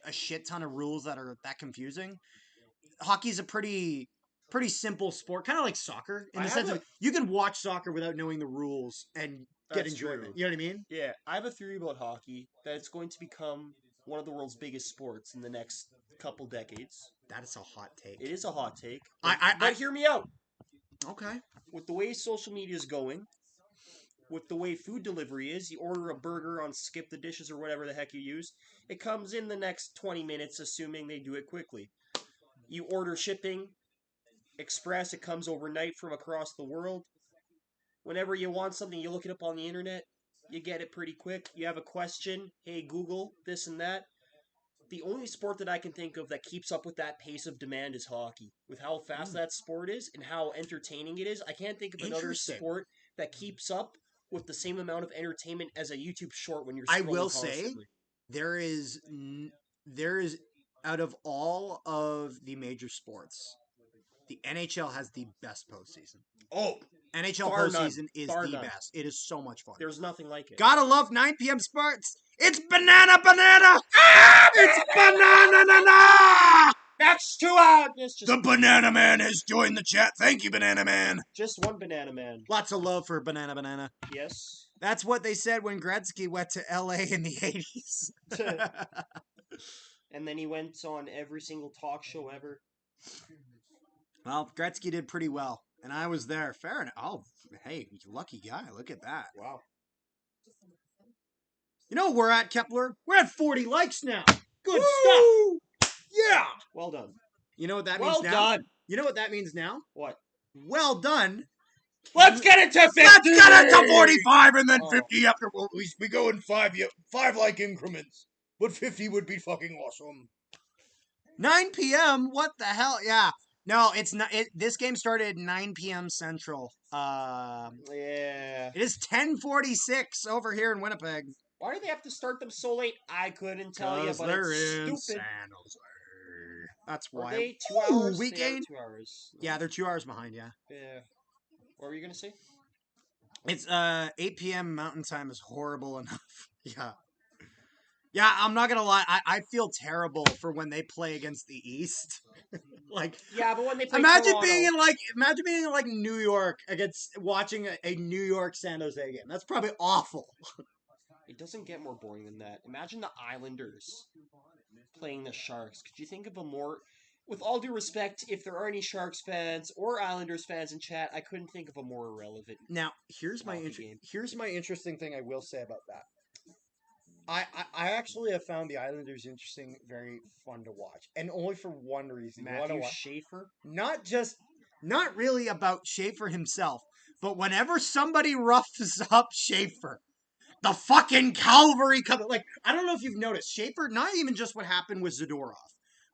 Speaker 1: a shit ton of rules that are that confusing. Hockey's a pretty simple sport, kind of like soccer in the sense of you can watch soccer without knowing the rules and get enjoyment.
Speaker 2: True.
Speaker 1: You know what I mean?
Speaker 2: Yeah, I have a theory about hockey that it's going to become one of the world's biggest sports in the next couple decades.
Speaker 1: That is a hot take.
Speaker 2: It is a hot take.
Speaker 1: But
Speaker 2: hear me out.
Speaker 1: Okay.
Speaker 2: With the way social media is going, with the way food delivery is, you order a burger on Skip the Dishes or whatever the heck you use, it comes in the next 20 minutes, assuming they do it quickly. You order shipping, express, it comes overnight from across the world. Whenever you want something, you look it up on the internet, you get it pretty quick. You have a question, hey Google, this and that. The only sport that I can think of that keeps up with that pace of demand is hockey. With how fast that sport is and how entertaining it is, I can't think of another sport that keeps up with the same amount of entertainment as a YouTube short when you're scrolling
Speaker 1: I will
Speaker 2: constantly.
Speaker 1: say, there is out of all of the major sports, the NHL has the best postseason.
Speaker 2: Oh,
Speaker 1: NHL postseason is the best. It is so much fun.
Speaker 2: There's nothing like it.
Speaker 1: Gotta love 9 p.m. sports. It's banana. Ah, it's banana.
Speaker 2: Next 2 hours.
Speaker 1: The Banana Man has joined the chat. Thank you, Banana Man.
Speaker 2: Just one Banana Man.
Speaker 1: Lots of love for Banana.
Speaker 2: Yes.
Speaker 1: That's what they said when Gretzky went to LA in the 80s.
Speaker 2: And then he went on every single talk show ever.
Speaker 1: Well, Gretzky did pretty well. And I was there. Fair enough. Oh, hey, lucky guy. Look at that.
Speaker 2: Wow.
Speaker 1: You know where we're at, Kepler? We're at 40 likes now. Good stuff. Yeah.
Speaker 2: Well done.
Speaker 1: You know what that means now?
Speaker 2: Well done.
Speaker 1: You know what that means now?
Speaker 2: What?
Speaker 1: Well done.
Speaker 2: Let's get it to 50.
Speaker 1: Let's get it to 45 and then 50 after we go in 5 like increments. But 50 would be fucking awesome. 9 p.m. What the hell? Yeah. No, it's not. This game started 9 p.m. Central.
Speaker 2: Yeah.
Speaker 1: It is 10:46 over here in Winnipeg.
Speaker 2: Why do they have to start them so late? I couldn't tell you, but
Speaker 1: they're
Speaker 2: it's
Speaker 1: in
Speaker 2: stupid.
Speaker 1: San Jose. That's why.
Speaker 2: Are they 2 hours?
Speaker 1: We gained
Speaker 2: 2 hours.
Speaker 1: Yeah, they're 2 hours behind. Yeah.
Speaker 2: Yeah. What were you gonna say?
Speaker 1: It's 8 p.m. Mountain Time is horrible enough. Yeah. Yeah, I'm not gonna lie. I feel terrible for when they play against the East. Like,
Speaker 2: yeah, but when they play
Speaker 1: imagine
Speaker 2: Toronto,
Speaker 1: being in like New York against watching a New York San Jose game. That's probably awful.
Speaker 2: It doesn't get more boring than that. Imagine the Islanders playing the Sharks. Could you think of a more, with all due respect, if there are any Sharks fans or Islanders fans in chat, I couldn't think of a more irrelevant.
Speaker 1: Now, here's my interesting thing I will say about that. I actually have found the Islanders interesting, very fun to watch, and only for one reason.
Speaker 2: Matthew Schaefer?
Speaker 1: Not really about Schaefer himself, but whenever somebody roughs up Schaefer, the fucking cavalry comes. Like, I don't know if you've noticed, Schaefer, not even just what happened with Zadorov,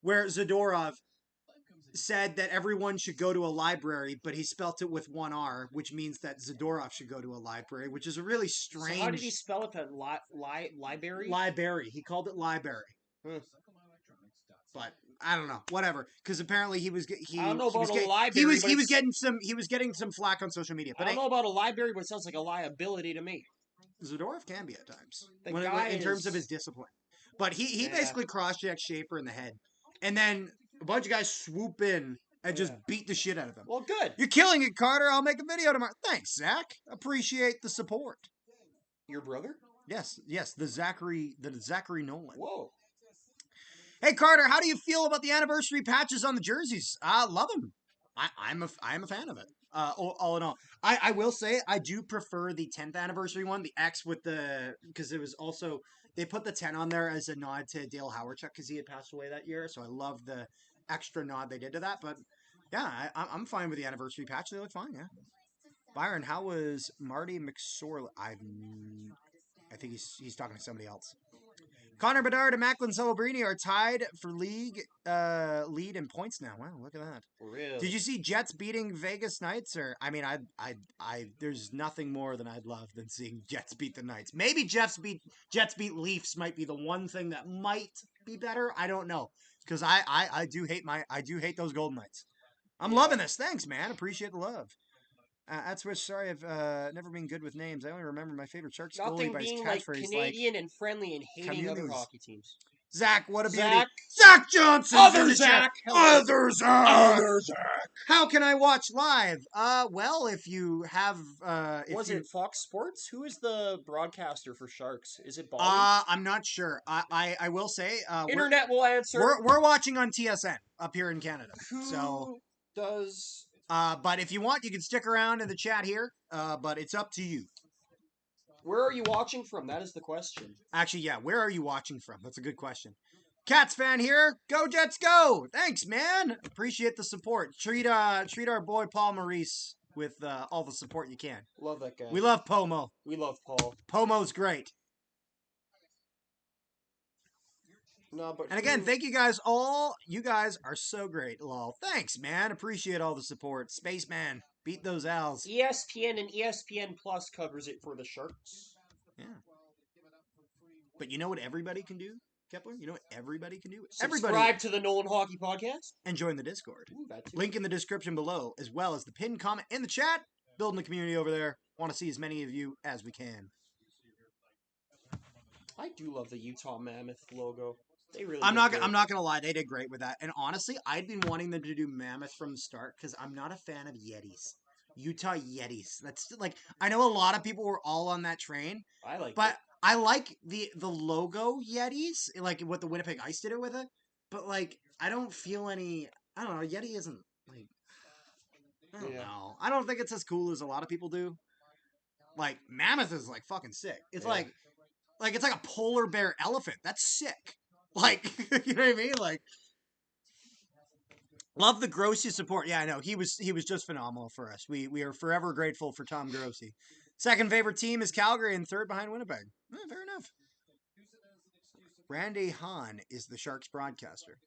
Speaker 1: where Zadorov said that everyone should go to a library, but he spelt it with one R, which means that Zadorov should go to a library, which is a really strange...
Speaker 2: So how did he spell it? That library?
Speaker 1: Library. He called it library. But I don't know. Whatever. Because apparently he was getting some flack on social media. But
Speaker 2: I don't know about a library, but it sounds like a liability to me.
Speaker 1: Zadorov can be at times
Speaker 2: in
Speaker 1: terms of his discipline. But he basically cross-checked Schaefer in the head, and then a bunch of guys swoop in and just beat the shit out of him.
Speaker 2: Well, good.
Speaker 1: You're killing it, Carter. I'll make a video tomorrow. Thanks, Zach. Appreciate the support.
Speaker 2: Your brother?
Speaker 1: Yes. The Zachary Nolan.
Speaker 2: Whoa.
Speaker 1: Hey, Carter, how do you feel about the anniversary patches on the jerseys? I love them. I'm a fan of it. All in all, I will say I do prefer the 10th anniversary one, the X with because it was also, they put the 10 on there as a nod to Dale Hawerchuk because he had passed away that year. So I love the extra nod they did to that. But yeah, I'm fine with the anniversary patch. They look fine. Yeah. Byron, how was Marty McSorley? I think he's talking to somebody else. Connor Bedard and Macklin Celebrini are tied for league lead in points now. Wow, look at that.
Speaker 2: Really?
Speaker 1: Did you see Jets beating Vegas Knights? Or I mean, there's nothing more than I'd love than seeing Jets beat the Knights. Maybe Jets beat Leafs might be the one thing that might be better. I don't know because I do hate those Golden Knights. I'm
Speaker 2: Yeah.
Speaker 1: loving this. Thanks, man. Appreciate the love. That's which. Sorry, I've never been good with names. I only remember my favorite Sharks goalie
Speaker 2: Nothing
Speaker 1: by his
Speaker 2: being like
Speaker 1: catchphrase,
Speaker 2: Canadian and friendly and hating other
Speaker 1: communities.
Speaker 2: hockey teams.
Speaker 1: Zach, what a beauty.
Speaker 2: Zach.
Speaker 1: Zach Johnson.
Speaker 2: Other Zach. Hello.
Speaker 1: Other Zach.
Speaker 2: Other Zach.
Speaker 1: How can I watch live? Well, if you have,
Speaker 2: Was it Fox Sports? Who is the broadcaster for Sharks? Is it Bobby?
Speaker 1: I'm not sure. I will say,
Speaker 2: Internet will answer.
Speaker 1: We're watching on TSN up here in Canada.
Speaker 2: Who
Speaker 1: so
Speaker 2: does?
Speaker 1: But if you want, you can stick around in the chat here. But it's up to you.
Speaker 2: Where are you watching from? That is the question.
Speaker 1: Actually, yeah. Where are you watching from? That's a good question. Cats fan here. Go Jets, go! Thanks, man. Appreciate the support. Treat our boy Paul Maurice with all the support you can.
Speaker 2: Love that guy.
Speaker 1: We love Pomo.
Speaker 2: We love Paul.
Speaker 1: Pomo's great.
Speaker 2: No, but
Speaker 1: and again, thank you guys all. You guys are so great. Lol. Thanks, man. Appreciate all the support. Spaceman, beat those owls.
Speaker 2: ESPN and ESPN Plus covers it for the Sharks.
Speaker 1: Yeah. But you know what everybody can do, Kepler? You know what everybody can do?
Speaker 2: Subscribe to the Nolan Hockey Podcast.
Speaker 1: And join the Discord.
Speaker 2: Ooh, that too.
Speaker 1: Link in the description below, as well as the pinned comment in the chat. Building the community over there. Want to see as many of you as we can.
Speaker 2: I do love the Utah Mammoth logo. They really.
Speaker 1: I'm not gonna lie, they did great with that. And honestly, I'd been wanting them to do Mammoth from the start because I'm not a fan of Yetis. Utah Yetis. That's like I know a lot of people were all on that train.
Speaker 2: I like,
Speaker 1: but I like the logo Yetis, like what the Winnipeg Ice did it with it. But like I don't feel any. I don't know. Yeti isn't like. I don't know. I don't think it's as cool as a lot of people do. Like Mammoth is like fucking sick. It's like it's like a polar bear elephant. That's sick. Like, you know what I mean? Like, love the Grossi support. Yeah, I know. He was just phenomenal for us. We are forever grateful for Tom Grossi. Second favorite team is Calgary and third behind Winnipeg. Fair enough. Randy Hahn is the Sharks broadcaster.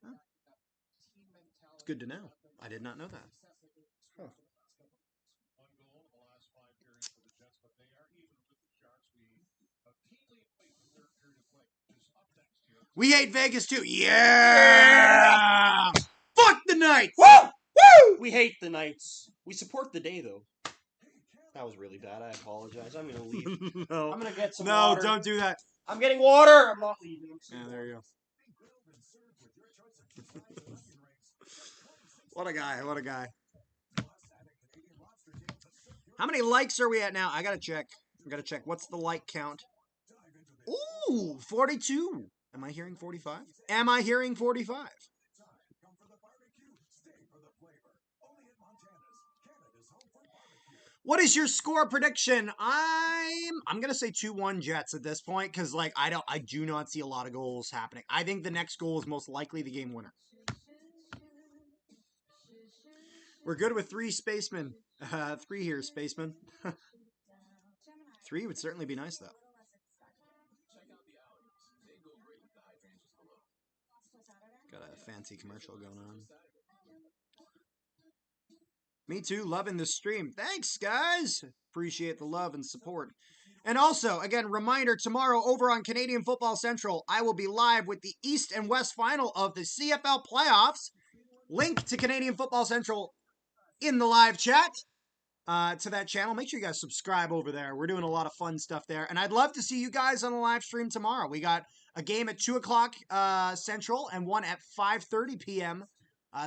Speaker 1: It's good to know. I did not know that. Huh. We hate Vegas too. Yeah! Fuck the Knights!
Speaker 2: Woo! Woo! We hate the Knights. We support the day though. That was really bad. I apologize. I'm gonna leave.
Speaker 1: No.
Speaker 2: I'm gonna get some water.
Speaker 1: No, don't do that.
Speaker 2: I'm getting water. I'm not leaving.
Speaker 1: Yeah, there you go. What a guy. What a guy. How many likes are we at now? I gotta check. What's the like count? Ooh, 42. Am I hearing 45? Am I hearing 45? What is your score prediction? I'm gonna say 2-1 Jets at this point because like I do not see a lot of goals happening. I think the next goal is most likely the game winner. We're good with 3 spacemen. 3 here, spacemen. 3 would certainly be nice though. Got a fancy commercial going on. Me too, loving the stream. Thanks, guys. Appreciate the love and support. And also, again, reminder, tomorrow over on Canadian Football Central, I will be live with the East and West final of the CFL playoffs. Link to Canadian Football Central in the live chat to that channel. Make sure you guys subscribe over there. We're doing a lot of fun stuff there. And I'd love to see you guys on the live stream tomorrow. We got a game at 2 o'clock Central and one at 5:30 p.m.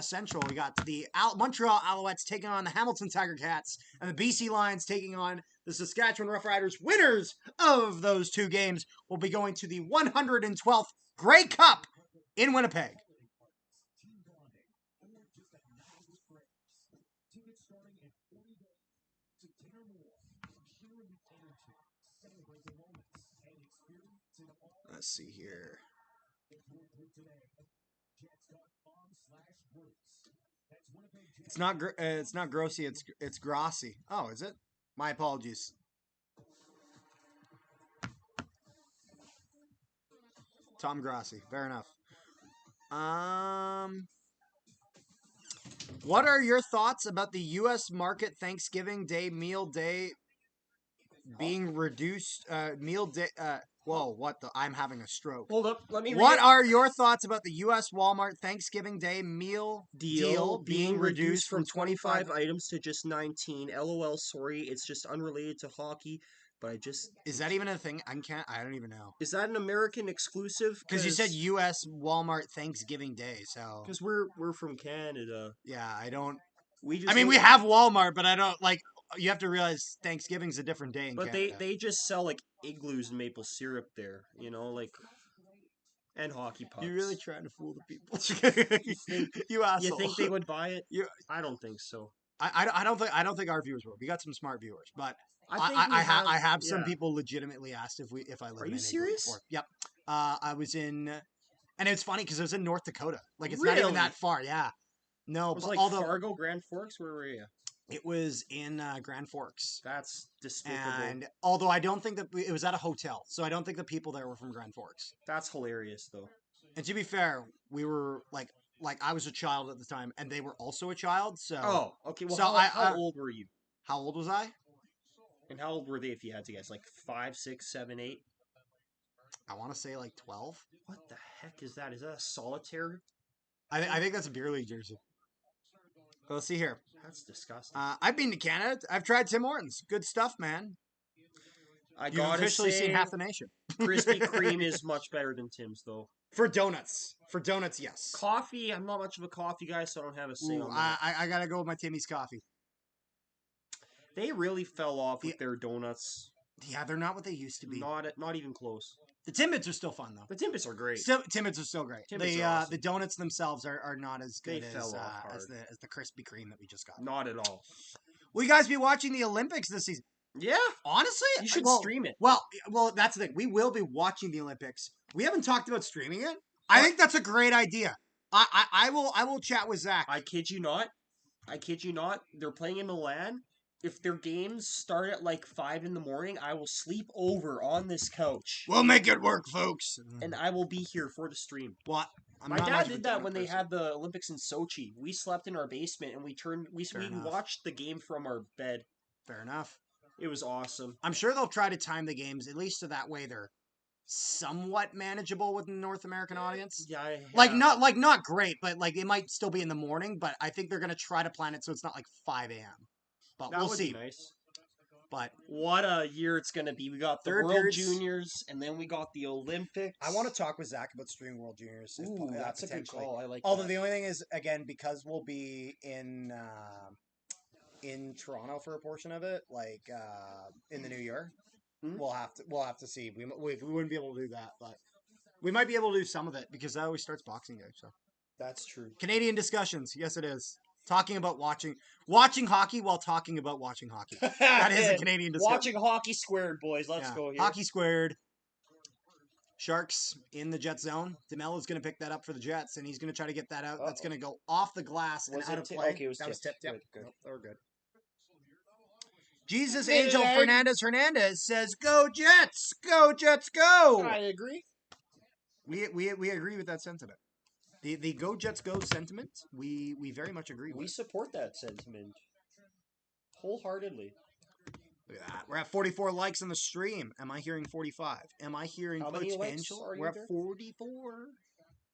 Speaker 1: Central. We got the Montreal Alouettes taking on the Hamilton Tiger Cats and the BC Lions taking on the Saskatchewan Roughriders. Winners of those 2 games will be going to the 112th Grey Cup in Winnipeg. Let's see here. It's not Grossi, it's Grossi. Oh, is it? My apologies. Tom Grossi. Fair enough. What are your thoughts about the U.S. market Thanksgiving Day meal day being reduced? Whoa, what the? I'm having a stroke.
Speaker 2: Hold up, let me read
Speaker 1: What
Speaker 2: it.
Speaker 1: are your thoughts about the U.S. Walmart Thanksgiving Day meal
Speaker 2: Deal
Speaker 1: being reduced from
Speaker 2: 25 items to just 19. LOL, sorry, it's just unrelated to hockey, but I just...
Speaker 1: Is that even a thing? I don't even know.
Speaker 2: Is that an American exclusive?
Speaker 1: Because you said U.S. Walmart Thanksgiving Day, so
Speaker 2: Because we're from Canada.
Speaker 1: yeah, I don't.
Speaker 2: We just
Speaker 1: I mean, we have Walmart, but I don't like. You have to realize Thanksgiving's a different day in
Speaker 2: But
Speaker 1: Canada.
Speaker 2: they just sell like igloos and maple syrup there, like, and hockey pucks.
Speaker 1: You're really trying to fool the people.
Speaker 2: You think
Speaker 1: you asshole.
Speaker 2: you think they would buy it?
Speaker 1: You,
Speaker 2: I don't think so.
Speaker 1: I don't think our viewers will. We got some smart viewers, but
Speaker 2: I
Speaker 1: have some people legitimately asked if I live
Speaker 2: Are
Speaker 1: in
Speaker 2: you
Speaker 1: an igloo
Speaker 2: serious?
Speaker 1: before. Yep. I was in, and it's funny because it was in North Dakota. Like it's not
Speaker 2: Really?
Speaker 1: even that far. Yeah. No,
Speaker 2: It was
Speaker 1: but
Speaker 2: like
Speaker 1: although
Speaker 2: Fargo, Grand Forks. Where were you?
Speaker 1: it was in Grand Forks.
Speaker 2: That's despicable.
Speaker 1: And although I don't think that it was at a hotel, so I don't think the people there were from Grand Forks.
Speaker 2: That's hilarious, though.
Speaker 1: And to be fair, we were like I was a child at the time, and they were also a child. So
Speaker 2: Oh, okay. Well,
Speaker 1: So
Speaker 2: how old were you?
Speaker 1: how old was I?
Speaker 2: And how old were they, if you had to guess? Like 5, 6, 7, 8?
Speaker 1: I want to say like 12.
Speaker 2: What the heck is that? Is that a solitaire?
Speaker 1: I think that's a beer league jersey. Well, let's see here.
Speaker 2: That's disgusting.
Speaker 1: I've been to Canada. I've tried Tim Hortons. Good stuff, man.
Speaker 2: You've
Speaker 1: You've officially seen half the nation.
Speaker 2: Krispy Kreme is much better than Tim's, though.
Speaker 1: For donuts, yes.
Speaker 2: Coffee, I'm not much of a coffee guy, so I don't have a say on that.
Speaker 1: I gotta go with my Timmy's coffee.
Speaker 2: They really fell off with their donuts.
Speaker 1: Yeah, they're not what they used to be.
Speaker 2: Not even close.
Speaker 1: The Timbits are still fun though.
Speaker 2: The Timbits are great.
Speaker 1: Timbits are still great.
Speaker 2: Timbits are awesome.
Speaker 1: The donuts themselves are not as good
Speaker 2: fell off hard.
Speaker 1: as the Krispy Kreme that we just got.
Speaker 2: Not at all.
Speaker 1: Will you guys be watching the Olympics this season?
Speaker 2: Yeah.
Speaker 1: Honestly,
Speaker 2: You should stream it.
Speaker 1: Well, that's the thing. We will be watching the Olympics. We haven't talked about streaming it. I think that's a great idea. I will chat with Zach.
Speaker 2: I kid you not. They're playing in Milan. If their games start at like 5 in the morning, I will sleep over on this couch.
Speaker 1: We'll make it work, folks.
Speaker 2: And I will be here for the stream.
Speaker 1: What?
Speaker 2: My dad did that when they had the Olympics in Sochi. We slept in our basement and we watched the game from our bed.
Speaker 1: Fair enough.
Speaker 2: It was awesome.
Speaker 1: I'm sure they'll try to time the games at least so that way they're somewhat manageable with the North American audience.
Speaker 2: Yeah.
Speaker 1: Not great, but like it might still be in the morning. But I think they're gonna try to plan it so it's not like 5 a.m. But we'll see.
Speaker 2: Be nice.
Speaker 1: But
Speaker 2: what a year it's gonna be. We got the World Juniors, and then we got the Olympics.
Speaker 1: I want to talk with Zach about streaming World Juniors.
Speaker 2: Ooh, that's a good call. I like.
Speaker 1: Although the only thing is, again, because we'll be in Toronto for a portion of it, like in the new year, we'll have to see. We wouldn't be able to do that, but we might be able to do some of it because that always starts Boxing Day. So
Speaker 2: that's true.
Speaker 1: Canadian discussions, yes, it is. Talking about watching hockey while talking about watching hockey. That is a Canadian discussion.
Speaker 2: Watching hockey squared, boys. Let's go here.
Speaker 1: Hockey squared. Sharks in the Jet zone. DeMello's going to pick that up for the Jets, and he's going to try to get that out. Uh-oh. That's going to go off the glass and out of play.
Speaker 2: Okay, that was tipped.
Speaker 1: Yep.
Speaker 2: Good.
Speaker 1: Nope, we're good. Jesus Angel Hernandez says, "Go Jets! Go Jets! Go!"
Speaker 2: I agree.
Speaker 1: We agree with that sentiment. The Go Jets Go sentiment, we very much agree with.
Speaker 2: We support that sentiment wholeheartedly.
Speaker 1: Look at that. We're at 44 likes on the stream. Am I hearing 45? Am I hearing potential? We're at 44.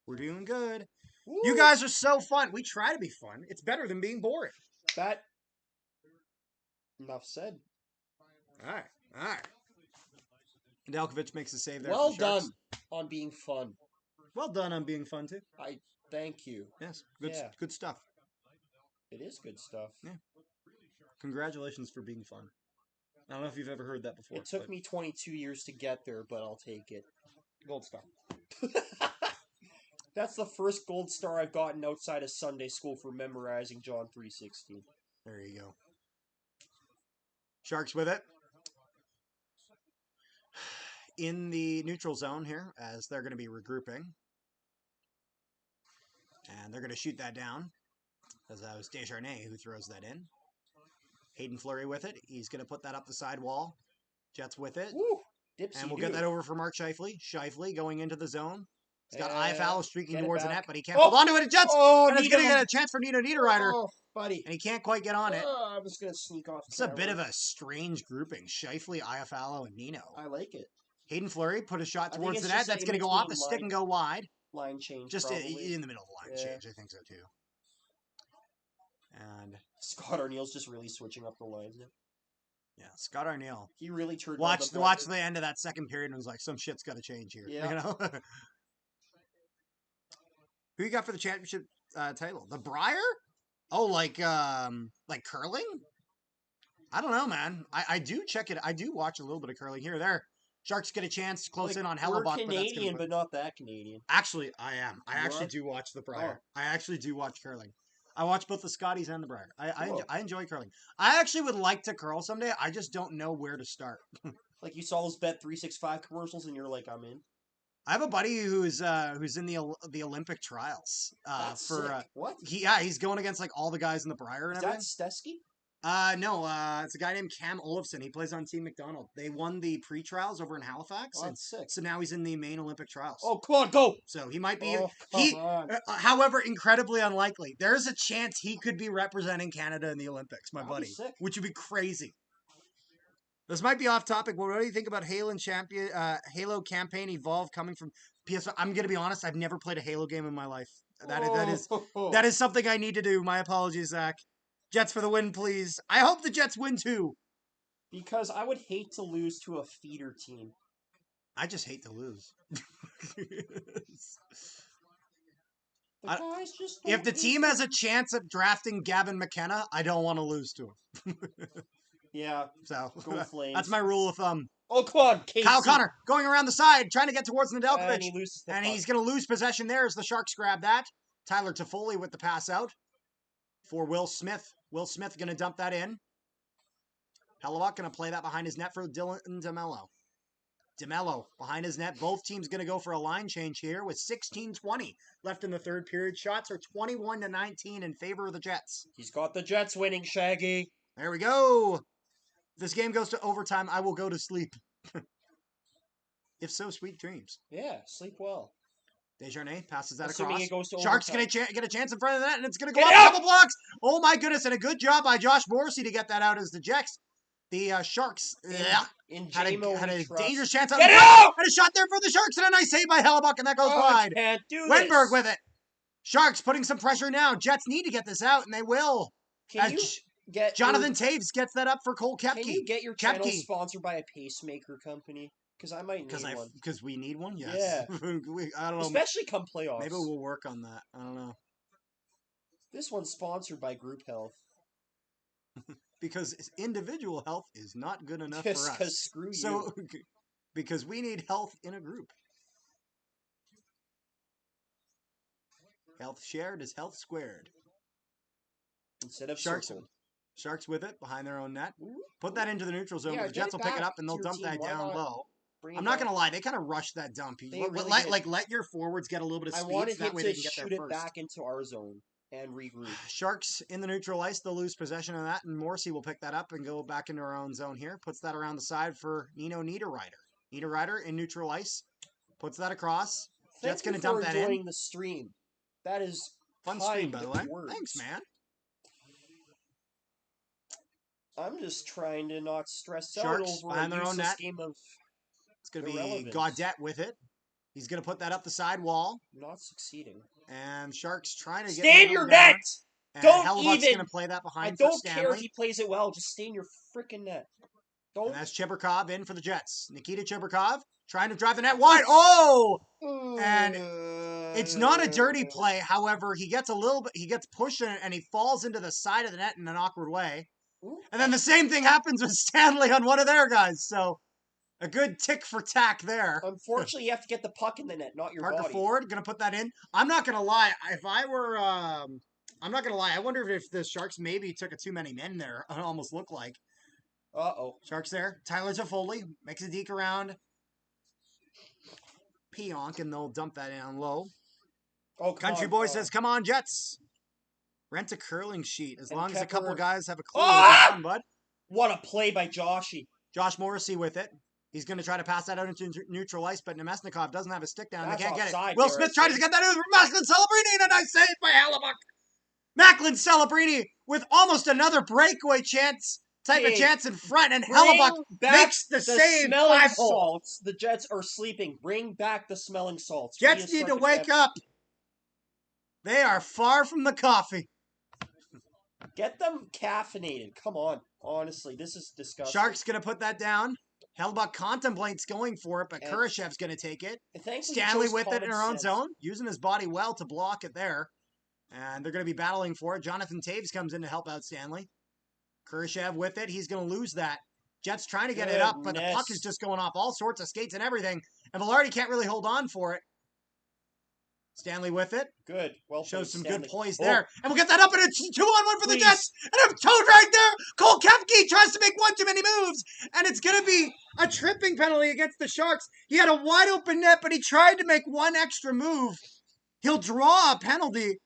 Speaker 1: We're doing good. Woo. You guys are so fun. We try to be fun. It's better than being boring.
Speaker 2: That enough said.
Speaker 1: All right. Delkovich makes a save there.
Speaker 2: Well done on being fun.
Speaker 1: Well done on being fun, too.
Speaker 2: I thank you.
Speaker 1: Yes, good stuff.
Speaker 2: It is good stuff.
Speaker 1: Yeah. Congratulations for being fun. I don't know if you've ever heard that before.
Speaker 2: It took me 22 years to get there, but I'll take it.
Speaker 1: Gold star.
Speaker 2: That's the first gold star I've gotten outside of Sunday school for memorizing John 3:16.
Speaker 1: There you go. Sharks with it. In the neutral zone here, as they're going to be regrouping. And they're going to shoot that down. As that was Desjardins who throws that in. Hayden Fleury with it. He's going to put that up the side wall. Jets with it.
Speaker 2: Woo!
Speaker 1: And we'll get that over for Mark Shifley. Shifley going into the zone. He's got IFL streaking towards the net, but he can't hold on to it. Jets! And he's going to get a chance for Nino Niederreiter.
Speaker 2: Oh, buddy.
Speaker 1: And he can't quite get on it.
Speaker 2: I'm just going to sneak off.
Speaker 1: It's a bit of a strange grouping. Shifley, IFL, and Nino.
Speaker 2: I like it.
Speaker 1: Hayden Fleury put a shot
Speaker 2: I think
Speaker 1: towards
Speaker 2: it's
Speaker 1: the net.
Speaker 2: just
Speaker 1: That's
Speaker 2: in
Speaker 1: going to go off the
Speaker 2: between
Speaker 1: stick and go wide.
Speaker 2: line change,
Speaker 1: Just
Speaker 2: probably.
Speaker 1: in the middle of the line
Speaker 2: Yeah.
Speaker 1: change. I think so too. And
Speaker 2: Scott Arneal's just really switching up the lines now.
Speaker 1: yeah, Scott Arneal.
Speaker 2: He really turned
Speaker 1: Watch
Speaker 2: on the
Speaker 1: the end of that second period and was like, some shit's got to change here.
Speaker 2: Yeah.
Speaker 1: You know? Who you got for the championship title? The Briar? Oh, like curling? I don't know, man. I do check it. I do watch a little bit of curling here or there. Sharks get a chance to close in on Hellebuck.
Speaker 2: We're Canadian, but not that Canadian.
Speaker 1: Actually, I am. I actually do watch the Briar. I actually do watch curling. I watch both the Scotties and the Briar. I enjoy curling. I actually would like to curl someday. I just don't know where to start.
Speaker 2: Like you saw those Bet365 commercials, and you're like, I'm in.
Speaker 1: I have a buddy who's in the Olympic trials.
Speaker 2: That's
Speaker 1: for
Speaker 2: sick. What?
Speaker 1: He's going against like all the guys in the Briar and everything.
Speaker 2: Is that Stesky?
Speaker 1: No, it's a guy named Cam Olofsson. He plays on Team McDonald. They won the pre-trials over in Halifax.
Speaker 2: Oh, that's sick.
Speaker 1: So now he's in the main Olympic trials.
Speaker 2: Oh, come on, go!
Speaker 1: So he might be.
Speaker 2: On.
Speaker 1: However, incredibly unlikely. There's a chance he could be representing Canada in the Olympics, my buddy, which would be crazy. This might be off topic, but what do you think about Halo campaign Evolve coming from PS5? I'm gonna be honest. I've never played a Halo game in my life. That is something I need to do. My apologies, Zach. Jets for the win, please. I hope the Jets win too.
Speaker 2: Because I would hate to lose to a feeder team.
Speaker 1: I just hate to lose. If the team has a chance of drafting Gavin McKenna, I don't want to lose to him.
Speaker 2: Yeah.
Speaker 1: So
Speaker 2: go Flames.
Speaker 1: That's my rule of thumb.
Speaker 2: Oh, come on, Casey.
Speaker 1: Kyle Connor going around the side, trying to get towards Nedeljkovic.
Speaker 2: And
Speaker 1: he's going to lose possession there as the Sharks grab that. Tyler Toffoli with the pass out for Will Smith. Will Smith going to dump that in. Hellebuck going to play that behind his net for Dylan DeMello. DeMello behind his net. Both teams going to go for a line change here with 16:20 left in the third period. Shots are 21-19 in favor of the Jets.
Speaker 2: He's got the Jets winning, Shaggy.
Speaker 1: There we go. If this game goes to overtime, I will go to sleep. If so, sweet dreams.
Speaker 2: Yeah, sleep well.
Speaker 1: Desjardins passes that
Speaker 2: Assuming
Speaker 1: across.
Speaker 2: It goes to
Speaker 1: Sharks
Speaker 2: overtime.
Speaker 1: going to get a chance in front of that, and it's going to go up a couple blocks. Oh, my goodness, and a good job by Josh Morrissey to get that out as the Jets. The Sharks had a dangerous chance.
Speaker 2: Get it out!
Speaker 1: And a shot there for the Sharks, and a nice save by Hellebuck, and that goes wide.
Speaker 2: Can't do
Speaker 1: Wenberg with it. Sharks putting some pressure now. Jets need to get this out, and they will. Jonathan Taves gets that up for Cole Koepke.
Speaker 2: Can you get your channel sponsored by a pacemaker company? Because I might need one.
Speaker 1: Because we need one? Yes.
Speaker 2: Yeah.
Speaker 1: I don't know.
Speaker 2: Especially come playoffs.
Speaker 1: Maybe we'll work on that. I don't know.
Speaker 2: This one's sponsored by Group Health.
Speaker 1: Because individual health is not good enough for us.
Speaker 2: Because screw you.
Speaker 1: Because we need health in a group. Health shared is health squared.
Speaker 2: Instead of
Speaker 1: Sharks.
Speaker 2: circled.
Speaker 1: Sharks with it behind their own net. Put that into the neutral zone. The Jets will pick it up and they'll dump that down low. I'm not going to lie. They kind of rushed that dump. Let your forwards get a little bit of speed.
Speaker 2: I wanted
Speaker 1: that
Speaker 2: him
Speaker 1: way
Speaker 2: to
Speaker 1: they can get
Speaker 2: shoot
Speaker 1: there
Speaker 2: it
Speaker 1: first.
Speaker 2: back into our zone and regroup.
Speaker 1: Sharks in the neutral ice. They'll lose possession of that, and Morrissey will pick that up and go back into our own zone here. Puts that around the side for Nino Niederreiter. Niederreiter in neutral ice. Puts that across. Jets going to dump that in.
Speaker 2: Enjoying the stream. That is
Speaker 1: fun stream, by the way. Thanks, man.
Speaker 2: I'm just trying to not stress
Speaker 1: Sharks
Speaker 2: out over
Speaker 1: behind their own net.
Speaker 2: Game of
Speaker 1: it's going to be Gaudette with it. He's going to put that up the side wall.
Speaker 2: Not succeeding.
Speaker 1: And Sharks trying to get
Speaker 2: stay in your net. Don't
Speaker 1: Hellebuck's
Speaker 2: even.
Speaker 1: going to play that behind.
Speaker 2: I don't care if he plays it well. Just stay in your freaking net. Don't.
Speaker 1: And that's Chibrikov in for the Jets. Nikita Chibrikov trying to drive the net wide. Oh! And it's not a dirty play. However, he gets pushed and he falls into the side of the net in an awkward way. And then the same thing happens with Stanley on one of their guys. So a good tick for tack there.
Speaker 2: Unfortunately, you have to get the puck in the net, not your
Speaker 1: Parker
Speaker 2: body.
Speaker 1: Ford going to put that in. I'm not going to lie. If I were, I'm not going to lie. I wonder if the Sharks maybe took a too many men there. It almost looked like.
Speaker 2: Uh-oh.
Speaker 1: Sharks there. Tyler Toffoli makes a deke around Pionk, and they'll dump that down low.
Speaker 2: Oh,
Speaker 1: Country Boy says, come on, Jets. Rent a curling sheet as long as a couple guys have a clue.
Speaker 2: Ah!
Speaker 1: Bud.
Speaker 2: What a play by Joshy.
Speaker 1: Josh Morrissey with it. He's going to try to pass that out into neutral ice, but Nemesnikov doesn't have a stick down. They can't get it. Will Smith tries to get that over Macklin Celebrini, and a nice save by Hellebuck. Macklin Celebrini with almost another breakaway chance type of
Speaker 2: Hey,
Speaker 1: chance in front, and
Speaker 2: bring
Speaker 1: Hellebuck
Speaker 2: back
Speaker 1: makes the
Speaker 2: the
Speaker 1: save
Speaker 2: smelling
Speaker 1: 5-hole.
Speaker 2: salts. The Jets are sleeping. Bring back the smelling salts.
Speaker 1: Jets need to wake up. They are far from the coffee.
Speaker 2: Get them caffeinated. Come on. Honestly, this is disgusting.
Speaker 1: Sharks going to put that down. Hellebuck contemplates going for it, but
Speaker 2: And-
Speaker 1: Kurashev's going to take it.
Speaker 2: And thankfully, he
Speaker 1: Stanley
Speaker 2: chose
Speaker 1: with it in her own
Speaker 2: common sense.
Speaker 1: zone, using his body well to block it there. And they're going to be battling for it. Jonathan Taves comes in to help out Stanley. Kurashev with it. He's going to lose that. Jets trying to get it up, but the puck is just going off all sorts of skates and everything. And Velarde can't really hold on for it. Stanley with it.
Speaker 2: Good. Well,
Speaker 1: Shows some
Speaker 2: Stanley.
Speaker 1: good poise there. And we'll get that up, and it's 2-on-1 for
Speaker 2: Please.
Speaker 1: the Jets. And I'm towed right there. Cole Koepke tries to make one too many moves. And it's going to be a tripping penalty against the Sharks. He had a wide open net, but he tried to make one extra move. He'll draw a penalty,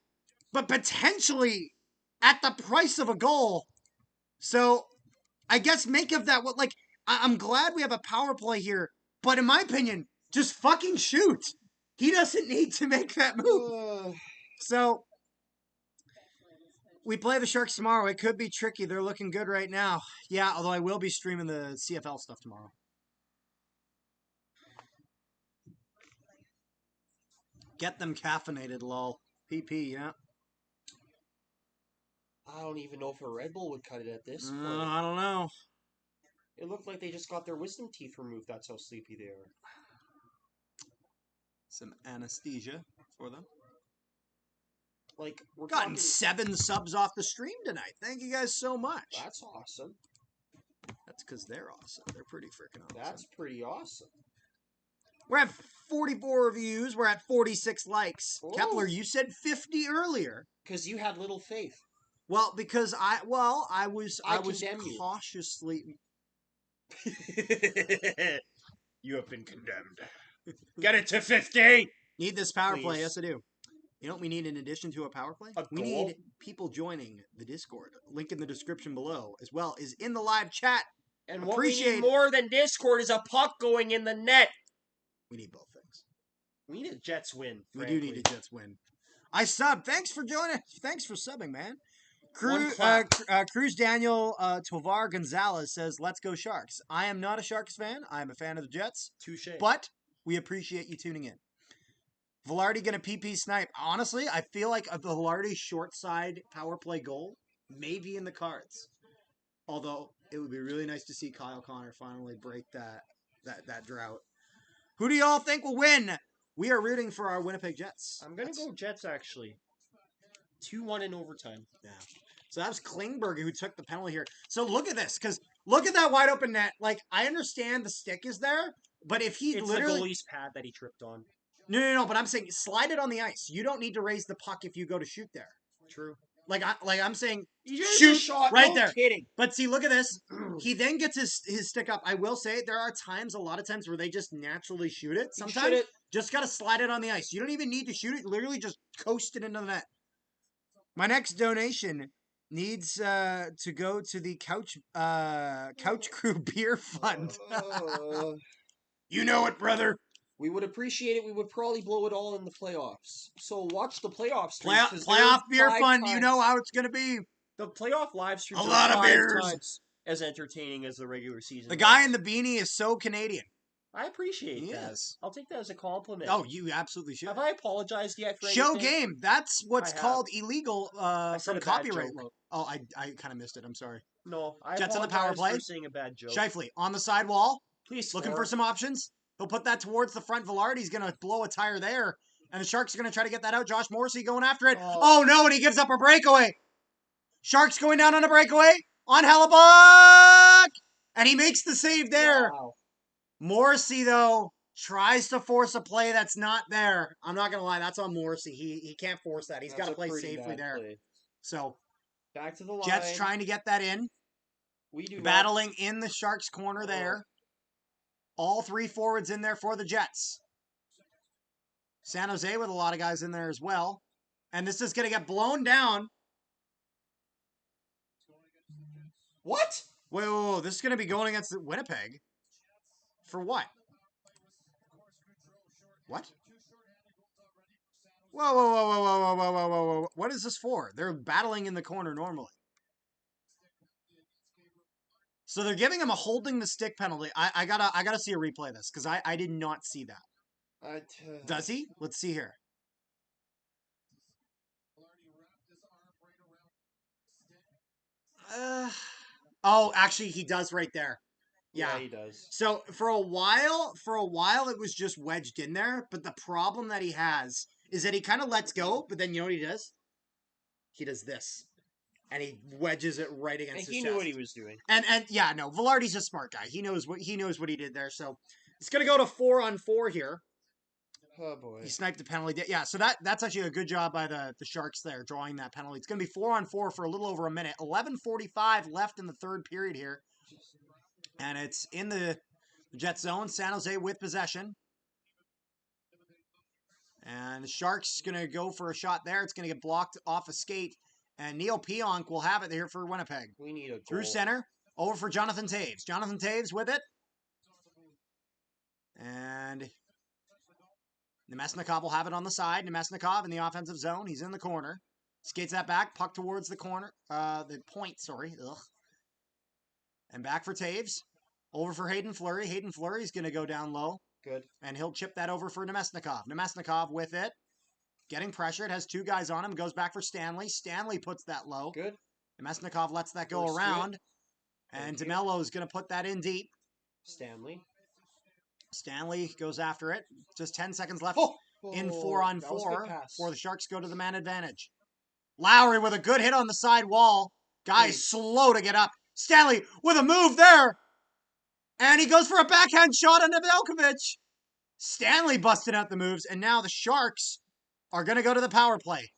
Speaker 1: but potentially at the price of a goal. So I guess make of that what, like, I'm glad we have a power play here, but in my opinion, just fucking shoot. He doesn't need to make that move. So we play the Sharks tomorrow. It could be tricky. They're looking good right now. Yeah, although I will be streaming the CFL stuff tomorrow. Get them caffeinated, lol. PP, yeah.
Speaker 2: I don't even know if a Red Bull would cut it at this point.
Speaker 1: I don't know.
Speaker 2: It looked like they just got their wisdom teeth removed. That's how sleepy they are.
Speaker 1: Some anesthesia for them.
Speaker 2: Like, we're
Speaker 1: Gotten
Speaker 2: talking...
Speaker 1: 7 subs off the stream tonight. Thank you guys so much.
Speaker 2: That's awesome.
Speaker 1: That's because they're awesome. They're pretty freaking awesome.
Speaker 2: That's pretty awesome.
Speaker 1: We're at 44 reviews. We're at 46 likes.
Speaker 2: Ooh.
Speaker 1: Kepler, you said 50 earlier.
Speaker 2: Because you had little faith.
Speaker 1: Well, because I was
Speaker 2: condemn you.
Speaker 1: cautiously.
Speaker 2: You have been condemned. Get it to 50!
Speaker 1: Need this power
Speaker 2: Please.
Speaker 1: play? Yes, I do. You know what we need in addition to a power play? We
Speaker 2: goal?
Speaker 1: need people joining the Discord. Link in the description below, as well as in the live chat.
Speaker 2: And what we need more than Discord is a puck going in the net.
Speaker 1: We need both things.
Speaker 2: We need a Jets win.
Speaker 1: We do need a Jets win. I sub. Thanks for joining. Thanks for subbing, man. Cruz Daniel Tovar Gonzalez says, "Let's go Sharks." I am not a Sharks fan. I am a fan of the Jets.
Speaker 2: Touche.
Speaker 1: But we appreciate you tuning in. Velarde gonna PP snipe. Honestly, I feel like a Velarde short side power play goal may be in the cards. Although it would be really nice to see Kyle Connor finally break that drought. Who do y'all think will win? We are rooting for our Winnipeg Jets.
Speaker 2: I'm gonna go Jets actually. 2-1 in overtime.
Speaker 1: Yeah. So that was Klingberg who took the penalty here. So look at this, because look at that wide open net. Like, I understand the stick is there, but if he
Speaker 2: It's
Speaker 1: literally...
Speaker 2: the goalie's pad that he tripped on.
Speaker 1: No, but I'm saying slide it on the ice. You don't need to raise the puck if you go to shoot there.
Speaker 2: True.
Speaker 1: I'm saying
Speaker 2: shoot shot
Speaker 1: right
Speaker 2: no
Speaker 1: there.
Speaker 2: Kidding.
Speaker 1: But see, look at this. He then gets his stick up. I will say there are a lot of times where they just naturally shoot it. Sometimes just got to slide it on the ice. You don't even need to shoot it. Literally just coast it into the net. My next donation needs to go to the Couch Crew Beer Fund. You know it, brother.
Speaker 2: We would appreciate it. We would probably blow it all in the playoffs. So watch the playoff stream.
Speaker 1: Playoff Beer Fund. You know how it's going to be.
Speaker 2: The playoff live streams
Speaker 1: a lot of beers.
Speaker 2: Times as entertaining as the regular season.
Speaker 1: The guy in the beanie is so Canadian.
Speaker 2: I appreciate that.
Speaker 1: Yes.
Speaker 2: I'll take that as a compliment.
Speaker 1: Oh, you absolutely should.
Speaker 2: Have I apologized yet for
Speaker 1: Show
Speaker 2: anything?
Speaker 1: game. That's what's called illegal from copyright.
Speaker 2: Joke.
Speaker 1: Oh, I kind of missed it. I'm sorry.
Speaker 2: No, I
Speaker 1: Jets on the power play.
Speaker 2: for saying a bad joke.
Speaker 1: Shifley on the sidewall.
Speaker 2: Please
Speaker 1: looking for some options. He'll put that towards the front. Velarde's going to blow a tire there. And the Sharks are going to try to get that out. Josh Morrissey going after it. Oh, no, and he gives up a breakaway. Sharks going down on a breakaway. On Hellebuck! And he makes the save there.
Speaker 2: Wow.
Speaker 1: Morrissey, though, tries to force a play that's not there. I'm not going to lie. That's on Morrissey. He can't force that. He's got to play safely there. Play. So,
Speaker 2: back to the line.
Speaker 1: Jets trying to get that in.
Speaker 2: We do
Speaker 1: battling in the Sharks' corner there. All 3 forwards in there for the Jets. San Jose with a lot of guys in there as well. And this is going to get blown down.
Speaker 2: What?
Speaker 1: Whoa. This is going to be going against Winnipeg. For what? What? Whoa. What is this for? They're battling in the corner normally. So they're giving him a holding the stick penalty. I gotta see a replay of this because I did not see that. Does he? Let's see here. Oh, actually, he does right there.
Speaker 2: Yeah, he does.
Speaker 1: So for a while, it was just wedged in there. But the problem that he has is that he kind of lets go, but then you know what he does? He does this, and he wedges it right against his chest.
Speaker 2: He knew what he was doing.
Speaker 1: And yeah, no, Velarde's a smart guy. He knows what he did there. So it's gonna go to 4-on-4 here.
Speaker 2: Oh boy,
Speaker 1: he sniped the penalty. Yeah, so that's actually a good job by the Sharks there, drawing that penalty. It's gonna be 4-on-4 for a little over a minute. 11:45 left in the third period here, and it's in the Jet zone. San Jose with possession. And the Sharks going to go for a shot there. It's going to get blocked off a skate. And Neil Pionk will have it here for Winnipeg.
Speaker 2: We need a goal.
Speaker 1: Through center. Over for Jonathan Toews. Jonathan Toews with it. And Nemesnikov will have it on the side. Nemesnikov in the offensive zone. He's in the corner. Skates that back. Puck towards the corner. The point, sorry. Ugh. And back for Toews. Over for Hayden Fleury. Hayden Fleury's going to go down low.
Speaker 2: Good.
Speaker 1: And he'll chip that over for Nemesnikov. Nemesnikov with it. Getting pressured. Has two guys on him. Goes back for Stanley. Stanley puts that low.
Speaker 2: Good.
Speaker 1: Nemesnikov lets that go around. And DeMello is going to put that in deep. Stanley goes after it. Just 10 seconds left in 4-on-4 before the Sharks go to the man advantage. Lowry with a good hit on the side wall. Guy's slow to get up. Stanley with a move there. And he goes for a backhand shot on Nedeljkovic. Stanley busted out the moves, and now the Sharks are going to go to the power play.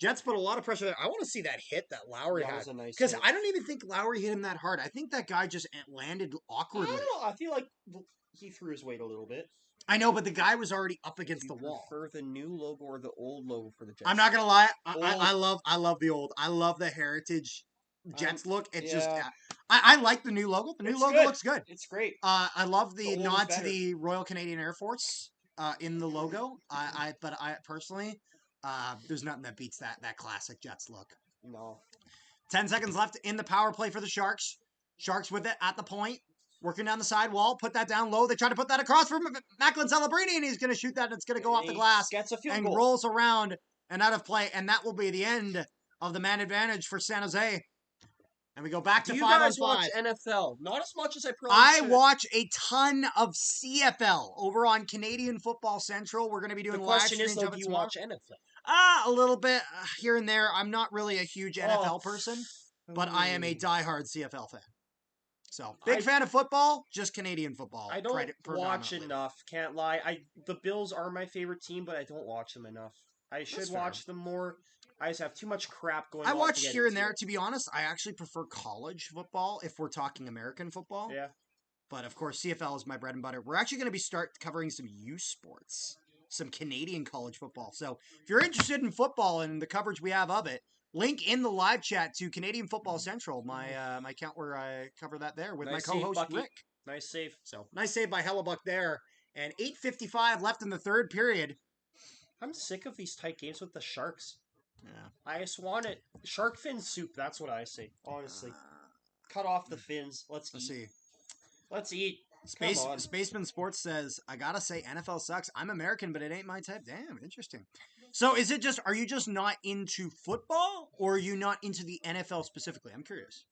Speaker 1: Jets put a lot of pressure there. I want to see that hit that Lowry had. Because I don't even think Lowry hit him that hard. I think that guy just landed awkwardly.
Speaker 2: I don't know. I feel like he threw his weight a little bit.
Speaker 1: I know, but the guy was already up against the wall.
Speaker 2: For the new logo or the old logo for the Jets?
Speaker 1: I'm not going to lie. I love the old. I love the heritage Jets look. It's just... I like the new logo. The new logo looks good.
Speaker 2: It's great.
Speaker 1: I love the nod to the Royal Canadian Air Force in the logo. But I personally, there's nothing that beats that classic Jets look.
Speaker 2: No.
Speaker 1: 10 seconds left in the power play for the Sharks. Sharks with it at the point, working down the side wall. Put that down low. They try to put that across for Macklin Celebrini, and he's going to shoot that, and it's going to go off the glass.
Speaker 2: Gets a field
Speaker 1: and
Speaker 2: goal.
Speaker 1: Rolls around and out of play, and that will be the end of the man advantage for San Jose. And we go back to 5-on-5.
Speaker 2: Do you guys watch NFL? Not as much as I probably should.
Speaker 1: watch a ton of CFL over on Canadian Football Central. We're going to be doing live streams of it tomorrow.
Speaker 2: Do you watch NFL?
Speaker 1: A little bit here and there. I'm not really a huge NFL person, but I am a diehard CFL fan. So, big fan of football, just Canadian football.
Speaker 2: I don't watch enough, can't lie. The Bills are my favorite team, but I don't watch them enough. I should watch them more. I just have too much crap going on.
Speaker 1: I watch here and there. To be honest, I actually prefer college football if we're talking American football.
Speaker 2: Yeah.
Speaker 1: But of course, CFL is my bread and butter. We're actually going to start covering some youth sports, some Canadian college football. So if you're interested in football and the coverage we have of it, link in the live chat to Canadian Football Central, my account where I cover that there with my co-host Rick.
Speaker 2: Nice save.
Speaker 1: So nice save by Hellebuck there. And 8:55 left in the third period.
Speaker 2: I'm sick of these tight games with the Sharks.
Speaker 1: Yeah.
Speaker 2: I just want it. Shark fin soup, that's what I say, honestly. Cut off the fins. Let's eat. Let's eat.
Speaker 1: Spaceman Sports says, I gotta say, NFL sucks. I'm American, but it ain't my type. Damn, interesting. So is it just, are you just not into football, or are you not into the NFL specifically? I'm curious.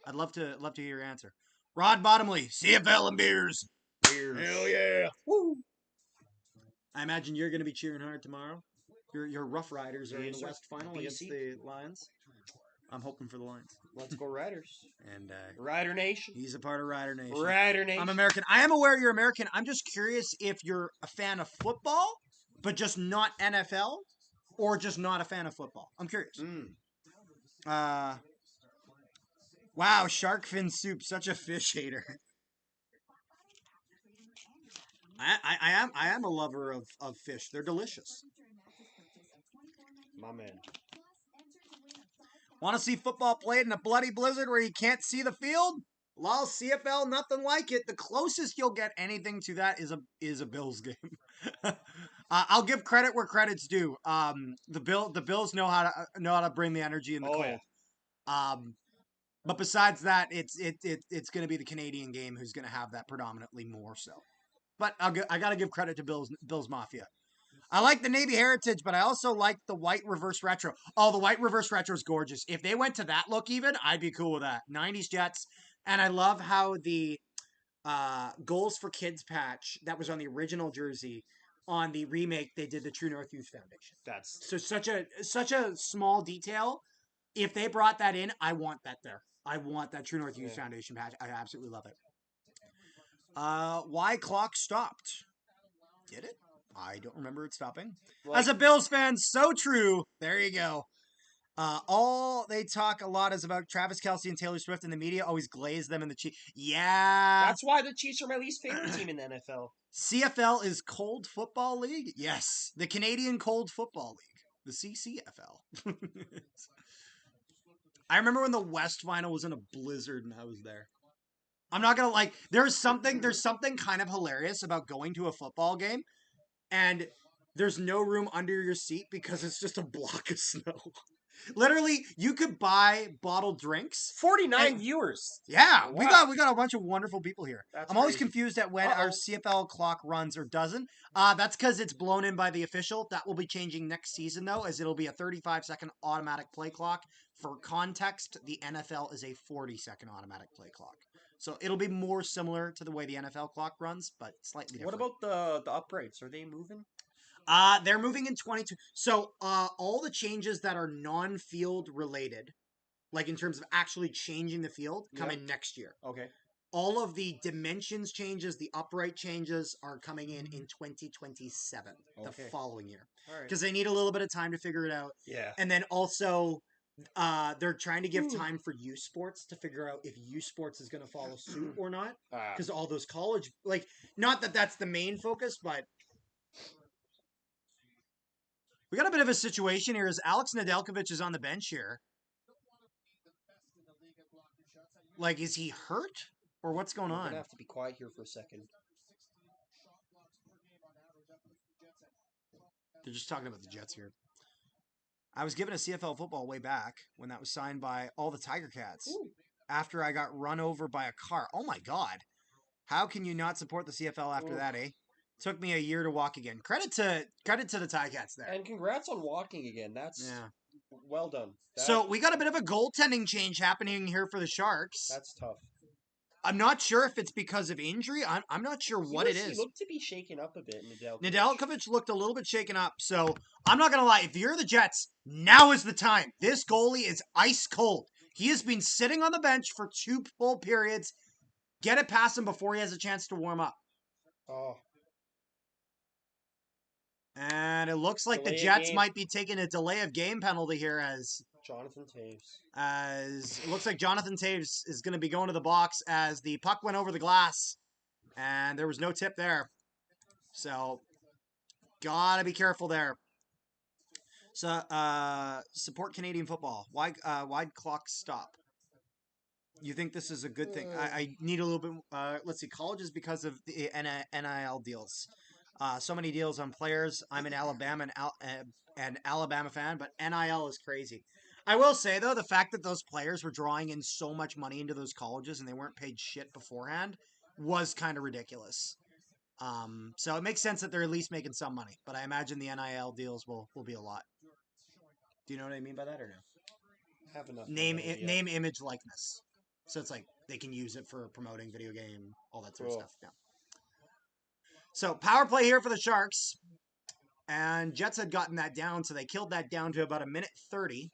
Speaker 1: I'd love to hear your answer. Rod Bottomley, CFL and beers. Hell yeah. Woo. I imagine you're going to be cheering hard tomorrow. Your Rough Riders are in the West Final against the Lions. I'm hoping for the Lions.
Speaker 2: Let's go Riders.
Speaker 1: And
Speaker 2: Rider Nation.
Speaker 1: He's a part of Rider Nation.
Speaker 2: Rider Nation.
Speaker 1: I'm American. I am aware you're American. I'm just curious if you're a fan of football, but just not NFL, or just not a fan of football. I'm curious. Wow, shark fin soup, such a fish hater. I am a lover of fish. They're delicious.
Speaker 2: My man.
Speaker 1: Want to see football played in a bloody blizzard where you can't see the field? Lol, CFL, nothing like it. The closest you'll get anything to that is a Bills game. I'll give credit where credit's due. The Bills know how to bring the energy in the cold. Yeah. But besides that, it's going to be the Canadian game who's going to have that predominantly more so. But I got to give credit to Bills Mafia. I like the Navy Heritage, but I also like the white reverse retro. Oh, the white reverse retro is gorgeous. If they went to that look even, I'd be cool with that. 90s Jets. And I love how the Goals for Kids patch that was on the original jersey, on the remake, they did the True North Youth Foundation.
Speaker 2: That's
Speaker 1: So such a small detail. If they brought that in, I want that there. I want that True North Youth Foundation patch. I absolutely love it. Why clock stopped? Did it? I don't remember it stopping. As a Bills fan, so true. There you go. All they talk a lot is about Travis Kelce and Taylor Swift, and the media always glaze them in the cheek. Yeah.
Speaker 2: That's why the Chiefs are my least favorite team in the NFL.
Speaker 1: CFL is Cold Football League? Yes. The Canadian Cold Football League. The CCFL. I remember when the West Final was in a blizzard and I was there. I'm not gonna like. There's something kind of hilarious about going to a football game, and there's no room under your seat because it's just a block of snow. Literally, you could buy bottled drinks.
Speaker 2: 49 viewers.
Speaker 1: Yeah,
Speaker 2: Wow.
Speaker 1: we got a bunch of wonderful people here.
Speaker 2: That's
Speaker 1: I'm always
Speaker 2: crazy.
Speaker 1: confused at when our CFL clock runs or doesn't. That's because it's blown in by the official. That will be changing next season though, as it'll be a 35-second automatic play clock. For context, the NFL is a 40-second automatic play clock. So it'll be more similar to the way the NFL clock runs, but slightly different.
Speaker 2: What about the uprights? Are they moving?
Speaker 1: They're moving in 22. So all the changes that are non-field related, like in terms of actually changing the field, come in next year.
Speaker 2: Okay.
Speaker 1: All of the dimensions changes, the upright changes are coming in 2027, the following year.
Speaker 2: All right.
Speaker 1: Because they need a little bit of time to figure it out.
Speaker 2: Yeah.
Speaker 1: And then also, they're trying to give time for U Sports to figure out if U Sports is going to follow suit or not. Because all those college, like, not that that's the main focus, but we got a bit of a situation here. Is Alex Nedeljkovic is on the bench here. Like, is he hurt? Or what's going on?
Speaker 2: I'm going to have to be quiet here for a second.
Speaker 1: They're just talking about the Jets here. I was given a CFL football way back when that was signed by all the Tiger Cats.
Speaker 2: Ooh.
Speaker 1: After I got run over by a car. Oh my God. How can you not support the CFL after that, eh? Took me a year to walk again. Credit to the Ticats there.
Speaker 2: And congrats on walking again. That's well done.
Speaker 1: So we got a bit of a goaltending change happening here for the Sharks.
Speaker 2: That's tough.
Speaker 1: I'm not sure if it's because of injury. I'm not sure what it is.
Speaker 2: He looked to be shaken up a bit, Nedeljkovic.
Speaker 1: Nedeljkovic looked a little bit shaken up. So I'm not going to lie. If you're the Jets, now is the time. This goalie is ice cold. He has been sitting on the bench for 2 full periods. Get it past him before he has a chance to warm up.
Speaker 2: Oh.
Speaker 1: And it looks like the Jets might be taking a delay of game penalty here as
Speaker 2: Jonathan Taves.
Speaker 1: As it looks like Jonathan Taves is going to be going to the box as the puck went over the glass. And there was no tip there. So, gotta be careful there. So, support Canadian football. Why clock stop? You think this is a good thing? I need a little bit. Let's see. Colleges because of the NIL deals. So many deals on players. I'm an Alabama and Alabama fan, but NIL is crazy. I will say though, the fact that those players were drawing in so much money into those colleges and they weren't paid shit beforehand was kind of ridiculous. So it makes sense that they're at least making some money, but I imagine the NIL deals will be a lot. Do you know what I mean by that or no?
Speaker 2: I have enough.
Speaker 1: Name, image, likeness. So it's like they can use it for promoting video game, all that sort of stuff. Yeah. So power play here for the Sharks. And Jets had gotten that down, so they killed that down to about 1:30.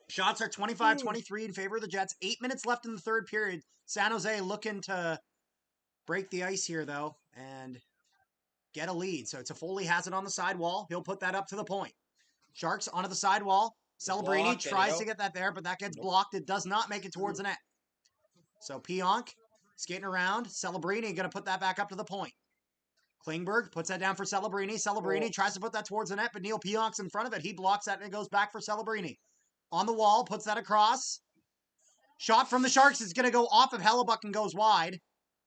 Speaker 1: Shots are 25-23 in favor of the Jets. 8 minutes left in the third period. San Jose looking to break the ice here, though, and get a lead. So Toffoli has it on the sidewall. He'll put that up to the point. Sharks onto the sidewall. Celebrini tries to get that there, but that gets blocked. It does not make it towards the net. So Pionk skating around. Celebrini going to put that back up to the point. Klingberg puts that down for Celebrini. Celebrini tries to put that towards the net, but Neil Pionk's in front of it. He blocks that, and it goes back for Celebrini. On the wall, puts that across. Shot from the Sharks is going to go off of Hellebuck and goes wide.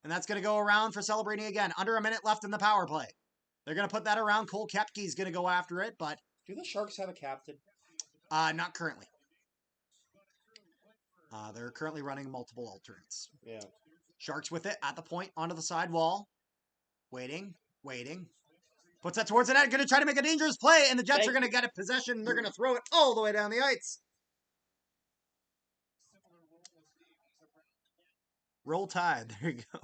Speaker 1: And that's going to go around for Celebrini again. Under a minute left in the power play. They're going to put that around. Cole Koepke's going to go after it, but...
Speaker 2: Do the Sharks have a captain?
Speaker 1: Not currently. They're currently running multiple alternates.
Speaker 2: Yeah.
Speaker 1: Sharks with it at the point onto the side wall. Waiting. Puts that towards the net. Going to try to make a dangerous play, and the Jets are going to get a possession. They're going to throw it all the way down the ice. Roll Tide. There you go.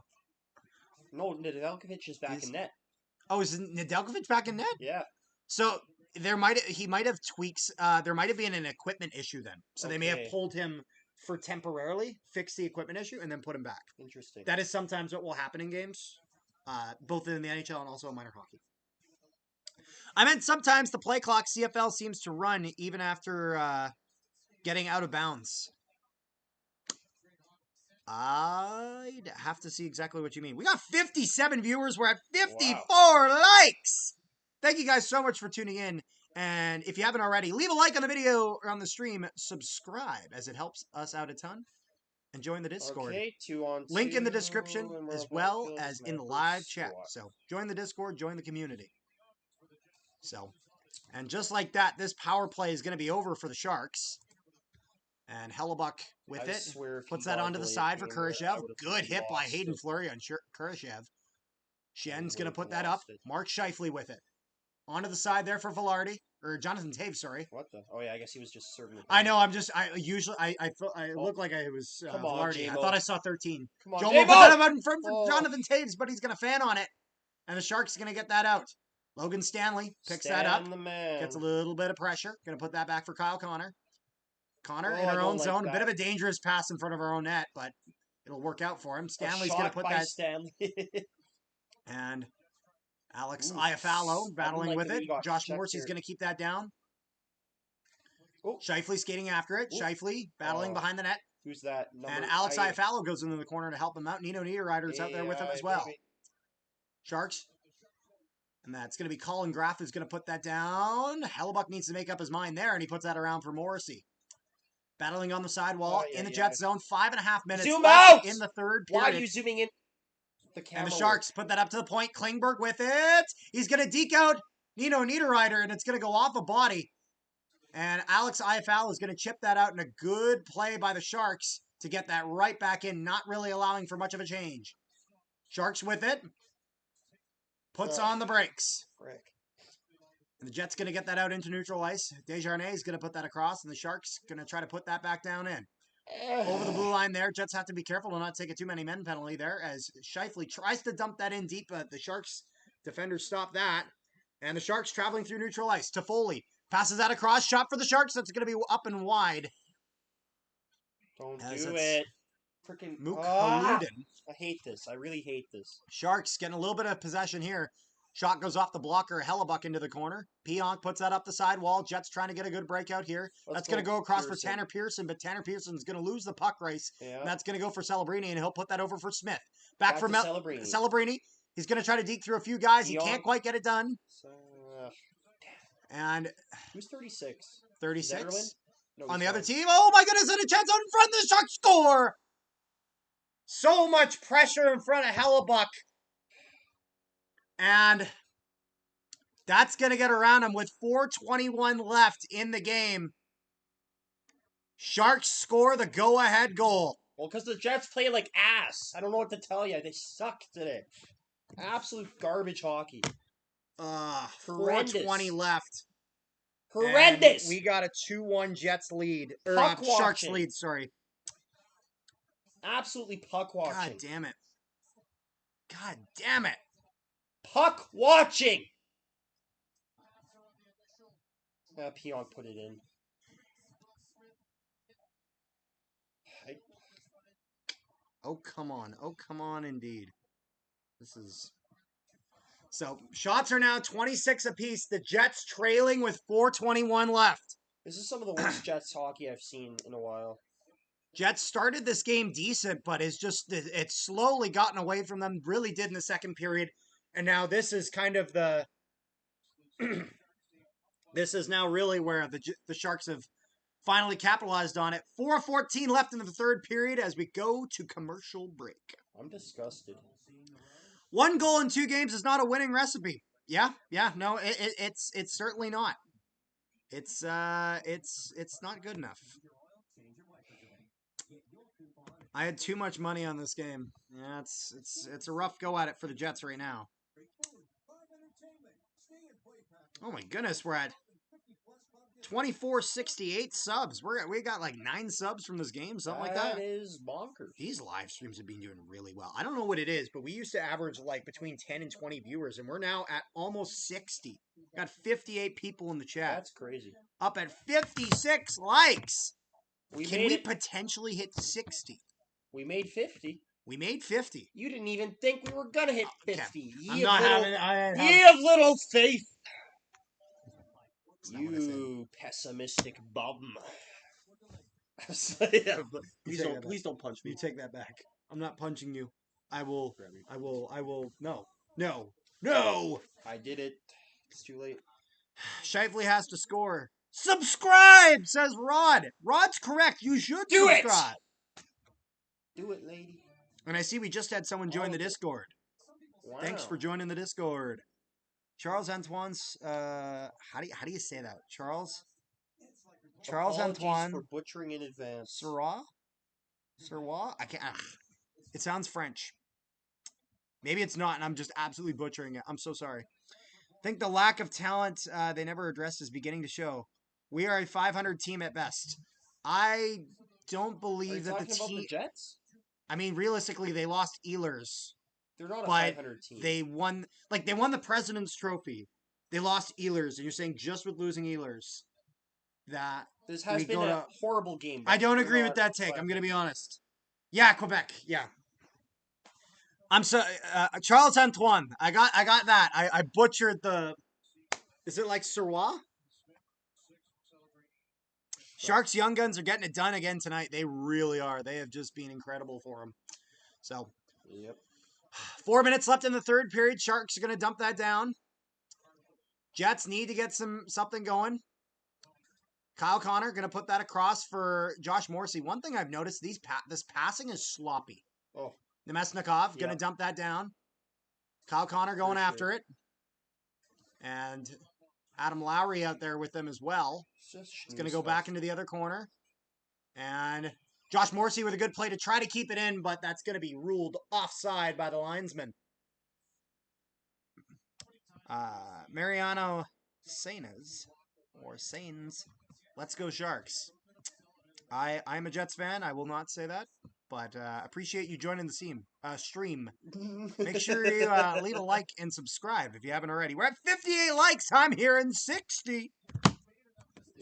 Speaker 2: No, Nedeljkovic is back in net.
Speaker 1: Oh, is Nedeljkovic back in net?
Speaker 2: Yeah.
Speaker 1: So he might have tweaks. There might have been an equipment issue then. So they may have pulled him for temporarily, fix the equipment issue, and then put him back.
Speaker 2: Interesting.
Speaker 1: That is sometimes what will happen in games, both in the NHL and also in minor hockey. I meant sometimes the play clock CFL seems to run even after getting out of bounds. I'd have to see exactly what you mean. We got 57 viewers. We're at 54 likes. Thank you guys so much for tuning in. And if you haven't already, leave a like on the video or on the stream. Subscribe, as it helps us out a ton. And join the Discord.
Speaker 2: Okay, 2-on-2.
Speaker 1: Link in the description as well as in the live chat. So join the Discord, join the community. So, and just like that, this power play is going to be over for the Sharks. And Hellebuck with it puts that onto the side for Kurashev. Good hit by Hayden Fleury on Kurashev. Shen's going to put that up. Mark Scheifele with it. Onto the side there for Velarde. Or Jonathan Taves, sorry.
Speaker 2: What the? Oh, yeah, I guess he was just serving it.
Speaker 1: I know, I look like I was Velarde. I thought I saw 13.
Speaker 2: Come on,
Speaker 1: Joe will put that up in front for Jonathan Taves, but he's going to fan on it. And the Sharks are going to get that out. Logan Stanley picks that up. Gets a little bit of pressure. Going to put that back for Kyle Connor. Connor in our own zone. A bit of a dangerous pass in front of our own net, but it'll work out for him. Stanley's going to put that.
Speaker 2: Stanley.
Speaker 1: And Alex Iafallo battling with it. Josh Morrissey's going to keep that down. Scheifele skating after it. Scheifele battling behind the net.
Speaker 2: Who's that?
Speaker 1: And Alex Iafallo goes into the corner to help him out. Nino Niederreiter's out there with him as well. Sharks. And that's going to be Colin Graff who's going to put that down. Hellebuck needs to make up his mind there, and he puts that around for Morrissey. Battling on the sidewall in the Jets zone. 5.5 minutes left in the third period.
Speaker 2: Why are you zooming in?
Speaker 1: And the Sharks put that up to the point. Klingberg with it. He's going to deke out Nino Niederreiter, and it's going to go off a body. And Alex Iafallo is going to chip that out in a good play by the Sharks to get that right back in, not really allowing for much of a change. Sharks with it. Puts on the brakes. And the Jets going to get that out into neutral ice. Desjardins is going to put that across, and the Sharks going to try to put that back down in. Over the blue line there. Jets have to be careful to not take a too many men penalty there as Scheifele tries to dump that in deep, but the Sharks defenders stop that. And the Sharks traveling through neutral ice. Toffoli passes that across. Shot for the Sharks. That's going to be up and wide.
Speaker 2: Don't do it. Freaking
Speaker 1: Haluden.
Speaker 2: I hate this. I really hate this.
Speaker 1: Sharks getting a little bit of possession here. Shot goes off the blocker. Hellebuck into the corner. Pionk puts that up the sidewall. Jets trying to get a good breakout here. That's going to go across for Tanner Pearson, but Tanner Pearson's going to lose the puck race. Yeah. And that's going to go for Celebrini, and he'll put that over for Smith. Back for Celebrini. He's going to try to deke through a few guys. He can't quite get it done. And
Speaker 2: who's 36?
Speaker 1: 36? No, on the other team. Oh my goodness, and a chance out in front. The Sharks score! So much pressure in front of Hellebuck. And that's going to get around him with 4:21 left in the game. Sharks score the go-ahead goal.
Speaker 2: Well, because the Jets play like ass. I don't know what to tell you. They suck today. Absolute garbage hockey.
Speaker 1: 4:20 left.
Speaker 2: Horrendous.
Speaker 1: And we got a 2-1 Jets lead. Or Sharks lead, sorry.
Speaker 2: Absolutely puck watching.
Speaker 1: God damn it. God damn it.
Speaker 2: Puck watching. Pionk put it in.
Speaker 1: Oh, come on. Oh, come on, indeed. This is... So, shots are now 26 apiece. The Jets trailing with 4:21 left.
Speaker 2: This is some of the worst Jets hockey I've seen in a while.
Speaker 1: Jets started this game decent, but it's slowly gotten away from them. Really did in the second period. And now this is kind of the... this is now really where the Sharks have finally capitalized on it. 4:14 left in the third period as we go to commercial break.
Speaker 2: I'm disgusted.
Speaker 1: 1 goal in 2 games is not a winning recipe. Yeah, no, it's certainly not. It's not good enough. I had too much money on this game. Yeah, it's a rough go at it for the Jets right now. Oh my goodness, we're at 2468 subs. We got like 9 subs from this game, something like that.
Speaker 2: That is bonkers.
Speaker 1: These live streams have been doing really well. I don't know what it is, but we used to average like between 10 and 20 viewers, and we're now at almost 60. Got 58 people in the chat.
Speaker 2: That's crazy.
Speaker 1: Up at 56 likes. Can we
Speaker 2: it.
Speaker 1: potentially hit 60?
Speaker 2: We made 50.
Speaker 1: We made 50.
Speaker 2: You didn't even think we were gonna hit 50.
Speaker 1: I'm not having.
Speaker 2: You have little faith. You pessimistic bum. Please don't punch me.
Speaker 1: You take that back. I'm not punching you. I will. No.
Speaker 2: I did it. It's too late.
Speaker 1: Shifley has to score. Subscribe, says Rod. Rod's correct. You should subscribe.
Speaker 2: Do it, lady.
Speaker 1: And I see we just had someone join the Discord.
Speaker 2: Wow.
Speaker 1: Thanks for joining the Discord. Charles Antoine's how do you say that? Charles Antoine
Speaker 2: for butchering in advance.
Speaker 1: Sirwa? I can't. It sounds French. Maybe it's not, and I'm just absolutely butchering it. I'm so sorry. I think the lack of talent they never addressed is beginning to show. We are a 500 team at best. I don't believe that the team.
Speaker 2: About the Jets?
Speaker 1: I mean, realistically, they lost Ehlers.
Speaker 2: They're not a 500 team.
Speaker 1: They won the President's Trophy. They lost Ehlers, and you're saying just with losing Ehlers, that
Speaker 2: this has been a horrible game.
Speaker 1: I don't agree with that take. I'm going to be honest. Yeah, Quebec. Yeah. I'm so Charles Antoine. I got that. I butchered the. Is it like Sirwa? Sharks Young Guns are getting it done again tonight. They really are. They have just been incredible for them. So.
Speaker 2: Yep.
Speaker 1: 4 minutes left in the third period. Sharks are going to dump that down. Jets need to get something going. Kyle Connor going to put that across for Josh Morrissey. One thing I've noticed, this passing is sloppy.
Speaker 2: Oh.
Speaker 1: Nemesnikov going to dump that down. Kyle Connor going after it. And Adam Lowry out there with them as well. It's going to go back into the other corner. And Josh Morrissey with a good play to try to keep it in, but that's going to be ruled offside by the linesman. Mariano Sainz. Let's go Sharks. I'm a Jets fan. I will not say that, but appreciate you joining the stream. Make sure you leave a like and subscribe if you haven't already. We're at 58 likes. I'm here in 60.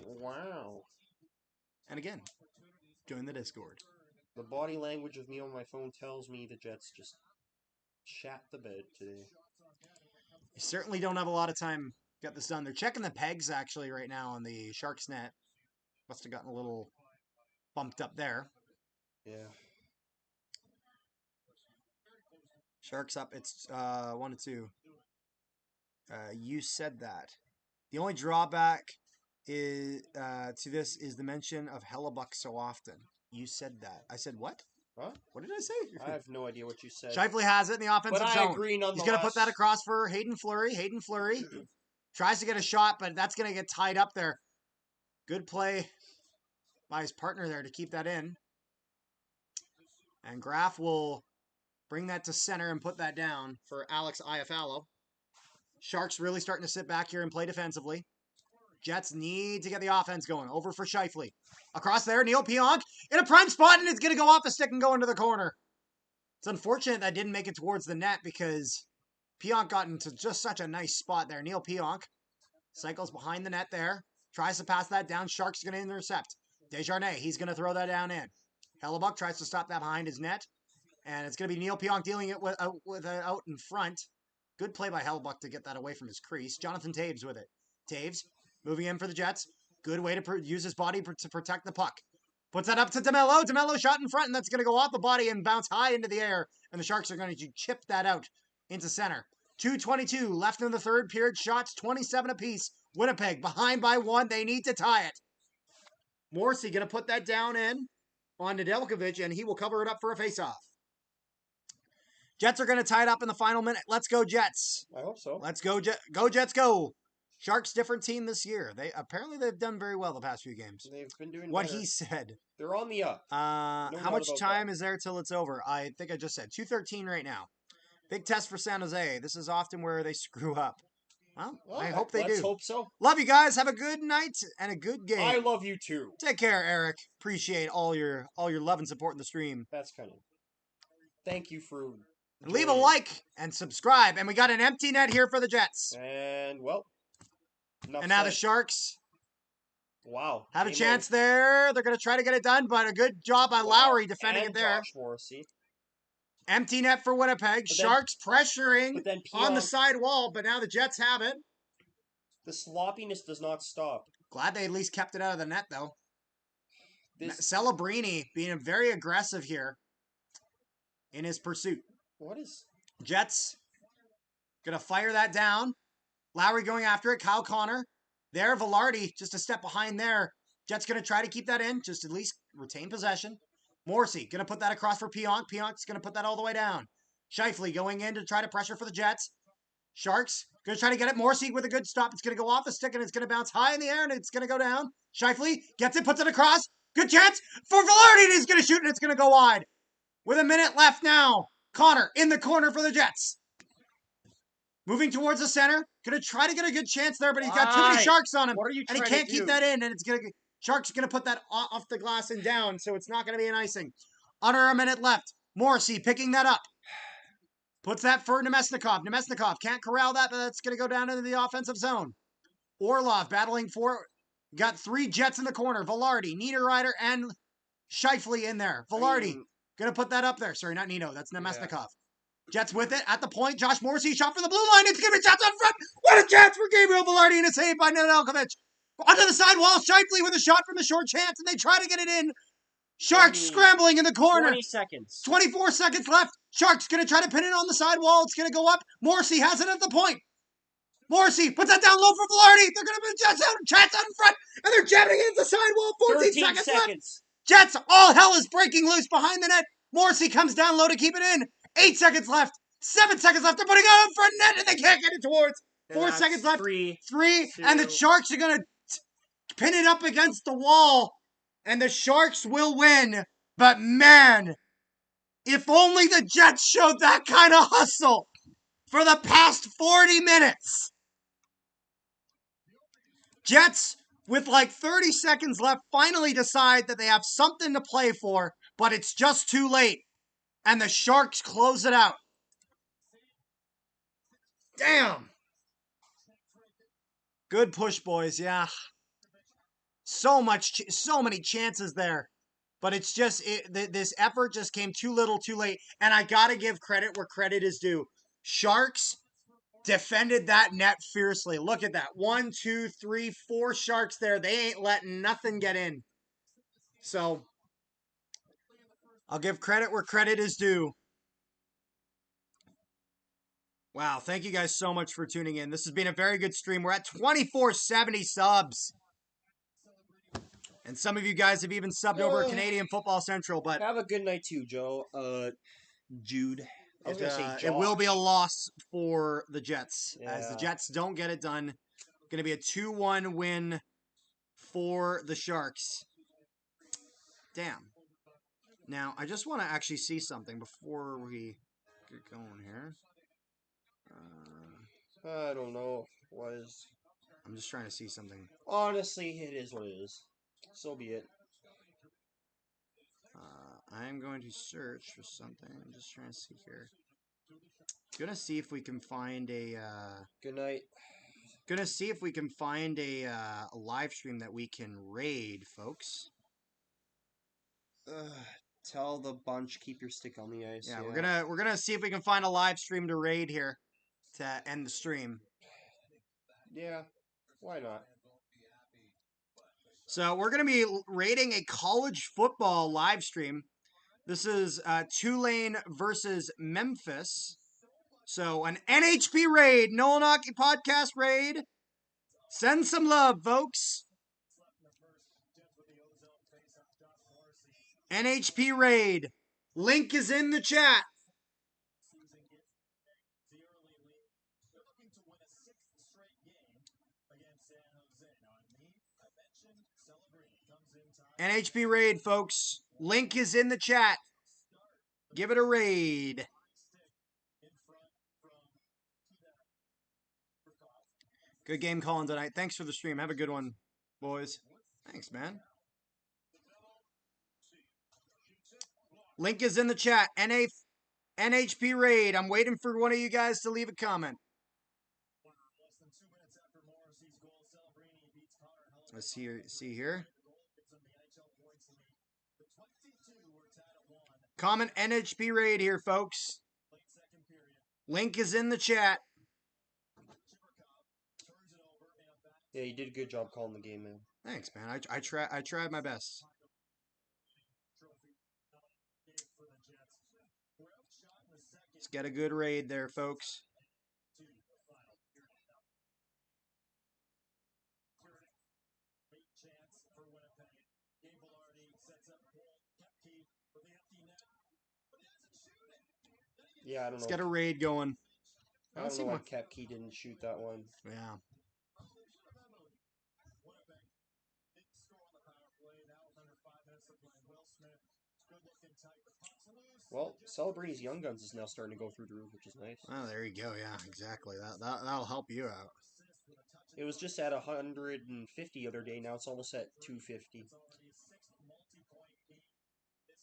Speaker 2: Wow.
Speaker 1: And again, join the Discord.
Speaker 2: The body language of me on my phone tells me the Jets just shat the bed today.
Speaker 1: You certainly don't have a lot of time to get this done. They're checking the pegs actually right now on the Sharks net. Must have gotten a little bumped up there.
Speaker 2: Yeah.
Speaker 1: Sharks up. It's 1-2. You said that. The only drawback is to this is the mention of Hellebuck so often. You said that. I said what?
Speaker 2: What?
Speaker 1: What did I say?
Speaker 2: I have no idea what you said.
Speaker 1: Shifley has it in the offensive zone.
Speaker 2: But I agree nonetheless.
Speaker 1: He's going to put that across for Hayden Fleury. Hayden Fleury tries to get a shot, but that's going to get tied up there. Good play by his partner there to keep that in. And Graf will bring that to center and put that down for Alex Iafallo. Sharks really starting to sit back here and play defensively. Jets need to get the offense going. Over for Shifley. Across there, Neil Pionk in a prime spot, and it's going to go off the stick and go into the corner. It's unfortunate that didn't make it towards the net because Pionk got into just such a nice spot there. Neil Pionk cycles behind the net there. Tries to pass that down. Sharks going to intercept. Desjardins, he's going to throw that down in. Hellebuck tries to stop that behind his net. And it's going to be Neil Pionk dealing it with out in front. Good play by Hellebuck to get that away from his crease. Jonathan Taves with it. Taves moving in for the Jets. Good way to use his body to protect the puck. Puts that up to DeMello. DeMello shot in front, and that's going to go off the body and bounce high into the air. And the Sharks are going to chip that out into center. 2:22 left in the third period. Shots 27 apiece. Winnipeg behind by 1. They need to tie it. Morrissey going to put that down in on Nedeljkovic, and he will cover it up for a faceoff. Jets are going to tie it up in the final minute. Let's go, Jets.
Speaker 2: I hope so.
Speaker 1: Let's go, go Jets, go. Sharks different team this year. They've done very well the past few games.
Speaker 2: They've been doing
Speaker 1: What
Speaker 2: better.
Speaker 1: he said.
Speaker 2: They're on the up.
Speaker 1: How
Speaker 2: doubt
Speaker 1: much
Speaker 2: about
Speaker 1: time
Speaker 2: that.
Speaker 1: is there till it's over? I think I just said 2:13 right now. Big test for San Jose. This is often where they screw up. Well, I hope they
Speaker 2: Let's
Speaker 1: do.
Speaker 2: hope so.
Speaker 1: Love you guys. Have a good night and a good game.
Speaker 2: I love you too.
Speaker 1: Take care, Eric. Appreciate all your love and support in the stream.
Speaker 2: That's kind of. Thank you for.
Speaker 1: Leave a like and subscribe. And we got an empty net here for the Jets.
Speaker 2: And well.
Speaker 1: And now the Sharks.
Speaker 2: Wow.
Speaker 1: Have a chance there. They're going to try to get it done, but a good job by Lowry defending it there.
Speaker 2: Josh Morrissey.
Speaker 1: Empty net for Winnipeg. Sharks pressuring on the side wall, but now the Jets have it.
Speaker 2: The sloppiness does not stop.
Speaker 1: Glad they at least kept it out of the net, though. Celebrini being very aggressive here in his pursuit.
Speaker 2: What is...
Speaker 1: Jets going to fire that down. Lowry going after it. Kyle Connor. There, Velarde just a step behind there. Jets going to try to keep that in, just at least retain possession. Morrissey going to put that across for Pionk. Pionk's going to put that all the way down. Scheifele going in to try to pressure for the Jets. Sharks going to try to get it. Morrissey with a good stop. It's going to go off the stick and it's going to bounce high in the air and it's going to go down. Scheifele gets it, puts it across. Good chance for Velarde. He's going to shoot and it's going to go wide. With a minute left now. Connor in the corner for the Jets. Moving towards the center. Going to try to get a good chance there, but he's got too many Sharks on him. And he can't keep that in, and it's going to... Sharks going to put that off the glass and down, so it's not going to be an icing. Under a minute left. Morrissey picking that up. Puts that for Nemesnikov. Nemesnikov can't corral that, but that's going to go down into the offensive zone. Orlov battling for... Got 3 Jets in the corner. Velarde, Niederreiter, and Scheifele in there. Velarde going to put that up there. Sorry, not Nino. That's Nemesnikov. Yeah. Jets with it at the point. Josh Morrissey shot for the blue line. It's going to be shots on front. What a chance for Gabriel Velarde and a save by Nedeljkovic. Onto the sidewall. Scheifele with a shot from the short chance, and they try to get it in. Sharks scrambling in the corner.
Speaker 2: 20 seconds.
Speaker 1: 24 seconds left. Sharks going to try to pin it on the sidewall. It's going to go up. Morrissey has it at the point. Morrissey puts that down low for Velarde. They're going to put Jets out. Chance out in front, and they're jamming against the sidewall. 14 seconds left. Jets, all hell is breaking loose behind the net. Morrissey comes down low to keep it in. 8 seconds left. 7 seconds left. They're putting it out in front net, and they can't get it towards. 4 seconds left. Three, and the Sharks are going to pin it up against the wall, and the Sharks will win. But man, if only the Jets showed that kind of hustle for the past 40 minutes. Jets, with like 30 seconds left, finally decide that they have something to play for, but it's just too late. And the Sharks close it out. Damn. Good push, boys, yeah. So many chances there. But it's just, this effort just came too little, too late. And I got to give credit where credit is due. Sharks defended that net fiercely. Look at that. 1, 2, 3, 4 Sharks there. They ain't letting nothing get in. So, I'll give credit where credit is due. Wow, thank you guys so much for tuning in. This has been a very good stream. We're at 2470 subs. And some of you guys have even subbed over Canadian Football Central, but...
Speaker 2: Have a good night too, Joe. Jude. I was going to say Josh.
Speaker 1: It will be a loss for the Jets, as the Jets don't get it done. Going to be a 2-1 win for the Sharks. Damn. Now, I just want to actually see something before we get going here.
Speaker 2: I don't know.
Speaker 1: I'm just trying to see something.
Speaker 2: Honestly, it is what it is. So be it.
Speaker 1: I'm going to search for something. I'm just trying to see here. Gonna see if we can find a...
Speaker 2: Good night.
Speaker 1: Gonna see if we can find a live stream that we can raid, folks.
Speaker 2: Tell the bunch, keep your stick on the ice.
Speaker 1: Yeah, we're gonna see if we can find a live stream to raid here to end the stream.
Speaker 2: Yeah, why not?
Speaker 1: So we're going to be rating a college football live stream. This is Tulane versus Memphis. So an NHP raid, Nolan Hockey Podcast raid. Send some love, folks. NHP raid. Link is in the chat. NHP raid, folks. Link is in the chat. Give it a raid. Good game calling tonight. Thanks for the stream. Have a good one, boys. Thanks, man. Link is in the chat. NHP raid. I'm waiting for one of you guys to leave a comment. Let's see here. Comment NHP raid here, folks. Link is in the chat.
Speaker 2: Yeah, you did a good job calling the game, man.
Speaker 1: Thanks, man. I tried my best. Let's get a good raid there, folks.
Speaker 2: Yeah, I don't know.
Speaker 1: Let's get a raid going.
Speaker 2: I don't know why Kepke didn't shoot that one.
Speaker 1: Yeah.
Speaker 2: Well, Celebrini's Young Guns is now starting to go through the roof, which is nice.
Speaker 1: Oh, there you go. Yeah, exactly. That'll help you out.
Speaker 2: It was just at 150 the other day. Now it's almost at 250.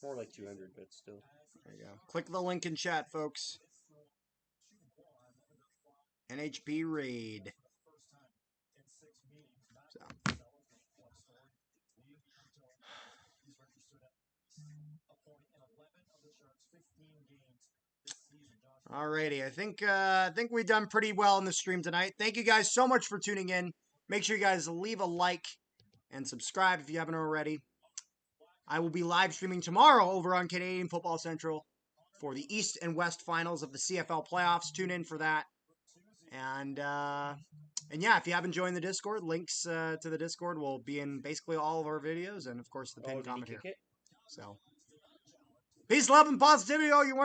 Speaker 2: More like 200, but still.
Speaker 1: There you go. Click the link in chat, folks. NHP raid. So. Alrighty, I think we've done pretty well in the stream tonight. Thank you guys so much for tuning in. Make sure you guys leave a like and subscribe if you haven't already. I will be live streaming tomorrow over on Canadian Football Central for the East and West finals of the CFL playoffs. Tune in for that. And yeah, if you haven't joined the Discord, links to the Discord will be in basically all of our videos and of course the pinned comment here. So, peace, love, and positivity, all you want.